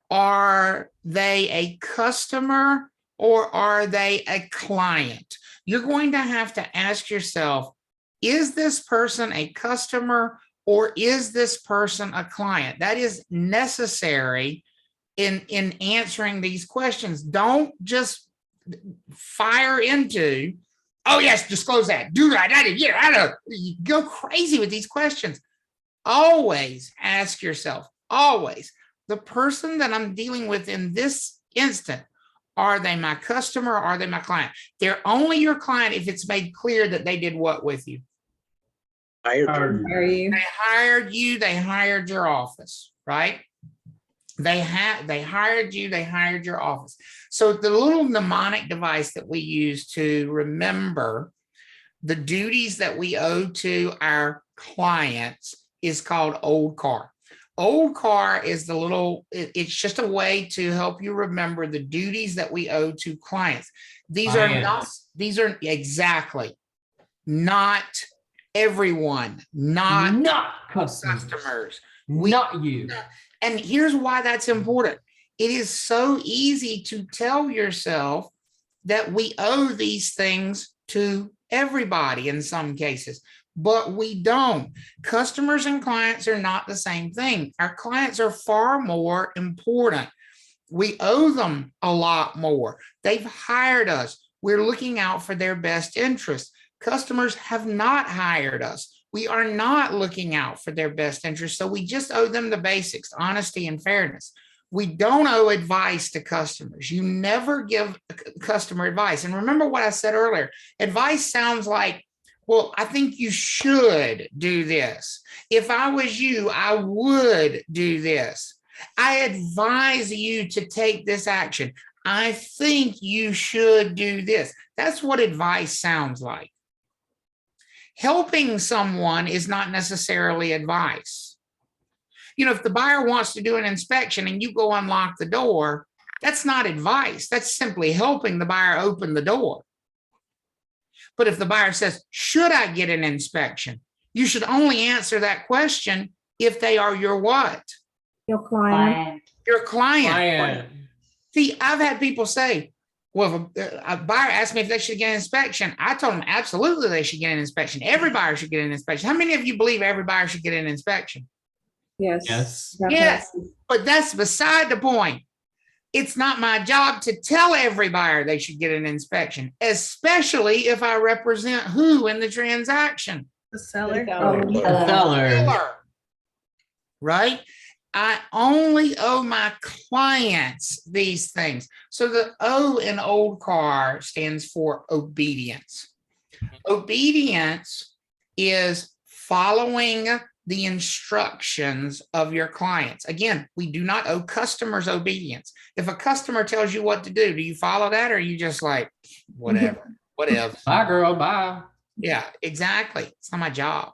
are they a customer or are they a client? You're going to have to ask yourself, is this person a customer or is this person a client? That is necessary in answering these questions. Don't just fire into, oh yes, disclose that, do that, I know. You go crazy with these questions. Always ask yourself, always, the person that I'm dealing with in this instant, are they my customer or are they my client? They're only your client if it's made clear that they did what with you? They hired you, they hired your office, right? They hired you, they hired your office. So the little mnemonic device that we use to remember the duties that we owe to our clients is called OLDCAR. OLDCAR is the little, it's just a way to help you remember the duties that we owe to clients. These are exactly not everyone, not customers, not you. And here's why that's important. It is so easy to tell yourself that we owe these things to everybody in some cases, but we don't. Customers and clients are not the same thing. Our clients are far more important. We owe them a lot more. They've hired us. We're looking out for their best interest. Customers have not hired us. We are not looking out for their best interest. So we just owe them the basics, honesty and fairness. We don't owe advice to customers. You never give customer advice. And remember what I said earlier, advice sounds like, well, I think you should do this. If I was you, I would do this. I advise you to take this action. I think you should do this. That's what advice sounds like. Helping someone is not necessarily advice. You know, if the buyer wants to do an inspection and you go unlock the door, that's not advice. That's simply helping the buyer open the door. But if the buyer says, should I get an inspection? You should only answer that question if they are your what? Your client. Your client. See, I've had people say, well, if a buyer asked me if they should get an inspection, I told them absolutely they should get an inspection. Every buyer should get an inspection. How many of you believe every buyer should get an inspection? Yes. Yes, but that's beside the point. It's not my job to tell every buyer they should get an inspection, especially if I represent who in the transaction? The seller. The seller. Right? I only owe my clients these things. So the O in OLDCAR stands for obedience. Obedience is following the instructions of your clients. Again, we do not owe customers obedience. If a customer tells you what to do you follow that, or are you just like, whatever? Bye, girl, bye. Yeah, exactly. It's not my job.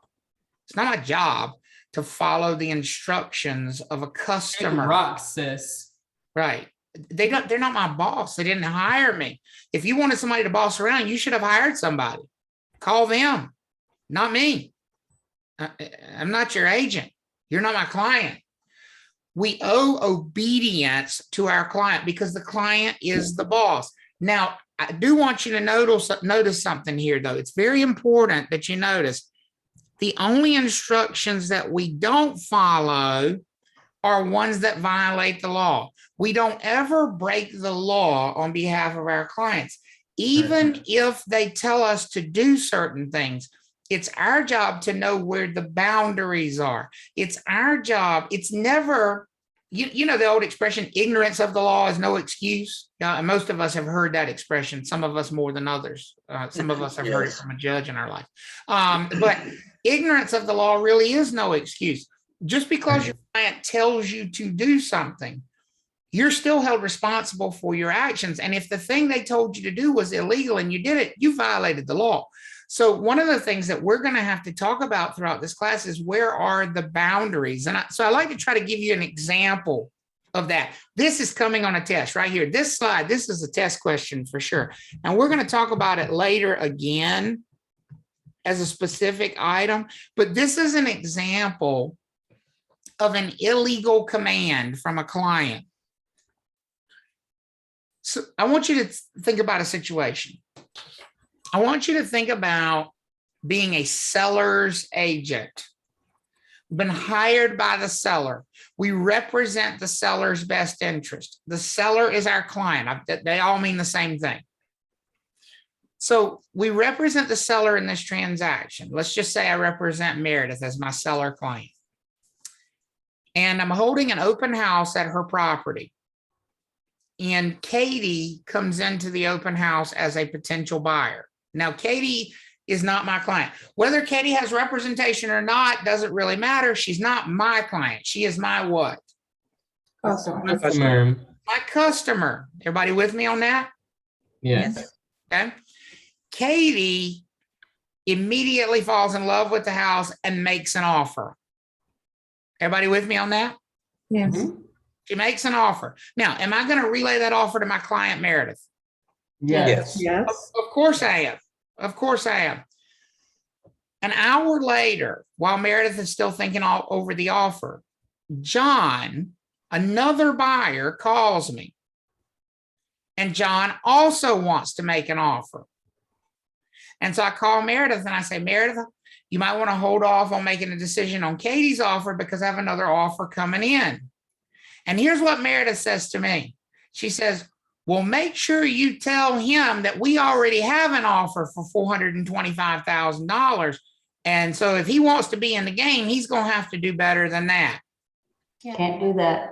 It's not my job to follow the instructions of a customer. Rock, sis. Right. They're not my boss. They didn't hire me. If you wanted somebody to boss around, you should have hired somebody. Call them, not me. I'm not your agent. You're not my client. We owe obedience to our client because the client is the boss. Now, I do want you to notice something here, though. It's very important that you notice the only instructions that we don't follow are ones that violate the law. We don't ever break the law on behalf of our clients. Even if they tell us to do certain things, it's our job to know where the boundaries are. It's our job. It's never, you know, the old expression, ignorance of the law is no excuse. And most of us have heard that expression, some of us more than others. Some of us have heard it from a judge in our life. But ignorance of the law really is no excuse. Just because your client tells you to do something, you're still held responsible for your actions. And if the thing they told you to do was illegal and you did it, you violated the law. So one of the things that we're going to have to talk about throughout this class is where are the boundaries? And so I like to try to give you an example of that. This is coming on a test right here. This slide, this is a test question for sure. And we're going to talk about it later again as a specific item, but this is an example of an illegal command from a client. So I want you to think about a situation. I want you to think about being a seller's agent. We've been hired by the seller. We represent the seller's best interest. The seller is our client. They all mean the same thing. So we represent the seller in this transaction. Let's just say I represent Meredith as my seller client. And I'm holding an open house at her property. And Katie comes into the open house as a potential buyer. Now, Katie is not my client. Whether Katie has representation or not doesn't really matter. She's not my client. She is my what? Customer. My customer. Everybody with me on that? Yes. Okay. Katie immediately falls in love with the house and makes an offer. Everybody with me on that? Yes. Mm-hmm. She makes an offer. Now, am I going to relay that offer to my client, Meredith? Yes. Of course I am. Of course I am. An hour later, while Meredith is still thinking all over the offer, John, another buyer, calls me. And John also wants to make an offer. And so I call Meredith and I say, Meredith, you might want to hold off on making a decision on Katie's offer because I have another offer coming in. And here's what Meredith says to me. She says, well, make sure you tell him that we already have an offer for $425,000. And so if he wants to be in the game, he's going to have to do better than that. Can't do that.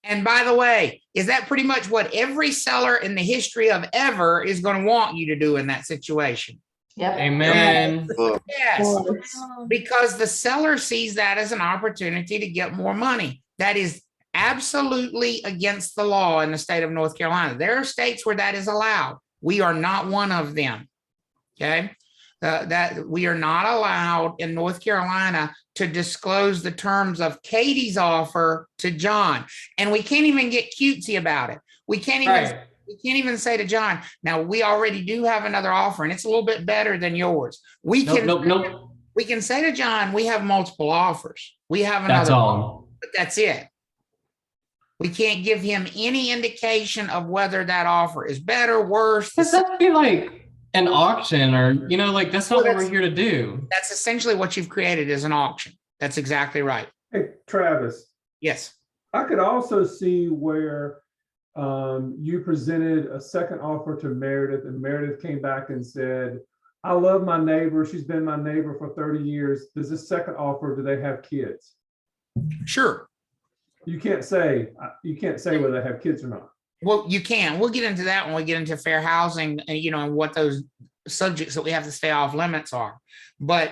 And by the way, is that pretty much what every seller in the history of ever is going to want you to do in that situation? Yep. Amen. Yes, because the seller sees that as an opportunity to get more money. That is absolutely against the law in the state of North Carolina. There are states where that is allowed. We are not one of them. Okay. That we are not allowed in North Carolina to disclose the terms of Katie's offer to John. And we can't even get cutesy about it. We can't even say to John, now we already do have another offer and it's a little bit better than yours. We can say to John, we have multiple offers. We have another That's all. but that's it. We can't give him any indication of whether that offer is better, worse. Because that'd be like an auction, or like that's not what we're here to do. That's essentially what you've created as an auction. That's exactly right. Hey, Travis. Yes. I could also see where you presented a second offer to Meredith, and Meredith came back and said, I love my neighbor. She's been my neighbor for 30 years. Does this second offer, do they have kids? Sure. You can't say whether they have kids or not. Well, you can. We'll get into that when we get into fair housing, and what those subjects that we have to stay off limits are. But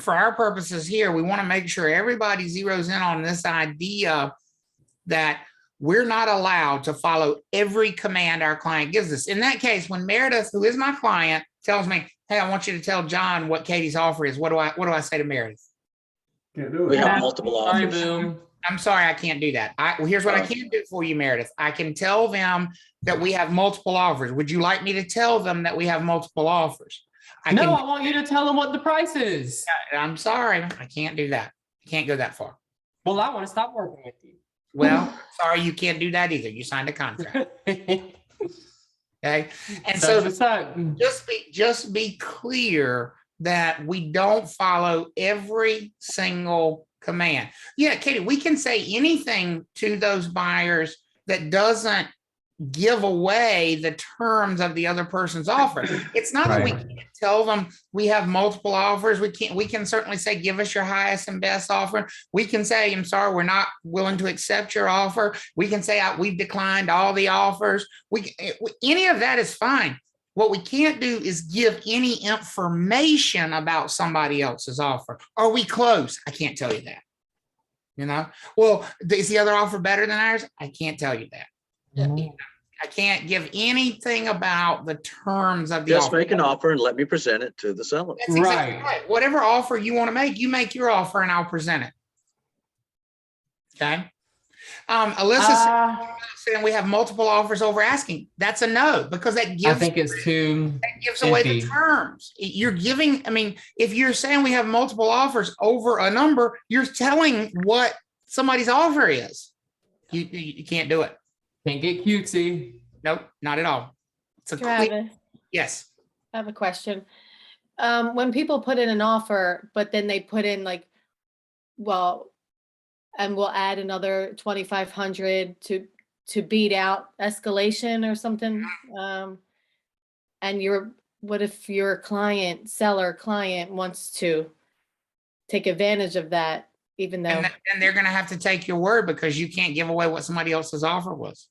for our purposes here, we want to make sure everybody zeroes in on this idea that we're not allowed to follow every command our client gives us. In that case, when Meredith, who is my client, tells me, hey, I want you to tell John what Katie's offer is, what do I say to Meredith? Can't do it. We have multiple offers. I'm sorry, I can't do that. Here's what I can do for you, Meredith. I can tell them that we have multiple offers. Would you like me to tell them that we have multiple offers? I want you to tell them what the price is. I'm sorry, I can't do that. I can't go that far. Well, I want to stop working with you. Well, sorry, you can't do that either. You signed a contract. Okay. And so just be clear that we don't follow every single command. Yeah, Katie, we can say anything to those buyers that doesn't give away the terms of the other person's offer. It's not that we can't tell them we have multiple offers. We can certainly say, give us your highest and best offer. We can say, I'm sorry, we're not willing to accept your offer. We can say, we've declined all the offers. Any of that is fine. What we can't do is give any information about somebody else's offer. Are we close? I can't tell you that. Well, is the other offer better than ours? I can't tell you that. I can't give anything about the terms of the offer. Just make an offer and let me present it to the seller. That's exactly right. Whatever offer you want to make, you make your offer and I'll present it. Okay. Alyssa saying we have multiple offers over asking. That's a no, because that gives, I think it's too, that gives away the terms. You're giving, if you're saying we have multiple offers over a number, you're telling what somebody's offer is. You can't do it. Can't get cutesy. Nope, not at all. It's a Travis, yes. I have a question. When people put in an offer, but then they put in and we'll add another 2,500 to beat out escalation or something. And what if your seller client wants to take advantage of that, even though. And they're going to have to take your word, because you can't give away what somebody else's offer was.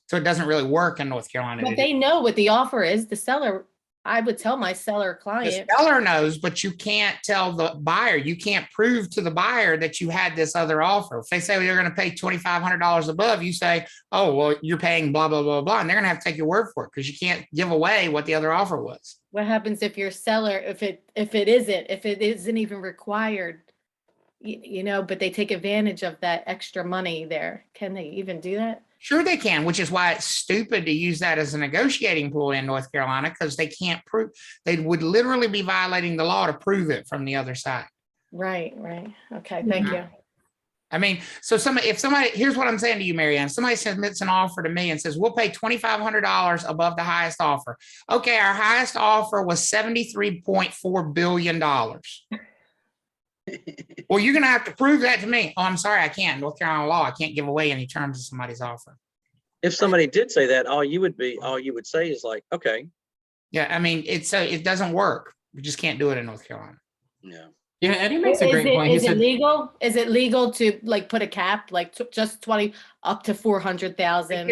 So it doesn't really work in North Carolina. But they know what the offer is. The seller, I would tell my seller client. The seller knows, but you can't tell the buyer. You can't prove to the buyer that you had this other offer. If they say they're going to pay $2,500 above, you say, oh, well, you're paying blah, blah, blah, blah. And they're going to have to take your word for it, because you can't give away what the other offer was. What happens if your seller, if it isn't even required, but they take advantage of that extra money there? Can they even do that? Sure they can, which is why it's stupid to use that as a negotiating tool in North Carolina, because they can't prove. They would literally be violating the law to prove it from the other side. Right. Okay, thank you. So here's what I'm saying to you, Marianne. Somebody submits an offer to me and says, we'll pay $2,500 above the highest offer. Okay, our highest offer was $73.4 billion. Well, Well, you're going to have to prove that to me. Oh, I'm sorry, I can't. North Carolina law, I can't give away any terms of somebody's offer. If somebody did say that, all you would say is like, okay. Yeah, I mean, it doesn't work. We just can't do it in North Carolina. Yeah. Yeah, Eddie makes a great point. He Is it said, legal? Is it legal to like put a cap, like just 20 up to 400,000?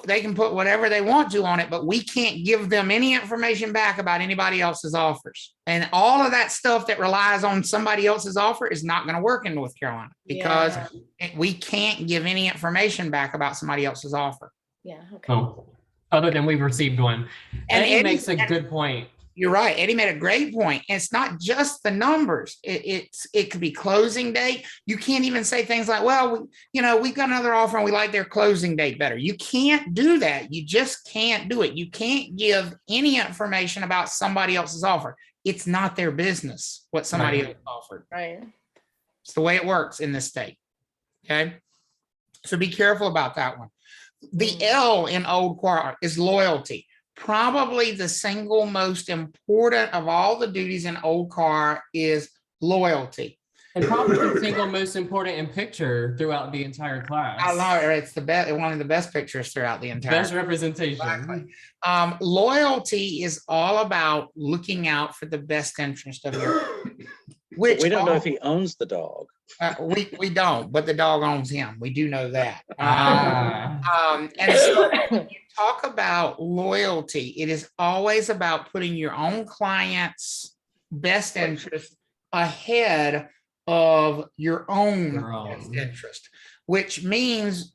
They can put whatever they want to on it, but we can't give them any information back about anybody else's offers. And all of that stuff that relies on somebody else's offer is not going to work in North Carolina because we can't give any information back about somebody else's offer. Yeah. Okay. oh, other than we've received one. And Eddie makes a good point. You're right. Eddie made a great point. And it's not just the numbers. It could be closing date. You can't even say things like, well, we've got another offer and we like their closing date better. You can't do that. You just can't do it. You can't give any information about somebody else's offer. It's not their business what somebody else offered. Right. It's the way it works in this state. Okay. So be careful about that one. The L in OLDCAR is loyalty. Probably the single most important of all the duties in OLDCAR is loyalty. And probably the single most important in picture throughout the entire class. I know it's the best, one of the best pictures throughout the entire Best representation. Exactly. Loyalty is all about looking out for the best interest of your. Which we don't know if he owns the dog. We don't, but the dog owns him. We do know that. And so when you talk about loyalty, it is always about putting your own client's best interest ahead of your own best interest, which means,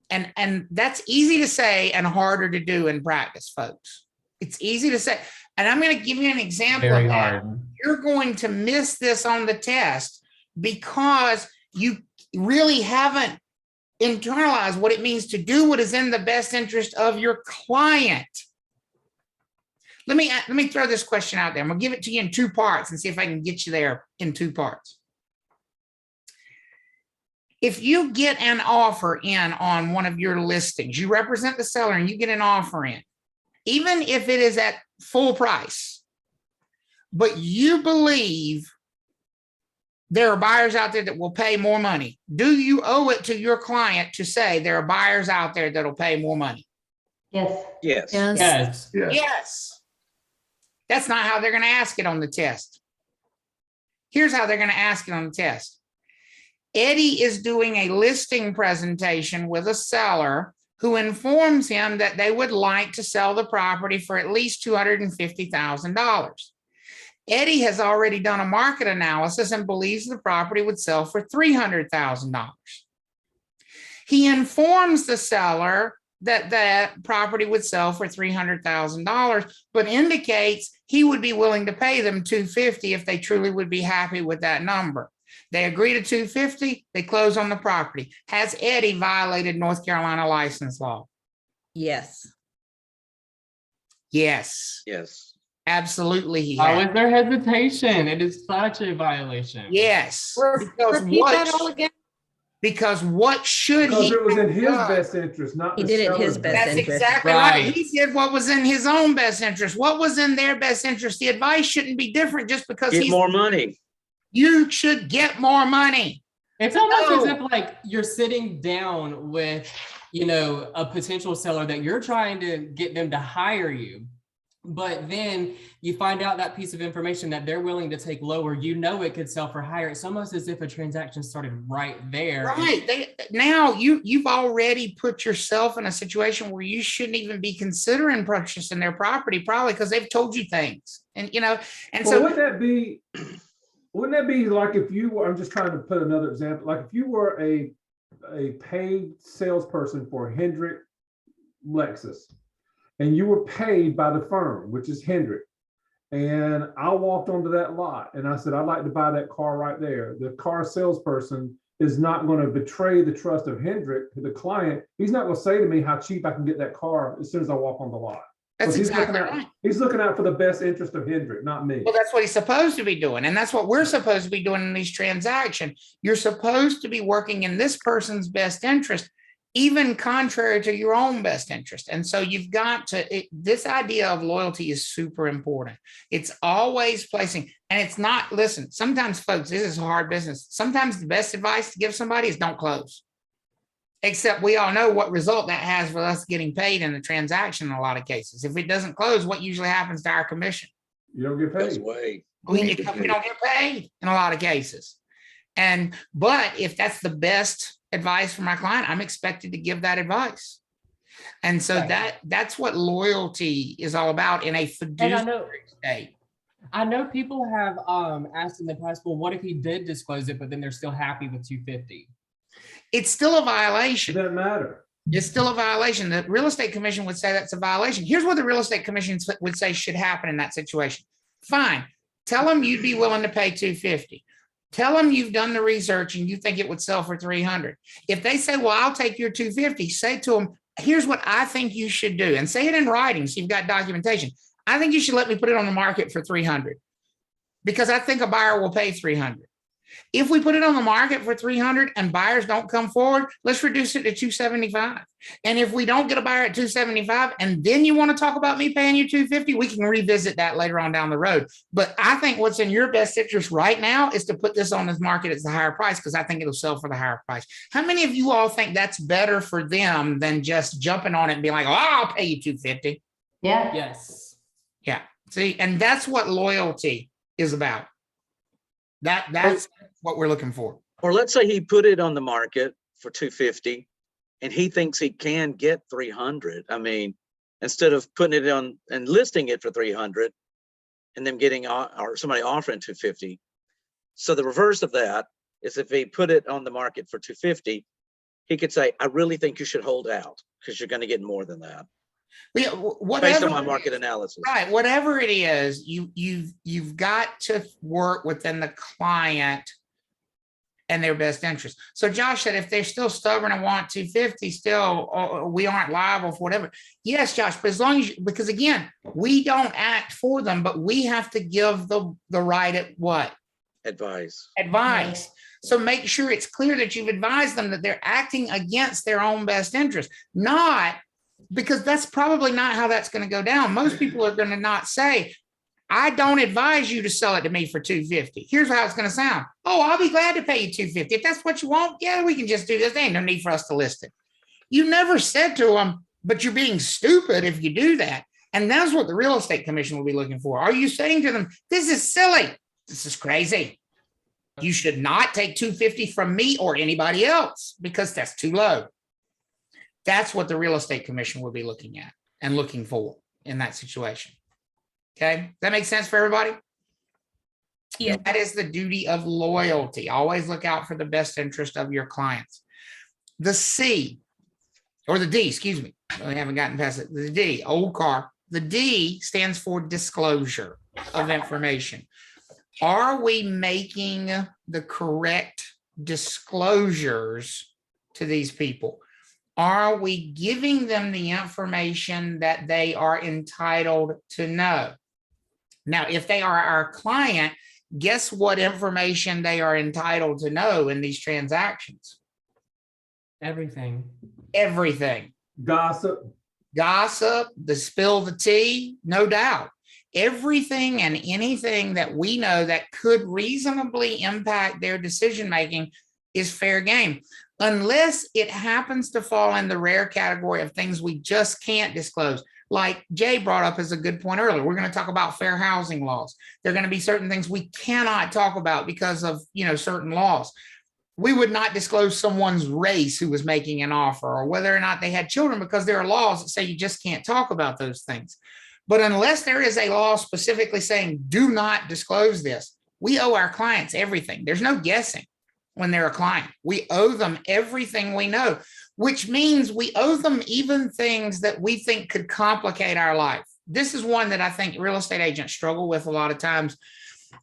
and that's easy to say and harder to do in practice, folks. It's easy to say. And I'm going to give you an example Very of that. hard. You're going to miss this on the test because you really haven't internalized what it means to do what is in the best interest of your client. Let me throw this question out there. I'm going to give it to you in two parts and see if I can get you there in two parts. If you get an offer in on one of your listings, you represent the seller and you get an offer in, even if it is at full price, but you believe there are buyers out there that will pay more money, do you owe it to your client to say there are buyers out there that'll pay more money? Yes. Yes. Yes. Yes. That's not how they're going to ask it on the test. Here's how they're going to ask it on the test. Eddie is doing a listing presentation with a seller who informs him that they would like to sell the property for at least $250,000. Eddie has already done a market analysis and believes the property would sell for $300,000. He informs the seller that that property would sell for $300,000, but indicates he would be willing to pay them $250,000 if they truly would be happy with that number. They agree to $250,000, they close on the property. Has Eddie violated North Carolina license law? Yes. Yes. Yes. Absolutely he Why has. was there hesitation? It is such a violation. Yes. Repeat that all again. Because what should Because he it was in his have done? best interest, not He the did it in his seller's best That's interest. exactly right. Right. He did what was in his own best interest. What was in their best interest? The advice shouldn't be different just because Get he's more money. You should get more money. It's almost No. as if like you're sitting down with, a potential seller that you're trying to get them to hire you. But then you find out that piece of information that they're willing to take lower, it could sell for higher. It's almost as if a transaction started right there. Right. Now you've already put yourself in a situation where you shouldn't even be considering purchasing their property, probably because they've told you things. And Well, so wouldn't that be like if you were, I'm just trying to put another example, like if you were a paid salesperson for Hendrick Lexus, and you were paid by the firm, which is Hendrick, and I walked onto that lot and I said, I'd like to buy that car right there. The car salesperson is not going to betray the trust of Hendrick, the client. He's not going to say to me how cheap I can get that car as soon as I walk on the lot. that's He's exactly looking out, right. he's looking out for the best interest of Hendrick, not me. Well, that's what he's supposed to be doing. And that's what we're supposed to be doing in these transactions. You're supposed to be working in this person's best interest. even contrary to your own best interest. And so you've got to, this idea of loyalty is super important. It's always placing, and it's not, listen, sometimes folks, this is hard business. Sometimes the best advice to give somebody is don't close. Except we all know what result that has for us getting paid in the transaction in a lot of cases. If it doesn't close, what usually happens to our commission? You don't get Goes paid. away. We don't get paid in a lot of cases. But if that's the best advice for my client, I'm expected to give that advice. And so that's what loyalty is all about in a fiduciary state. I know people have asked in the past, well, what if he did disclose it, but then they're still happy with 250? It's still a violation. It doesn't matter. It's still a violation. The real estate commission would say that's a violation. Here's what the real estate commission would say should happen in that situation. Fine. Tell them you'd be willing to pay 250. Tell them you've done the research and you think it would sell for 300. If they say, well, I'll take your 250, say to them, here's what I think you should do, and say it in writing so you've got documentation. I think you should let me put it on the market for 300 because I think a buyer will pay 300. If we put it on the market for 300 and buyers don't come forward, let's reduce it to 275. And if we don't get a buyer at 275 and then you want to talk about me paying you 250, we can revisit that later on down the road. But I think what's in your best interest right now is to put this on this market at the higher price because I think it'll sell for the higher price. How many of you all think that's better for them than just jumping on it and being like, oh, I'll pay you 250? Yeah. Yes. Yeah. See, and that's what loyalty is about. That's what we're looking for. Or let's say he put it on the market for 250 and he thinks he can get 300. I mean, instead of putting it on and listing it for 300 and then getting or somebody offering 250. So the reverse of that is if he put it on the market for 250, he could say, I really think you should hold out because you're going to get more than that. Yeah, based on my market analysis. Right. Whatever it is, you've got to work within the client and their best interest. So Josh said, if they're still stubborn and want 250, still we aren't liable for whatever. Yes, Josh, but as long as because again, we don't act for them, but we have to give the right at what? Advice. So make sure it's clear that you've advised them that they're acting against their own best interest, not because that's probably not how that's going to go down. Most people are going to not say, I don't advise you to sell it to me for 250. Here's how it's going to sound. Oh, I'll be glad to pay you 250. If that's what you want, yeah, we can just do this. There ain't no need for us to list it. You never said to them, but you're being stupid if you do that. And that's what the real estate commission will be looking for. Are you saying to them, this is silly. This is crazy. You should not take 250 from me or anybody else because that's too low. That's what the real estate commission will be looking at and looking for in that situation. Okay. Does that make sense for everybody? Yeah. That is the duty of loyalty. Always look out for the best interest of your clients. The C or the D, excuse me. I haven't gotten past it. The D, OLDCAR. The D stands for disclosure of information. Are we making the correct disclosures to these people? Are we giving them the information that they are entitled to know? Now, if they are our client, guess what information they are entitled to know in these transactions? Everything. Everything. Gossip, the spill the tea, no doubt. Everything and anything that we know that could reasonably impact their decision-making is fair game. Unless it happens to fall in the rare category of things we just can't disclose. Like Jay brought up as a good point earlier, we're going to talk about fair housing laws. There are going to be certain things we cannot talk about because of, certain laws. We would not disclose someone's race who was making an offer or whether or not they had children because there are laws that say you just can't talk about those things. But unless there is a law specifically saying do not disclose this, we owe our clients everything. There's no guessing. When they're a client, we owe them everything we know, which means we owe them even things that we think could complicate our life. This is one that I think real estate agents struggle with a lot of times.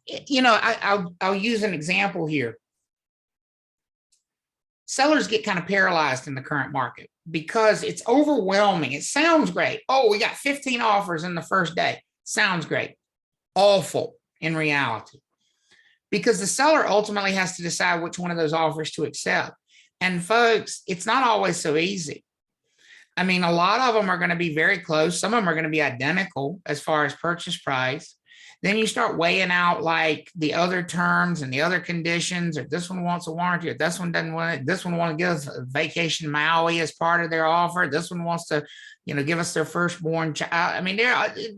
I'll use an example here. Sellers get kind of paralyzed in the current market because it's overwhelming. It sounds great. Oh, we got 15 offers in the first day. Sounds great. Awful in reality. Because the seller ultimately has to decide which one of those offers to accept. And folks, it's not always so easy. I mean, a lot of them are going to be very close. Some of them are going to be identical as far as purchase price. Then you start weighing out like the other terms and the other conditions, or this one wants a warranty, or this one doesn't want it. This one wants to give us a vacation Maui as part of their offer. This one wants to, give us their firstborn child. I mean,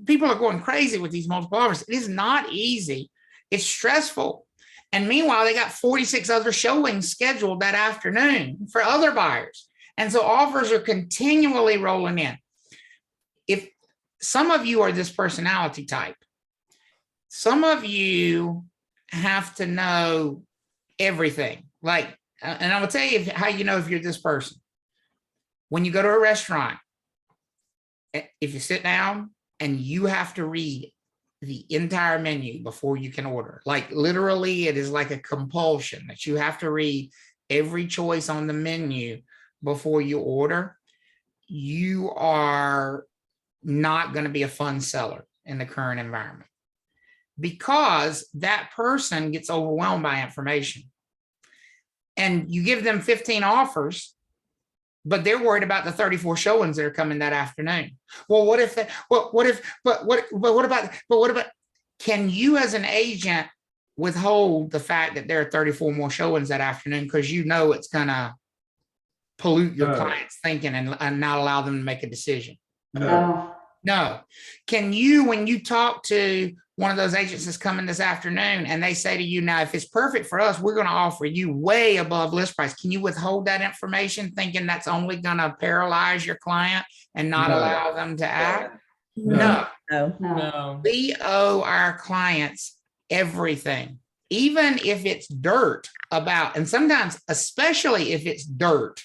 people are going crazy with these multiple offers. It is not easy. It's stressful. And meanwhile, they got 46 other showings scheduled that afternoon for other buyers. And so offers are continually rolling in. If some of you are this personality type, some of you have to know everything. Like, and I will tell you how you know if you're this person. When you go to a restaurant, if you sit down and you have to read the entire menu before you can order, like literally it is like a compulsion that you have to read every choice on the menu before you order, you are not going to be a fun seller in the current environment, because that person gets overwhelmed by information. And you give them 15 offers, but they're worried about the 34 showings that are coming that afternoon. Well, what about, can you as an agent withhold the fact that there are 34 more showings that afternoon because it's going to pollute your client's thinking and not allow them to make a decision? No. Can you, when you talk to one of those agents that's coming this afternoon and they say to you, now, if it's perfect for us, we're going to offer you way above list price, can you withhold that information thinking that's only going to paralyze your client and not allow them to act? No. We owe our clients everything, even if it's dirt about, and sometimes, especially if it's dirt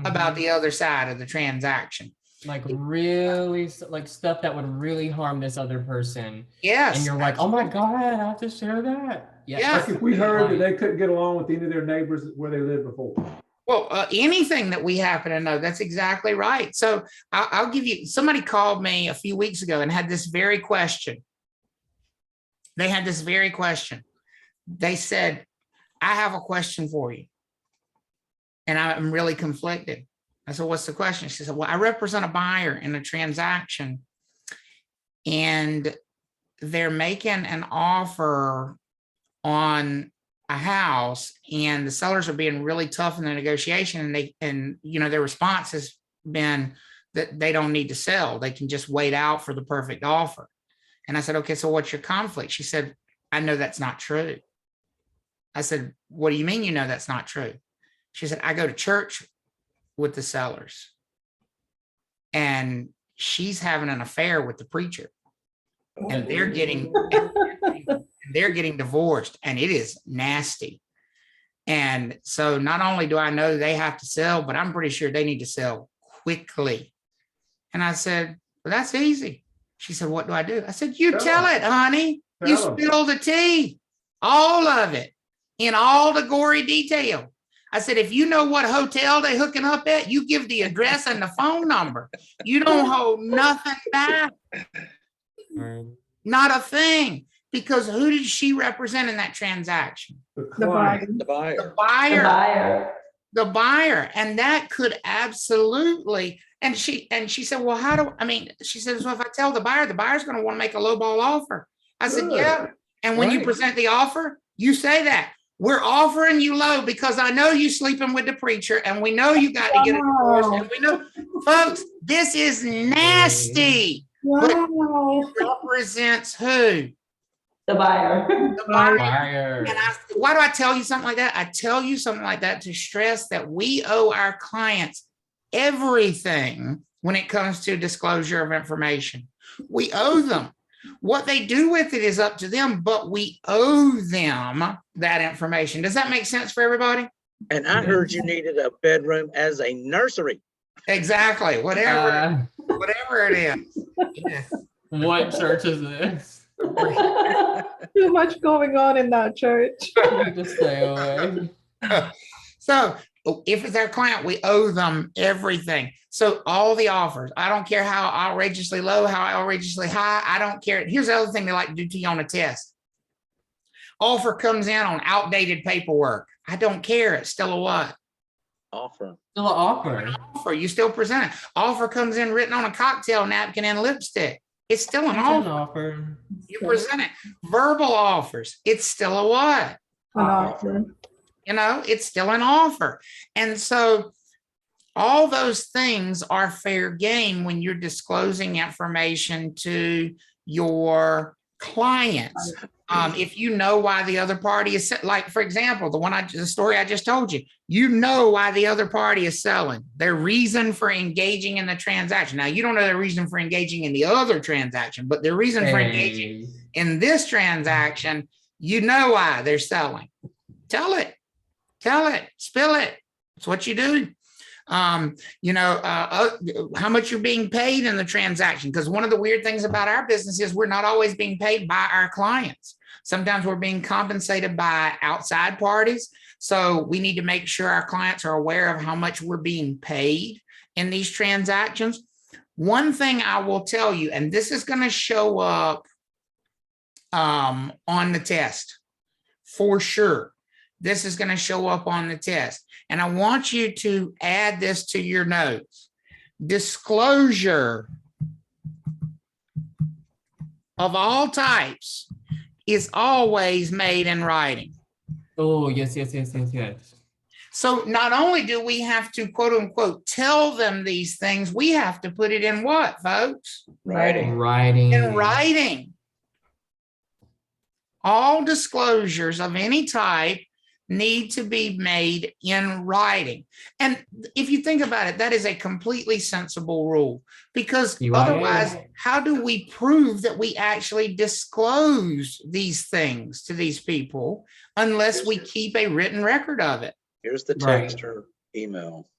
about the other side of the transaction. Like really, like stuff that would really harm this other person. Yes. And you're like, oh my God, I have to share that. Like if we heard that they couldn't get along with any of their neighbors where they lived before. Well, anything that we happen to know, that's exactly right. So I'll give you, somebody called me a few weeks ago and had this very question. They had this very question. They said, I have a question for you. And I'm really conflicted. I said, what's the question? She said, well, I represent a buyer in a transaction and they're making an offer on a house and the sellers are being really tough in the negotiation, and their response has been that they don't need to sell. They can just wait out for the perfect offer. And I said, okay, so what's your conflict? She said, I know that's not true. I said, what do you mean you know that's not true? She said, I go to church with the sellers and she's having an affair with the preacher and they're getting divorced and it is nasty. And so not only do I know they have to sell, but I'm pretty sure they need to sell quickly. And I said, well, that's easy. She said, what do I do? I said, you tell it, honey. You spill the tea, all of it, in all the gory detail. I said, if you know what hotel they hooking up at, you give the address and the phone number. You don't hold nothing back. Not a thing. Because who did she represent in that transaction? The buyer. The buyer. And that could absolutely. And she said, well, she said, so if I tell the buyer's going to want to make a lowball offer. I said, yeah. And when you present the offer, you say that. We're offering you low because I know you sleeping with the preacher and we know you got to get a divorce. And we know, folks, this is nasty. But it represents who? The buyer. The buyer. And why do I tell you something like that? I tell you something like that to stress that we owe our clients everything when it comes to disclosure of information. We owe them. What they do with it is up to them, but we owe them that information. Does that make sense for everybody? And I heard you needed a bedroom as a nursery. Exactly. Whatever it is. Yes. What church is this? Too much going on in that church. Just stay away. So if it's our client, we owe them everything. So all the offers, I don't care how outrageously low, how outrageously high, I don't care. Here's the other thing they like to do to you on a test. Offer comes in on outdated paperwork. I don't care. It's still a what? Offer. Still an offer. Offer, you still present it. Offer comes in written on a cocktail napkin and lipstick. It's still an It's an offer. offer. You present it. Verbal offers, it's still a what? An offer. You know, it's still an offer. And so all those things are fair game when you're disclosing information to your clients. If you know why the other party is like, for example, the story I just told you, you know why the other party is selling, their reason for engaging in the transaction. Now, you don't know their reason for engaging in the other transaction, but their reason for engaging in this transaction, you know why they're selling. Tell it, spill it. It's what you do. How much you're being paid in the transaction. Because one of the weird things about our business is we're not always being paid by our clients. Sometimes we're being compensated by outside parties. So we need to make sure our clients are aware of how much we're being paid in these transactions. One thing I will tell you, and this is going to show up on the test for sure. This is going to show up on the test. And I want you to add this to your notes. Disclosure of all types is always made in writing. Oh, yes. So not only do we have to, quote unquote, tell them these things, we have to put it in what, folks? Writing. In writing. All disclosures of any type need to be made in writing. And if you think about it, that is a completely sensible rule, because otherwise, how do we prove that we actually disclose these things to these people unless we keep a written record of it? Here's the text or email.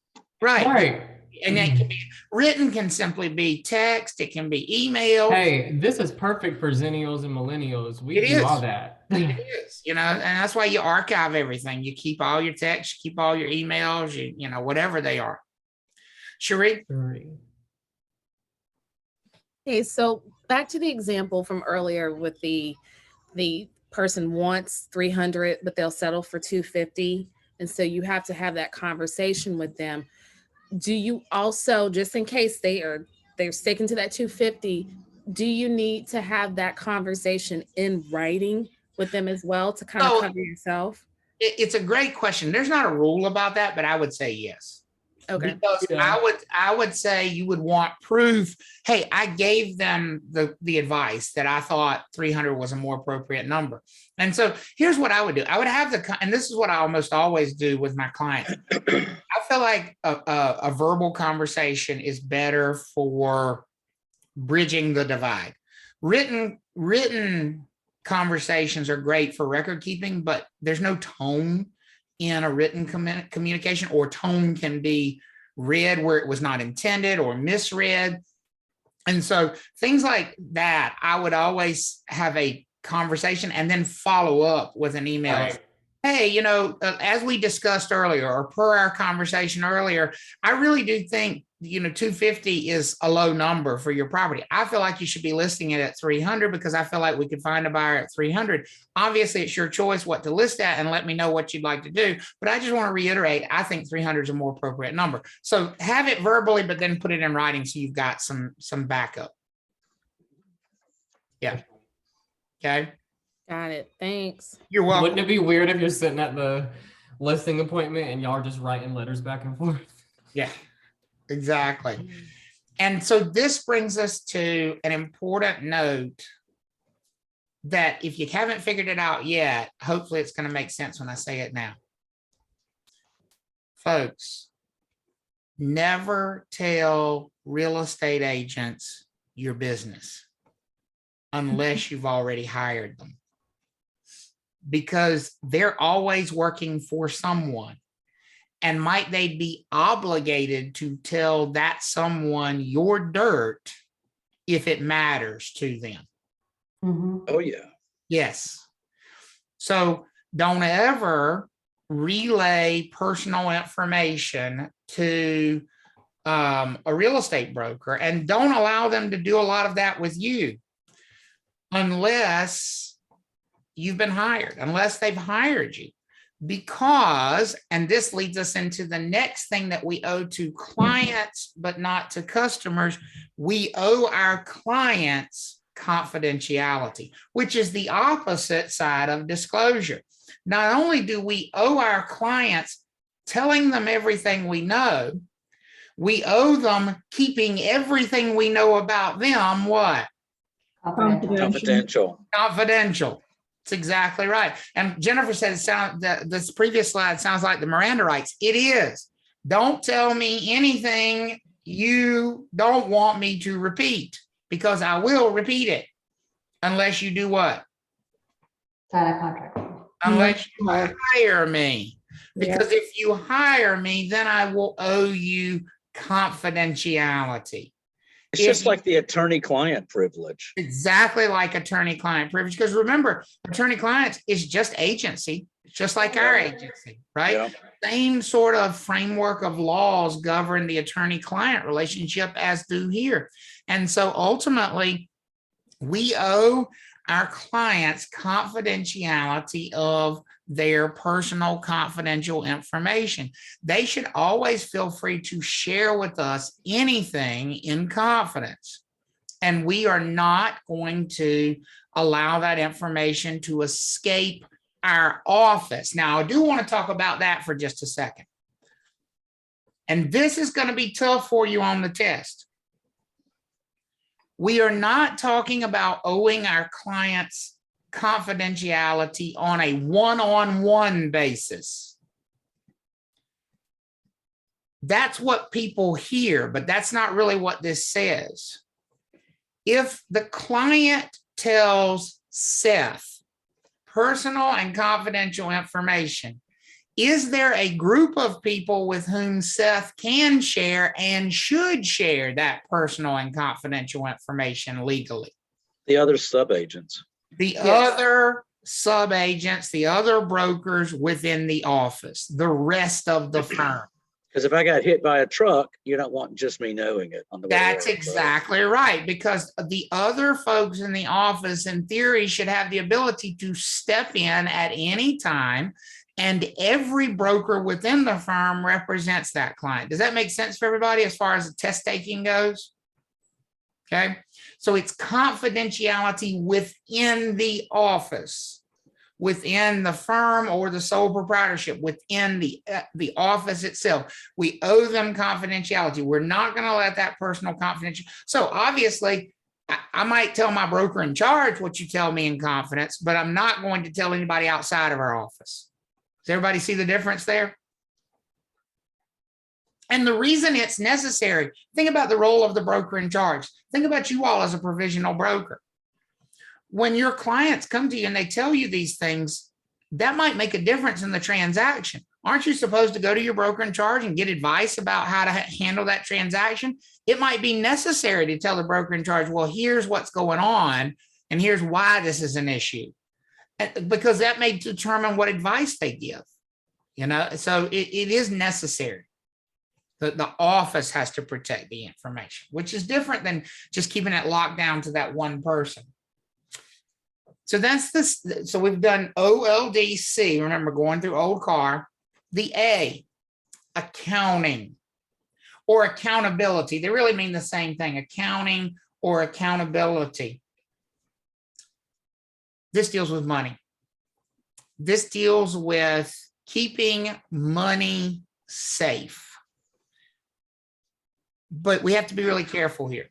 Right. And that can be written, can simply be text, it can be email. Hey, this is perfect for Zennials and Millennials. We do all that. It is, and that's why you archive everything. You keep all your texts, you keep all your emails, you know, whatever they are. Cherie? Hey, so back to the example from earlier with the person wants 300, but they'll settle for 250. And so you have to have that conversation with them. Do you also, just in case they're sticking to that 250, do you need to have that conversation in writing with them as well to kind of cover yourself? It's a great question. There's not a rule about that, but I would say yes. Okay. Because I would say you would want proof. Hey, I gave them the advice that I thought 300 was a more appropriate number. And so here's what I would do. I would have and this is what I almost always do with my clients. I feel like a verbal conversation is better for bridging the divide. Written conversations are great for record keeping, but there's no tone in a written communication, or tone can be read where it was not intended or misread. And so things like that, I would always have a conversation and then follow up with an email. Right. Hey, as we discussed earlier, or per our conversation earlier, I really do think, 250 is a low number for your property. I feel like you should be listing it at 300 because I feel like we could find a buyer at 300. Obviously, it's your choice what to list at, and let me know what you'd like to do. But I just want to reiterate, I think 300 is a more appropriate number. So have it verbally, but then put it in writing so you've got some backup. Yeah. Okay. Got it. Thanks. You're welcome. Wouldn't it be weird if you're sitting at the listing appointment and y'all are just writing letters back and forth? Yeah. Exactly. And so this brings us to an important note that if you haven't figured it out yet, hopefully it's going to make sense when I say it now. Folks, never tell real estate agents your business unless you've already hired them, because they're always working for someone. And might they be obligated to tell that someone your dirt if it matters to them? Mm-hmm. Oh, yeah. Yes. So don't ever relay personal information to a real estate broker, and don't allow them to do a lot of that with you unless you've been hired, unless they've hired you. Because, and this leads us into the next thing that we owe to clients, but not to customers, we owe our clients confidentiality, which is the opposite side of disclosure. Not only do we owe our clients telling them everything we know, we owe them keeping everything we know about them, what? Confidential. Confidential. That's exactly right. And Jennifer said this previous slide sounds like the Miranda rights. It is. Don't tell me anything you don't want me to repeat, because I will repeat it unless you do what? Sign a contract. Unless you hire me. Because if you hire me, then I will owe you confidentiality. It's just like the attorney-client privilege. Exactly like attorney-client privilege. Because remember, attorney-client is just agency. It's just like our agency, right? Yeah. Same sort of framework of laws govern the attorney-client relationship as do here. And so ultimately, we owe our clients confidentiality of their personal confidential information. They should always feel free to share with us anything in confidence. And we are not going to allow that information to escape our office. Now, I do want to talk about that for just a second. And this is going to be tough for you on the test. We are not talking about owing our clients confidentiality on a one-on-one basis. That's what people hear, but that's not really what this says. If the client tells Seth personal and confidential information, is there a group of people with whom Seth can share and should share that personal and confidential information legally? The other subagents. The other subagents, the other brokers within the office, the rest of the firm. Because if I got hit by a truck, you're not wanting just me knowing it on the way. That's exactly right. Because the other folks in the office, in theory, should have the ability to step in at any time. And every broker within the firm represents that client. Does that make sense for everybody as far as the test taking goes? Okay. So it's confidentiality within the office, within the firm or the sole proprietorship, within the office itself. We owe them confidentiality. We're not going to let that personal confidential. So obviously, I might tell my broker in charge what you tell me in confidence, but I'm not going to tell anybody outside of our office. Does everybody see the difference there? And the reason it's necessary, think about the role of the broker in charge. Think about you all as a provisional broker. When your clients come to you and they tell you these things, that might make a difference in the transaction. Aren't you supposed to go to your broker in charge and get advice about how to handle that transaction? It might be necessary to tell the broker in charge, well, here's what's going on, and here's why this is an issue. Because that may determine what advice they give, so it is necessary. The office has to protect the information, which is different than just keeping it locked down to that one person. So that's this. So we've done OLDC, remember going through OLDCAR. The A, accounting or accountability. They really mean the same thing, accounting or accountability. This deals with money. This deals with keeping money safe. But we have to be really careful here.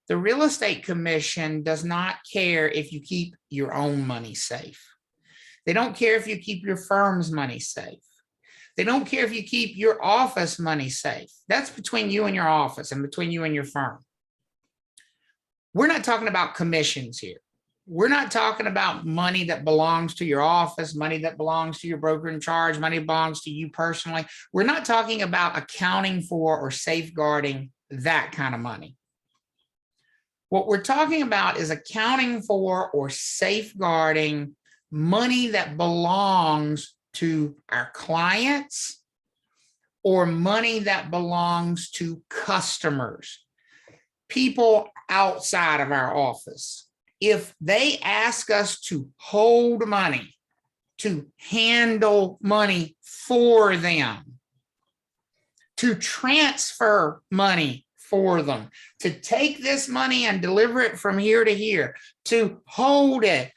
The Real Estate Commission does not care if you keep your own money safe. They don't care if you keep your firm's money safe. They don't care if you keep your office money safe. That's between you and your office and between you and your firm. We're not talking about commissions here. We're not talking about money that belongs to your office, money that belongs to your broker in charge, money that belongs to you personally. We're not talking about accounting for or safeguarding that kind of money. What we're talking about is accounting for or safeguarding money that belongs to our clients or money that belongs to customers, people outside of our office. If they ask us to hold money to handle money for them, to transfer money for them, to take this money and deliver it from here to here, to hold it,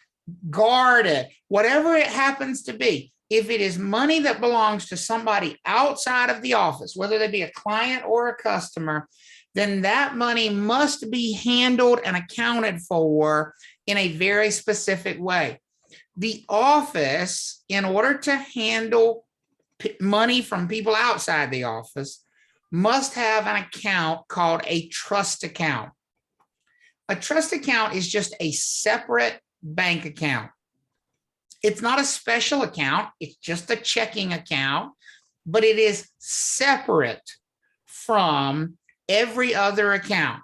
guard it, whatever it happens to be. If it is money that belongs to somebody outside of the office, whether they be a client or a customer, then that money must be handled and accounted for in a very specific way. The office, in order to handle money from people outside the office, must have an account called a trust account. A trust account is just a separate bank account. It's not a special account, it's just a checking account, but it is separate from every other account.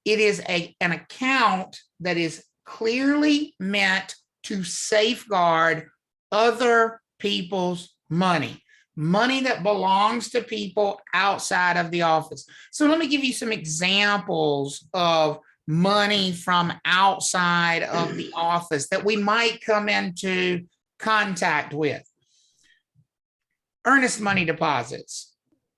It is an account that is clearly meant to safeguard other people's money that belongs to people outside of the office. So let me give you some examples of money from outside of the office that we might come into contact with. Earnest money deposits.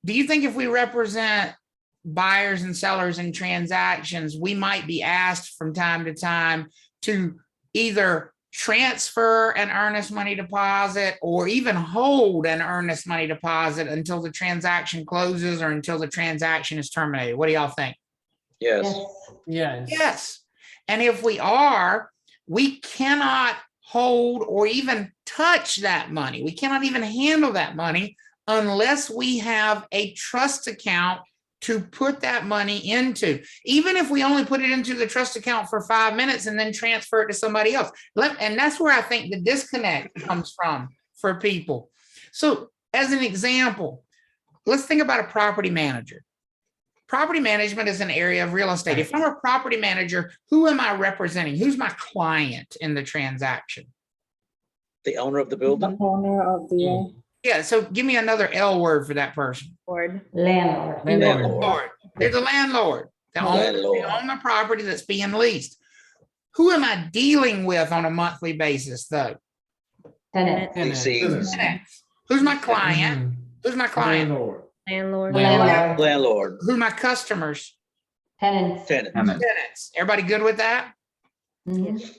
Do you think if we represent buyers and sellers in transactions, we might be asked from time to time to either transfer an earnest money deposit or even hold an earnest money deposit until the transaction closes or until the transaction is terminated? What do y'all think? Yes. Yes. Yes. And if we are, we cannot hold or even touch that money. We cannot even handle that money unless we have a trust account to put that money into, even if we only put it into the trust account for 5 minutes and then transfer it to somebody else. And that's where I think the disconnect comes from for people. So as an example, let's think about a property manager. Property management is an area of real estate. If I'm a property manager, who am I representing? Who's my client in the transaction? The owner of the building? Owner of the Yeah, so give me another L word for that person. landlord. Landlord. There's a landlord. They own the property that's being leased. Who am I dealing with on a monthly basis, though? Tenant. Tenants. Who's my client? Who's my client? Landlord. Who are my customers? Tenants. Tenants. Everybody good with that? Mhm.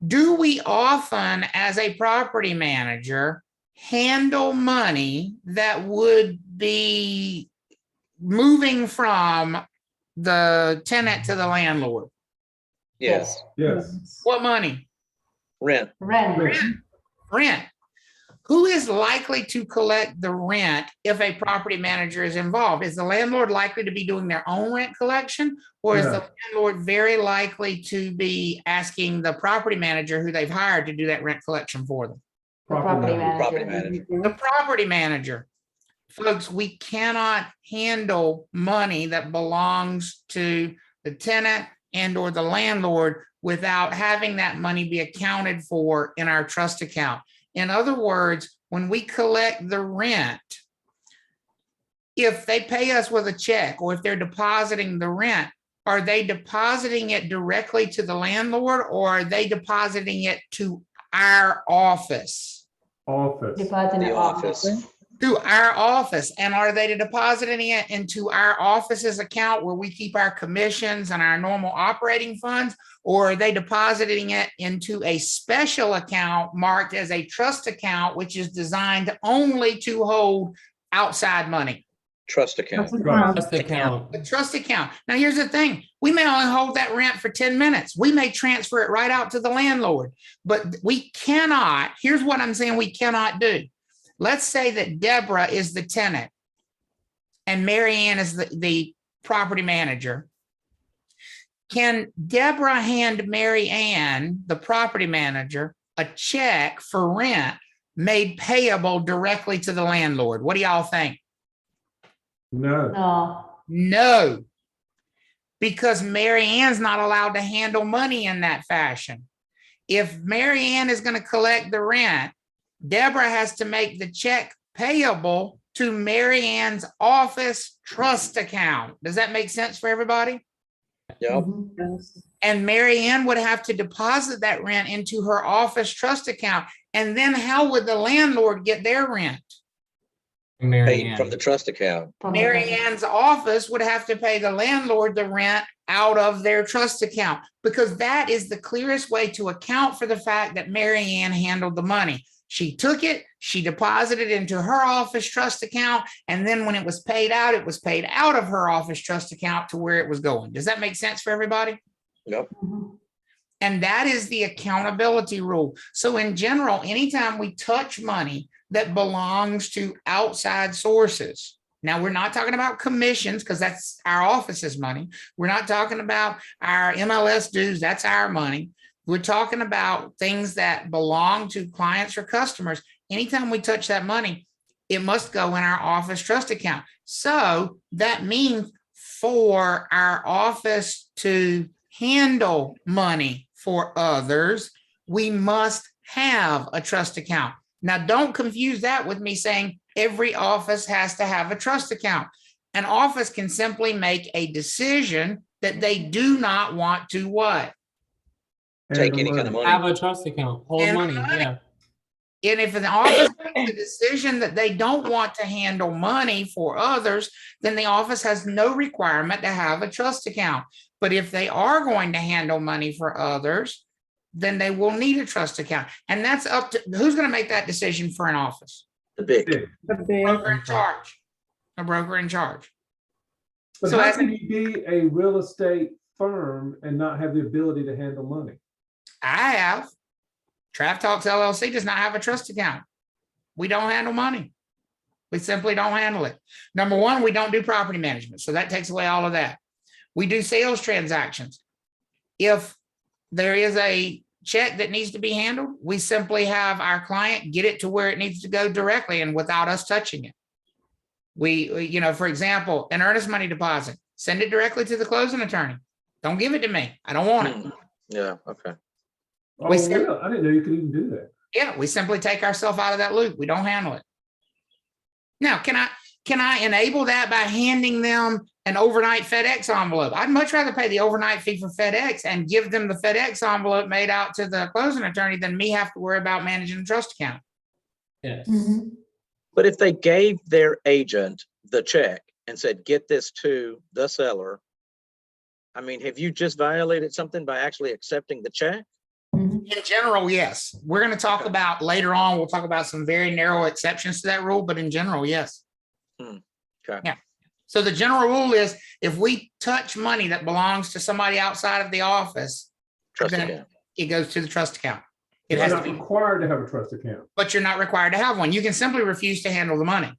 Do we often, as a property manager, handle money that would be moving from the tenant to the landlord? Yes. Yes. What money? Rent. Rent. Who is likely to collect the rent if a property manager is involved? Is the landlord likely to be doing their own rent collection, or is the landlord very likely to be asking the property manager who they've hired to do that rent collection for them? Property manager. The property manager. Folks, we cannot handle money that belongs to the tenant and or the landlord without having that money be accounted for in our trust account. In other words, when we collect the rent, if they pay us with a check or if they're depositing the rent, are they depositing it directly to the landlord or are they depositing it to our office? Deposit in the office. To our office. And are they depositing it into our office's account where we keep our commissions and our normal operating funds? Or are they depositing it into a special account marked as a trust account, which is designed only to hold outside money? Trust account. A trust account. Now, here's the thing. We may only hold that rent for 10 minutes. We may transfer it right out to the landlord, but we cannot, here's what I'm saying we cannot do. Let's say that Deborah is the tenant and Mary Ann is the property manager. Can Deborah hand Mary Ann, the property manager, a check for rent made payable directly to the landlord? What do y'all think? No, because Mary Ann's not allowed to handle money in that fashion. If Mary Ann is going to collect the rent, Deborah has to make the check payable to Mary Ann's office trust account. Does that make sense for everybody? Yep. And Mary Ann would have to deposit that rent into her office trust account. And then how would the landlord get their rent? Paid from the trust account. Mary Ann's office would have to pay the landlord the rent out of their trust account, because that is the clearest way to account for the fact that Mary Ann handled the money. She took it, she deposited into her office trust account, and then when it was paid out, it was paid out of her office trust account to where it was going. Does that make sense for everybody? Yep. And that is the accountability rule. So in general, anytime we touch money that belongs to outside sources, now we're not talking about commissions because that's our office's money. We're not talking about our MLS dues. That's our money. We're talking about things that belong to clients or customers. Anytime we touch that money, it must go in our office trust account. So that means for our office to handle money for others, we must have a trust account. Now, don't confuse that with me saying every office has to have a trust account. An office can simply make a decision that they do not want to what? Take any kind of money. Have a trust account, hold money, yeah. And if an office makes a decision that they don't want to handle money for others, then the office has no requirement to have a trust account. But if they are going to handle money for others, then they will need a trust account. And that's up to, who's going to make that decision for an office? The big. Broker in charge. A broker in charge. But So how as can you be a real estate firm and not have the ability to handle money? I have. Trav Talks LLC does not have a trust account. We don't handle money. We simply don't handle it. Number one, we don't do property management. So that takes away all of that. We do sales transactions. If there is a check that needs to be handled, we simply have our client get it to where it needs to go directly and without us touching it. We, you know, for example, an earnest money deposit, send it directly to the closing attorney. Don't give it to me. I don't want it. Yeah, okay. Oh, really? I didn't know you could even do that. Yeah, we simply take ourselves out of that loop. We don't handle it. Now, can I enable that by handing them an overnight FedEx envelope? I'd much rather pay the overnight fee for FedEx and give them the FedEx envelope made out to the closing attorney than me have to worry about managing the trust account. Yes. But if they gave their agent the check and said, get this to the seller, I mean, have you just violated something by actually accepting the check? In general, yes. We're going to talk about later on, we'll talk about some very narrow exceptions to that rule, but in general, yes. Okay. Yeah. So the general rule is if we touch money that belongs to somebody outside of the office, Trust then account. it goes to the trust account. It You're has not to be, required to have a trust account. but you're not required to have one. You can simply refuse to handle the money.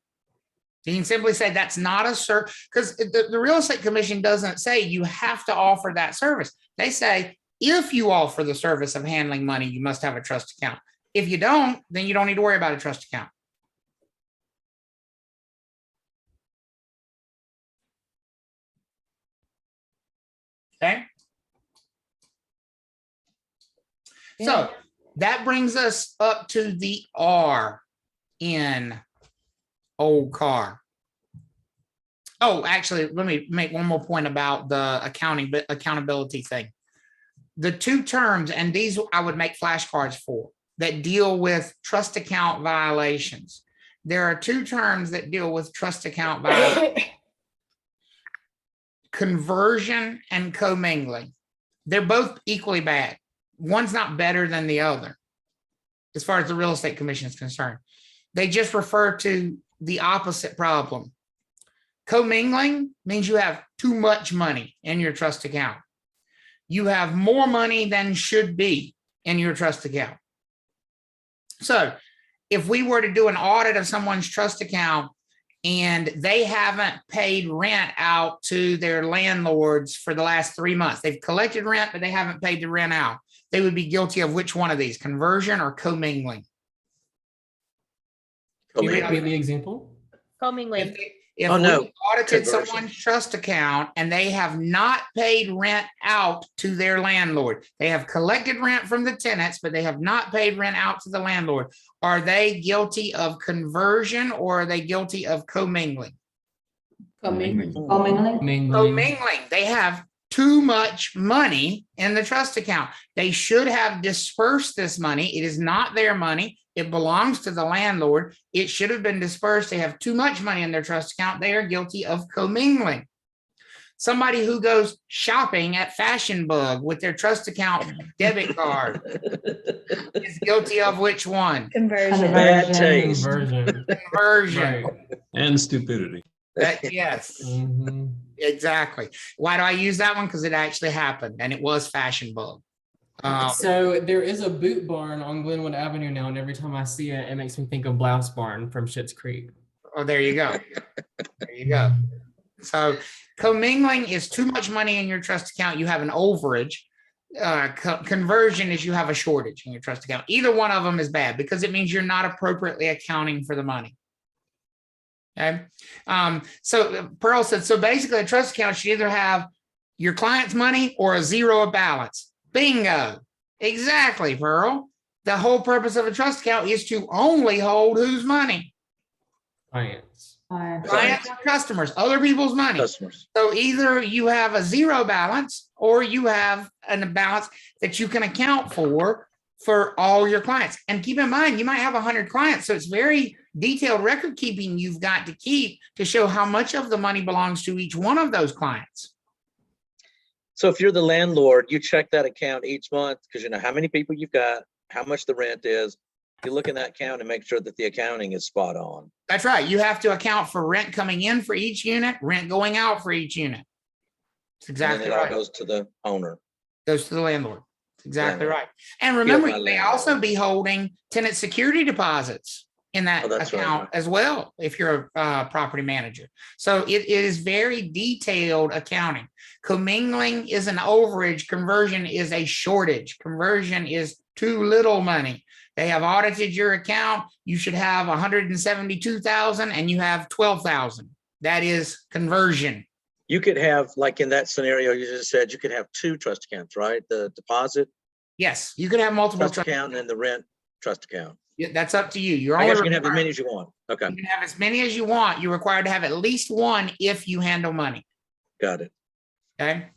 You can simply say that's not a service, because the real estate commission doesn't say you have to offer that service. They say, if you offer the service of handling money, you must have a trust account. If you don't, then you don't need to worry about a trust account. Okay. So that brings us up to the R in OLDCAR. Oh, actually, let me make one more point about the accountability thing. The two terms, and these I would make flashcards for, that deal with trust account violations. There are two terms that deal with trust account violations. Conversion and commingling. They're both equally bad. One's not better than the other as far as the real estate commission is concerned. They just refer to the opposite problem. Commingling means you have too much money in your trust account. You have more money than should be in your trust account. So if we were to do an audit of someone's trust account and they haven't paid rent out to their landlords for the last 3 months, they've collected rent, but they haven't paid the rent out, they would be guilty of which one of these, conversion or commingling? Can you repeat the example? Commingling. If we audited someone's trust account and they have not paid rent out to their landlord, they have collected rent from the tenants, but they have not paid rent out to the landlord, are they guilty of conversion or are they guilty of commingling? Commingling. Commingling. They have too much money in the trust account. They should have dispersed this money. It is not their money. It belongs to the landlord. It should have been dispersed. They have too much money in their trust account. They are guilty of commingling. Somebody who goes shopping at Fashion Bug with their trust account debit card is guilty of which one? Conversion. Bad taste. Conversion. Conversion. Right. And stupidity. Yes, Mhm. exactly. Why do I use that one? Because it actually happened and it was Fashion Bug. So there is a boot barn on Glenwood Avenue now, and every time I see it, it makes me think of Blouse Barn from Schitt's Creek. Oh, there you go. There you go. So commingling is too much money in your trust account. You have an overage. Conversion is you have a shortage in your trust account. Either one of them is bad because it means you're not appropriately accounting for the money. Okay. So Pearl said, so basically a trust account should either have your client's money or a zero balance. Bingo. Exactly, Pearl. The whole purpose of a trust account is to only hold whose money? Clients. Clients or customers, other people's money. Customers. So either you have a zero balance or you have a balance that you can account for all your clients. And keep in mind, you might have 100 clients. So it's very detailed record keeping you've got to keep to show how much of the money belongs to each one of those clients. So if you're the landlord, you check that account each month because you know how many people you've got, how much the rent is. You look in that account and make sure that the accounting is spot on. That's right. You have to account for rent coming in for each unit, rent going out for each unit. That's exactly And then it right. all goes to the owner. Goes to the landlord. That's exactly Landlord. right. And remember, my you may landlord. also be holding tenant security deposits in that Oh, that's right. account as well, if you're a property manager. So it is very detailed accounting. Commingling is an overage. Conversion is a shortage. Conversion is too little money. They have audited your account. You should have 172,000 and you have 12,000. That is conversion. You could have, like in that scenario you just said, you could have two trust accounts, right? The deposit Yes, you could have multiple trust account and then the rent trust account. Yeah, that's up to you. You're I only guess you can have as required- many as you want. Okay, You can have as many as you want. You're required to have at least one if you handle money. got it. Okay.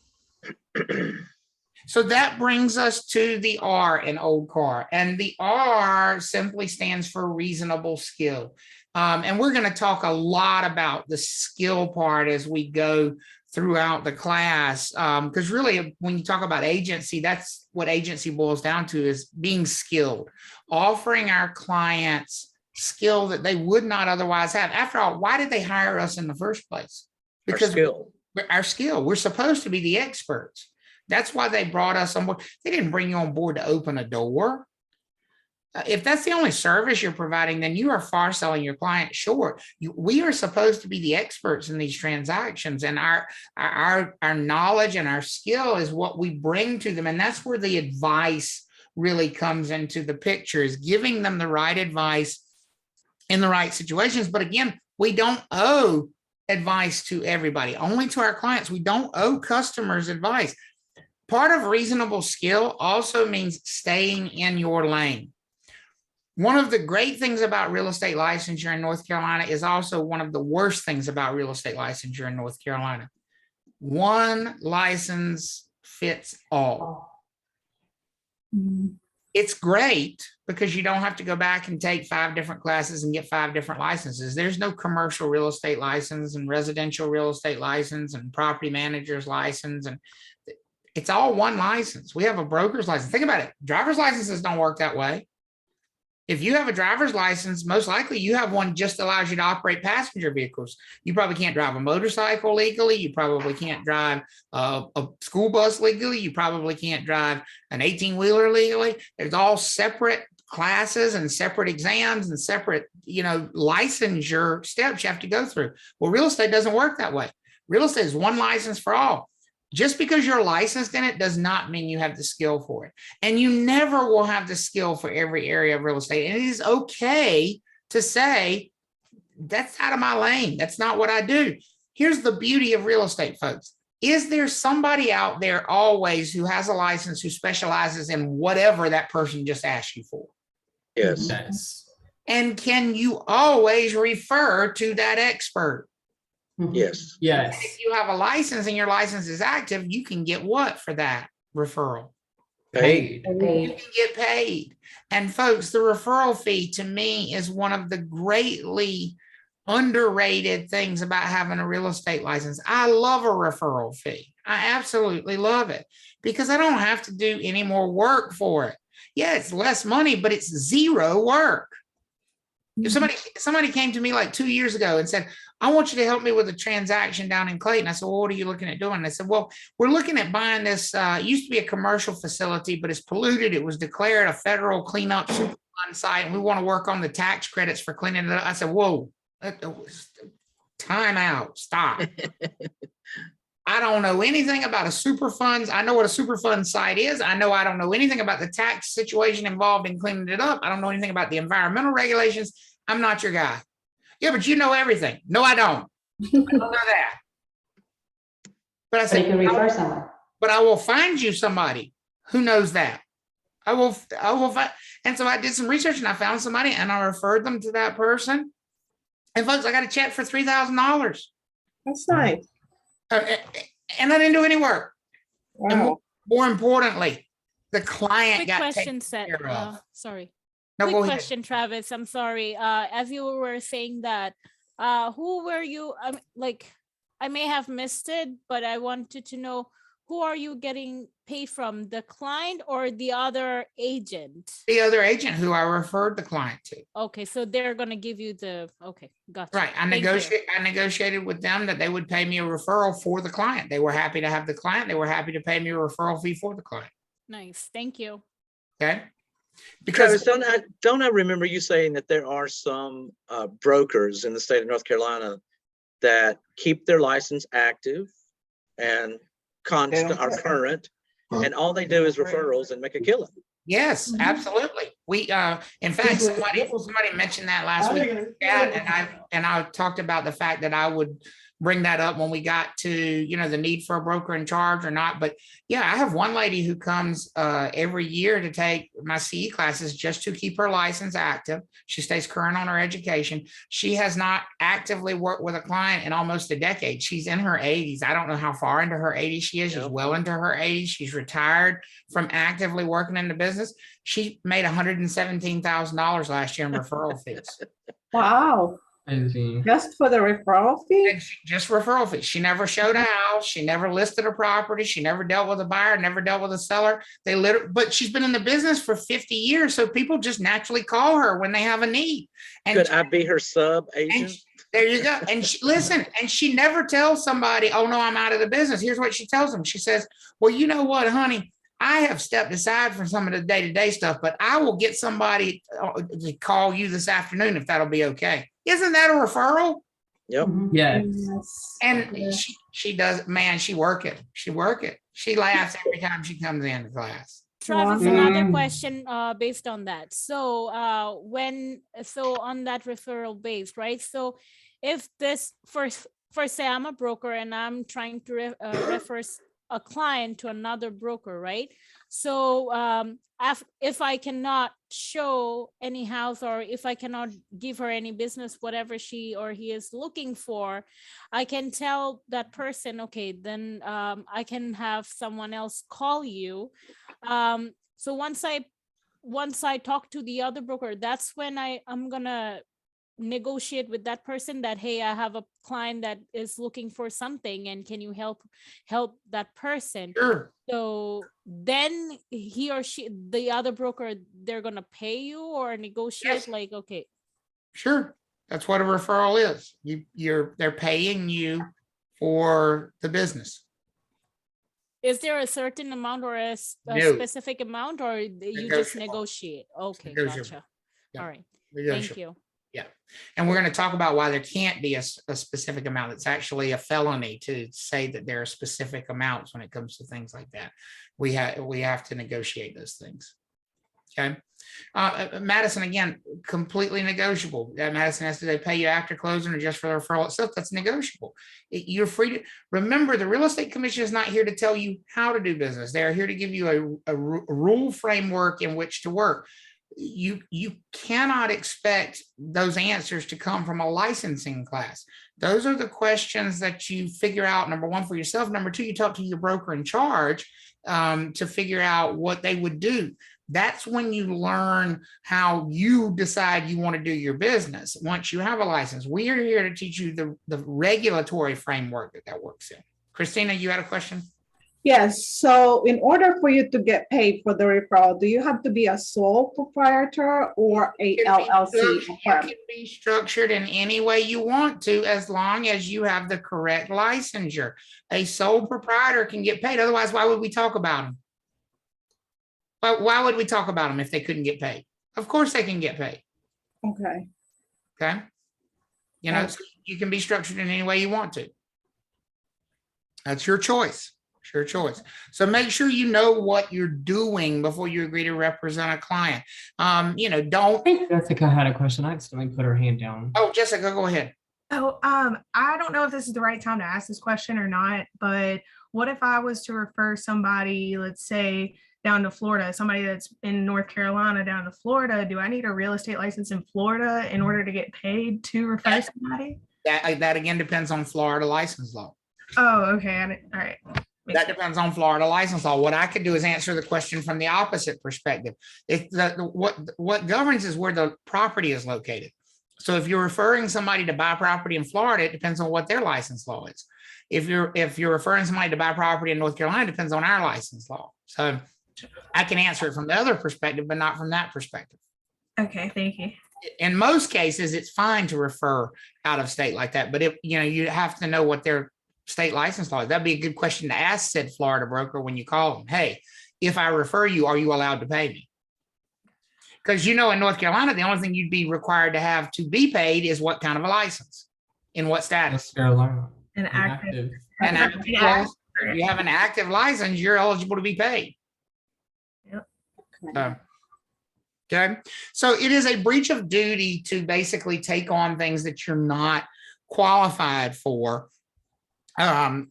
So that brings us to the R in OLDCAR, and the R simply stands for reasonable skill. And we're going to talk a lot about the skill part as we go throughout the class. Because really, when you talk about agency, that's what agency boils down to, is being skilled, offering our clients skill that they would not otherwise have. After all, why did they hire us in the first place? Because our skill. We're supposed to be the experts. That's why they brought us on board. They didn't bring you on board to open a door. If that's the only service you're providing, then you are far selling your client short. We are supposed to be the experts in these transactions, and our knowledge and our skill is what we bring to them. And that's where the advice really comes into the picture, is giving them the right advice in the right situations. But again, we don't owe advice to everybody, only to our clients. We don't owe customers advice. Part of reasonable skill also means staying in your lane. One of the great things about real estate licensure in North Carolina is also one of the worst things about real estate licensure in North Carolina. One license fits all. It's great because you don't have to go back and take 5 different classes and get 5 different licenses. There's no commercial real estate license and residential real estate license and property manager's license, and it's all one license. We have a broker's license. Think about it. Driver's licenses don't work that way. If you have a driver's license, most likely you have one just allows you to operate passenger vehicles. You probably can't drive a motorcycle legally. You probably can't drive a school bus legally. You probably can't drive an 18-wheeler legally. There's all separate classes and separate exams and separate, licensure steps you have to go through. Well, real estate doesn't work that way. Real estate is one license for all. Just because you're licensed in it does not mean you have the skill for it. And you never will have the skill for every area of real estate. And it is okay to say, that's out of my lane. That's not what I do. Here's the beauty of real estate, folks. Is there somebody out there always who has a license who specializes in whatever that person just asked you for? Yes. And can you always refer to that expert? Yes. Yes. If you have a license and your license is active, you can get what for that referral? Paid. You can get paid. And folks, the referral fee to me is one of the greatly underrated things about having a real estate license. I love a referral fee. I absolutely love it because I don't have to do any more work for it. Yeah, it's less money, but it's zero work. If somebody came to me like 2 years ago and said, I want you to help me with a transaction down in Clayton. I said, well, what are you looking at doing? And I said, well, we're looking at buying this, it used to be a commercial facility, but it's polluted. It was declared a federal cleanup Superfund site, and we want to work on the tax credits for cleaning it up. I said, whoa, time out, stop. I don't know anything about a Superfund. I know what a Superfund site is. I don't know anything about the tax situation involved in cleaning it up. I don't know anything about the environmental regulations. I'm not your guy. Yeah, but you know everything. No, I don't. I don't know that. But I said, you can refer someone. But I will find you somebody who knows that. I will find. And so I did some research and I found somebody and I referred them to that person. And folks, I got a check for $3,000. That's nice. And I didn't do any work. Wow. And more importantly, the client Quick got question taken set. care of. Sorry. No, Quick go ahead. question, Travis. I'm sorry. As you were saying that, who were you? Like, I may have missed it, but I wanted to know, who are you getting paid from, the client or the other agent? The other agent who I referred the client to. Okay, so they're gonna give you the, okay, gotcha. Right. I negotiated with them that they would pay me a referral for the client. They were happy to have the client. They were happy to pay me a referral fee for the client. Nice, thank you. Okay. Because don't I remember you saying that there are some brokers in the state of North Carolina that keep their license active and constant or current, and all they do is referrals and make a killing. Yes, absolutely. We in fact, somebody mentioned that last week, and I talked about the fact that I would bring that up when we got to, the need for a broker in charge or not. But yeah, I have one lady who comes every year to take my CE classes just to keep her license active. She stays current on her education. She has not actively worked with a client in almost a decade. She's in her 80s. I don't know how far into her 80s she is. She's well into her 80s. She's retired from actively working in the business. She made $117,000 last year in referral fees. Wow. Just for the referral fee? Just referral fees. She never showed a house. She never listed a property. She never dealt with a buyer, never dealt with a seller. But she's been in the business for 50 years. So people just naturally call her when they have a need. And could I be her sub agent? There you go. And listen, and she never tells somebody, oh no, I'm out of the business. Here's what she tells them. She says, well, you know what, honey, I have stepped aside from some of the day-to-day stuff, but I will get somebody to call you this afternoon if that'll be okay. Isn't that a referral? Yep. Yes. And she does, man, she work it. She laughs every time she comes into class. Travis, another question based on that. So on that referral base, right? So if this, for say I'm a broker and I'm trying to refer a client to another broker, right? So if I cannot show any house, or if I cannot give her any business, whatever she or he is looking for, I can tell that person, okay, then I can have someone else call you. So once I talk to the other broker, that's when I'm gonna negotiate with that person that, hey, I have a client that is looking for something, and can you help that person? Sure. So then he or she, the other broker, they're gonna pay you or negotiate. Yes. Like, okay, sure, that's what a referral is. They're paying you for the business. Is there a certain amount or a specific amount, or you just negotiate? Okay, gotcha. Yeah. All right, Negotiable. thank you. Yeah. And we're going to talk about why there can't be a specific amount. It's actually a felony to say that there are specific amounts when it comes to things like that. We have to negotiate those things. Okay. Madison, again, completely negotiable. Madison has to pay you after closing or just for the referral itself. That's negotiable. You're free to remember, the Real Estate Commission is not here to tell you how to do business. They're here to give you a rule framework in which to work. you cannot expect those answers to come from a licensing class. Those are the questions that you figure out, number one, for yourself. Number two, you talk to your broker in charge to figure out what they would do. That's when you learn how you decide you want to do your business once you have a license. We are here to teach you the regulatory framework that works in. Christina, you had a question? Yes, so in order for you to get paid for the referral, do you have to be a sole proprietor or a LLC? You can be structured in any way you want to, as long as you have the correct licensure. A sole proprietor can get paid. Otherwise, why would we talk about them? Why would we talk about them if they couldn't get paid? Of course they can get paid. Okay. Okay. You know, so you can be structured in any way you want to. That's your choice. It's your choice. So make sure you know what you're doing before you agree to represent a client. You know, don't. I think Jessica had a question. I accidentally put her hand down. Oh, Jessica, go ahead. Oh, I don't know if this is the right time to ask this question or not, but what if I was to refer somebody, let's say, down to Florida, somebody that's in North Carolina down to Florida? Do I need a real estate license in Florida in order to get paid to refer somebody? That again depends on Florida license law. Oh, okay. All right. That depends on Florida license law. What I could do is answer the question from the opposite perspective. What governs is where the property is located. So if you're referring somebody to buy property in Florida, it depends on what their license law is. If you're referring somebody to buy property in North Carolina, it depends on our license law. So I can answer it from the other perspective, but not from that perspective. Okay, thank you. In most cases, it's fine to refer out of state like that, but you have to know what their state license law is. That'd be a good question to ask said Florida broker when you call them. Hey, if I refer you, are you allowed to pay me? Because in North Carolina, the only thing you'd be required to have to be paid is what kind of a license, in what status. North Carolina. An active. If you have an active license, you're eligible to be paid. Yep. Okay. So it is a breach of duty to basically take on things that you're not qualified for. For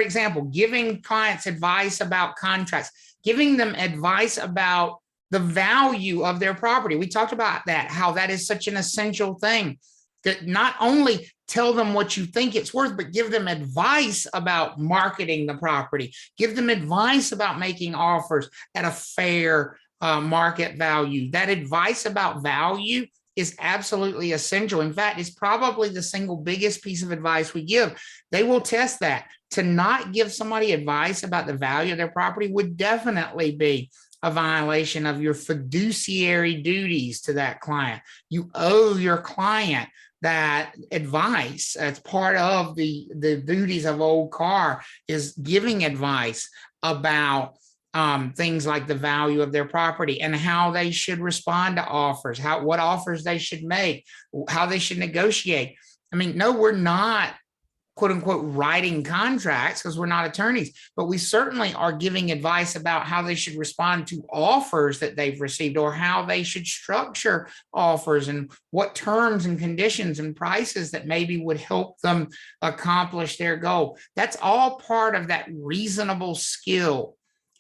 example, giving clients advice about contracts, giving them advice about the value of their property. We talked about that, how that is such an essential thing, that not only tell them what you think it's worth, but give them advice about marketing the property, give them advice about making offers at a fair market value. That advice about value is absolutely essential. In fact, it's probably the single biggest piece of advice we give. They will test that. To not give somebody advice about the value of their property would definitely be a violation of your fiduciary duties to that client. You owe your client that advice. As part of the duties of OLDCAR is giving advice about things like the value of their property and how they should respond to offers, what offers they should make, how they should negotiate. I mean, no, we're not, quote unquote, writing contracts because we're not attorneys, but we certainly are giving advice about how they should respond to offers that they've received, or how they should structure offers and what terms and conditions and prices that maybe would help them accomplish their goal. That's all part of that reasonable skill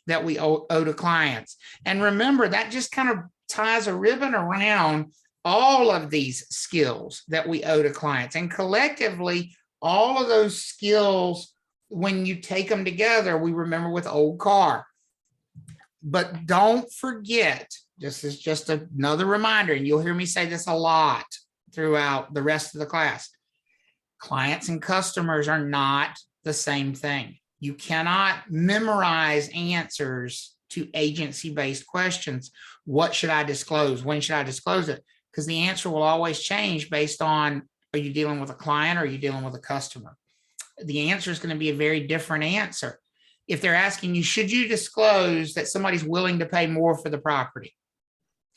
that we owe to clients. And remember, that just kind of ties a ribbon around all of these skills that we owe to clients. And collectively, all of those skills, when you take them together, we remember with OLDCAR. But don't forget, this is just another reminder, and you'll hear me say this a lot throughout the rest of the class. Clients and customers are not the same thing. You cannot memorize answers to agency-based questions. What should I disclose? When should I disclose it? Because the answer will always change based on, are you dealing with a client or are you dealing with a customer? The answer is going to be a very different answer. If they're asking you, should you disclose that somebody's willing to pay more for the property?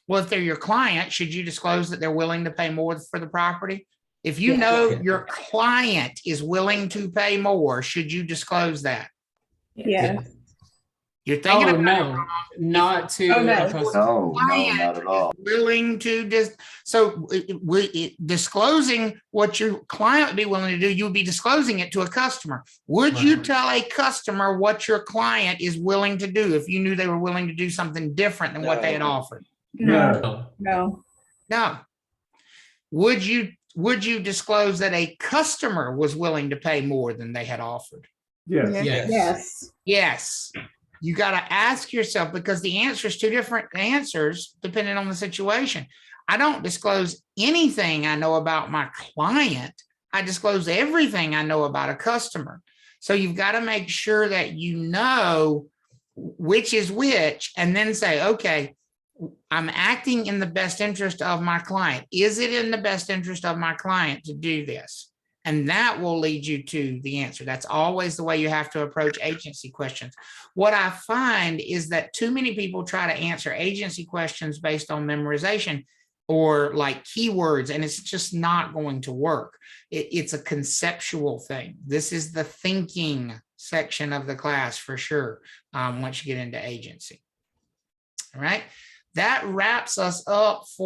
Well, if they're your client, should you disclose that they're willing to pay more for the property? If you know your client is willing to pay more, should you disclose that? Yes. You're thinking Oh, about no, not to Oh, no. a customer. No, no, not at all. willing to disclosing what your client would be willing to do, you would be disclosing it to a customer. Would you Right. tell a customer what your client is willing to do if you knew they were willing to do something different than what they had offered? No. No. No. Would you disclose that a customer was willing to pay more than they had offered? Yes. Yes. Yes. Yes. You got to ask yourself, because the answer is two different answers depending on the situation. I don't disclose anything I know about my client. I disclose everything I know about a customer. So you've got to make sure that you know which is which, and then say, okay, I'm acting in the best interest of my client. Is it in the best interest of my client to do this? And that will lead you to the answer. That's always the way you have to approach agency questions. What I find is that too many people try to answer agency questions based on memorization or like keywords, and it's just not going to work. It's a conceptual thing. This is the thinking section of the class for sure, once you get into agency. All right. That wraps us up for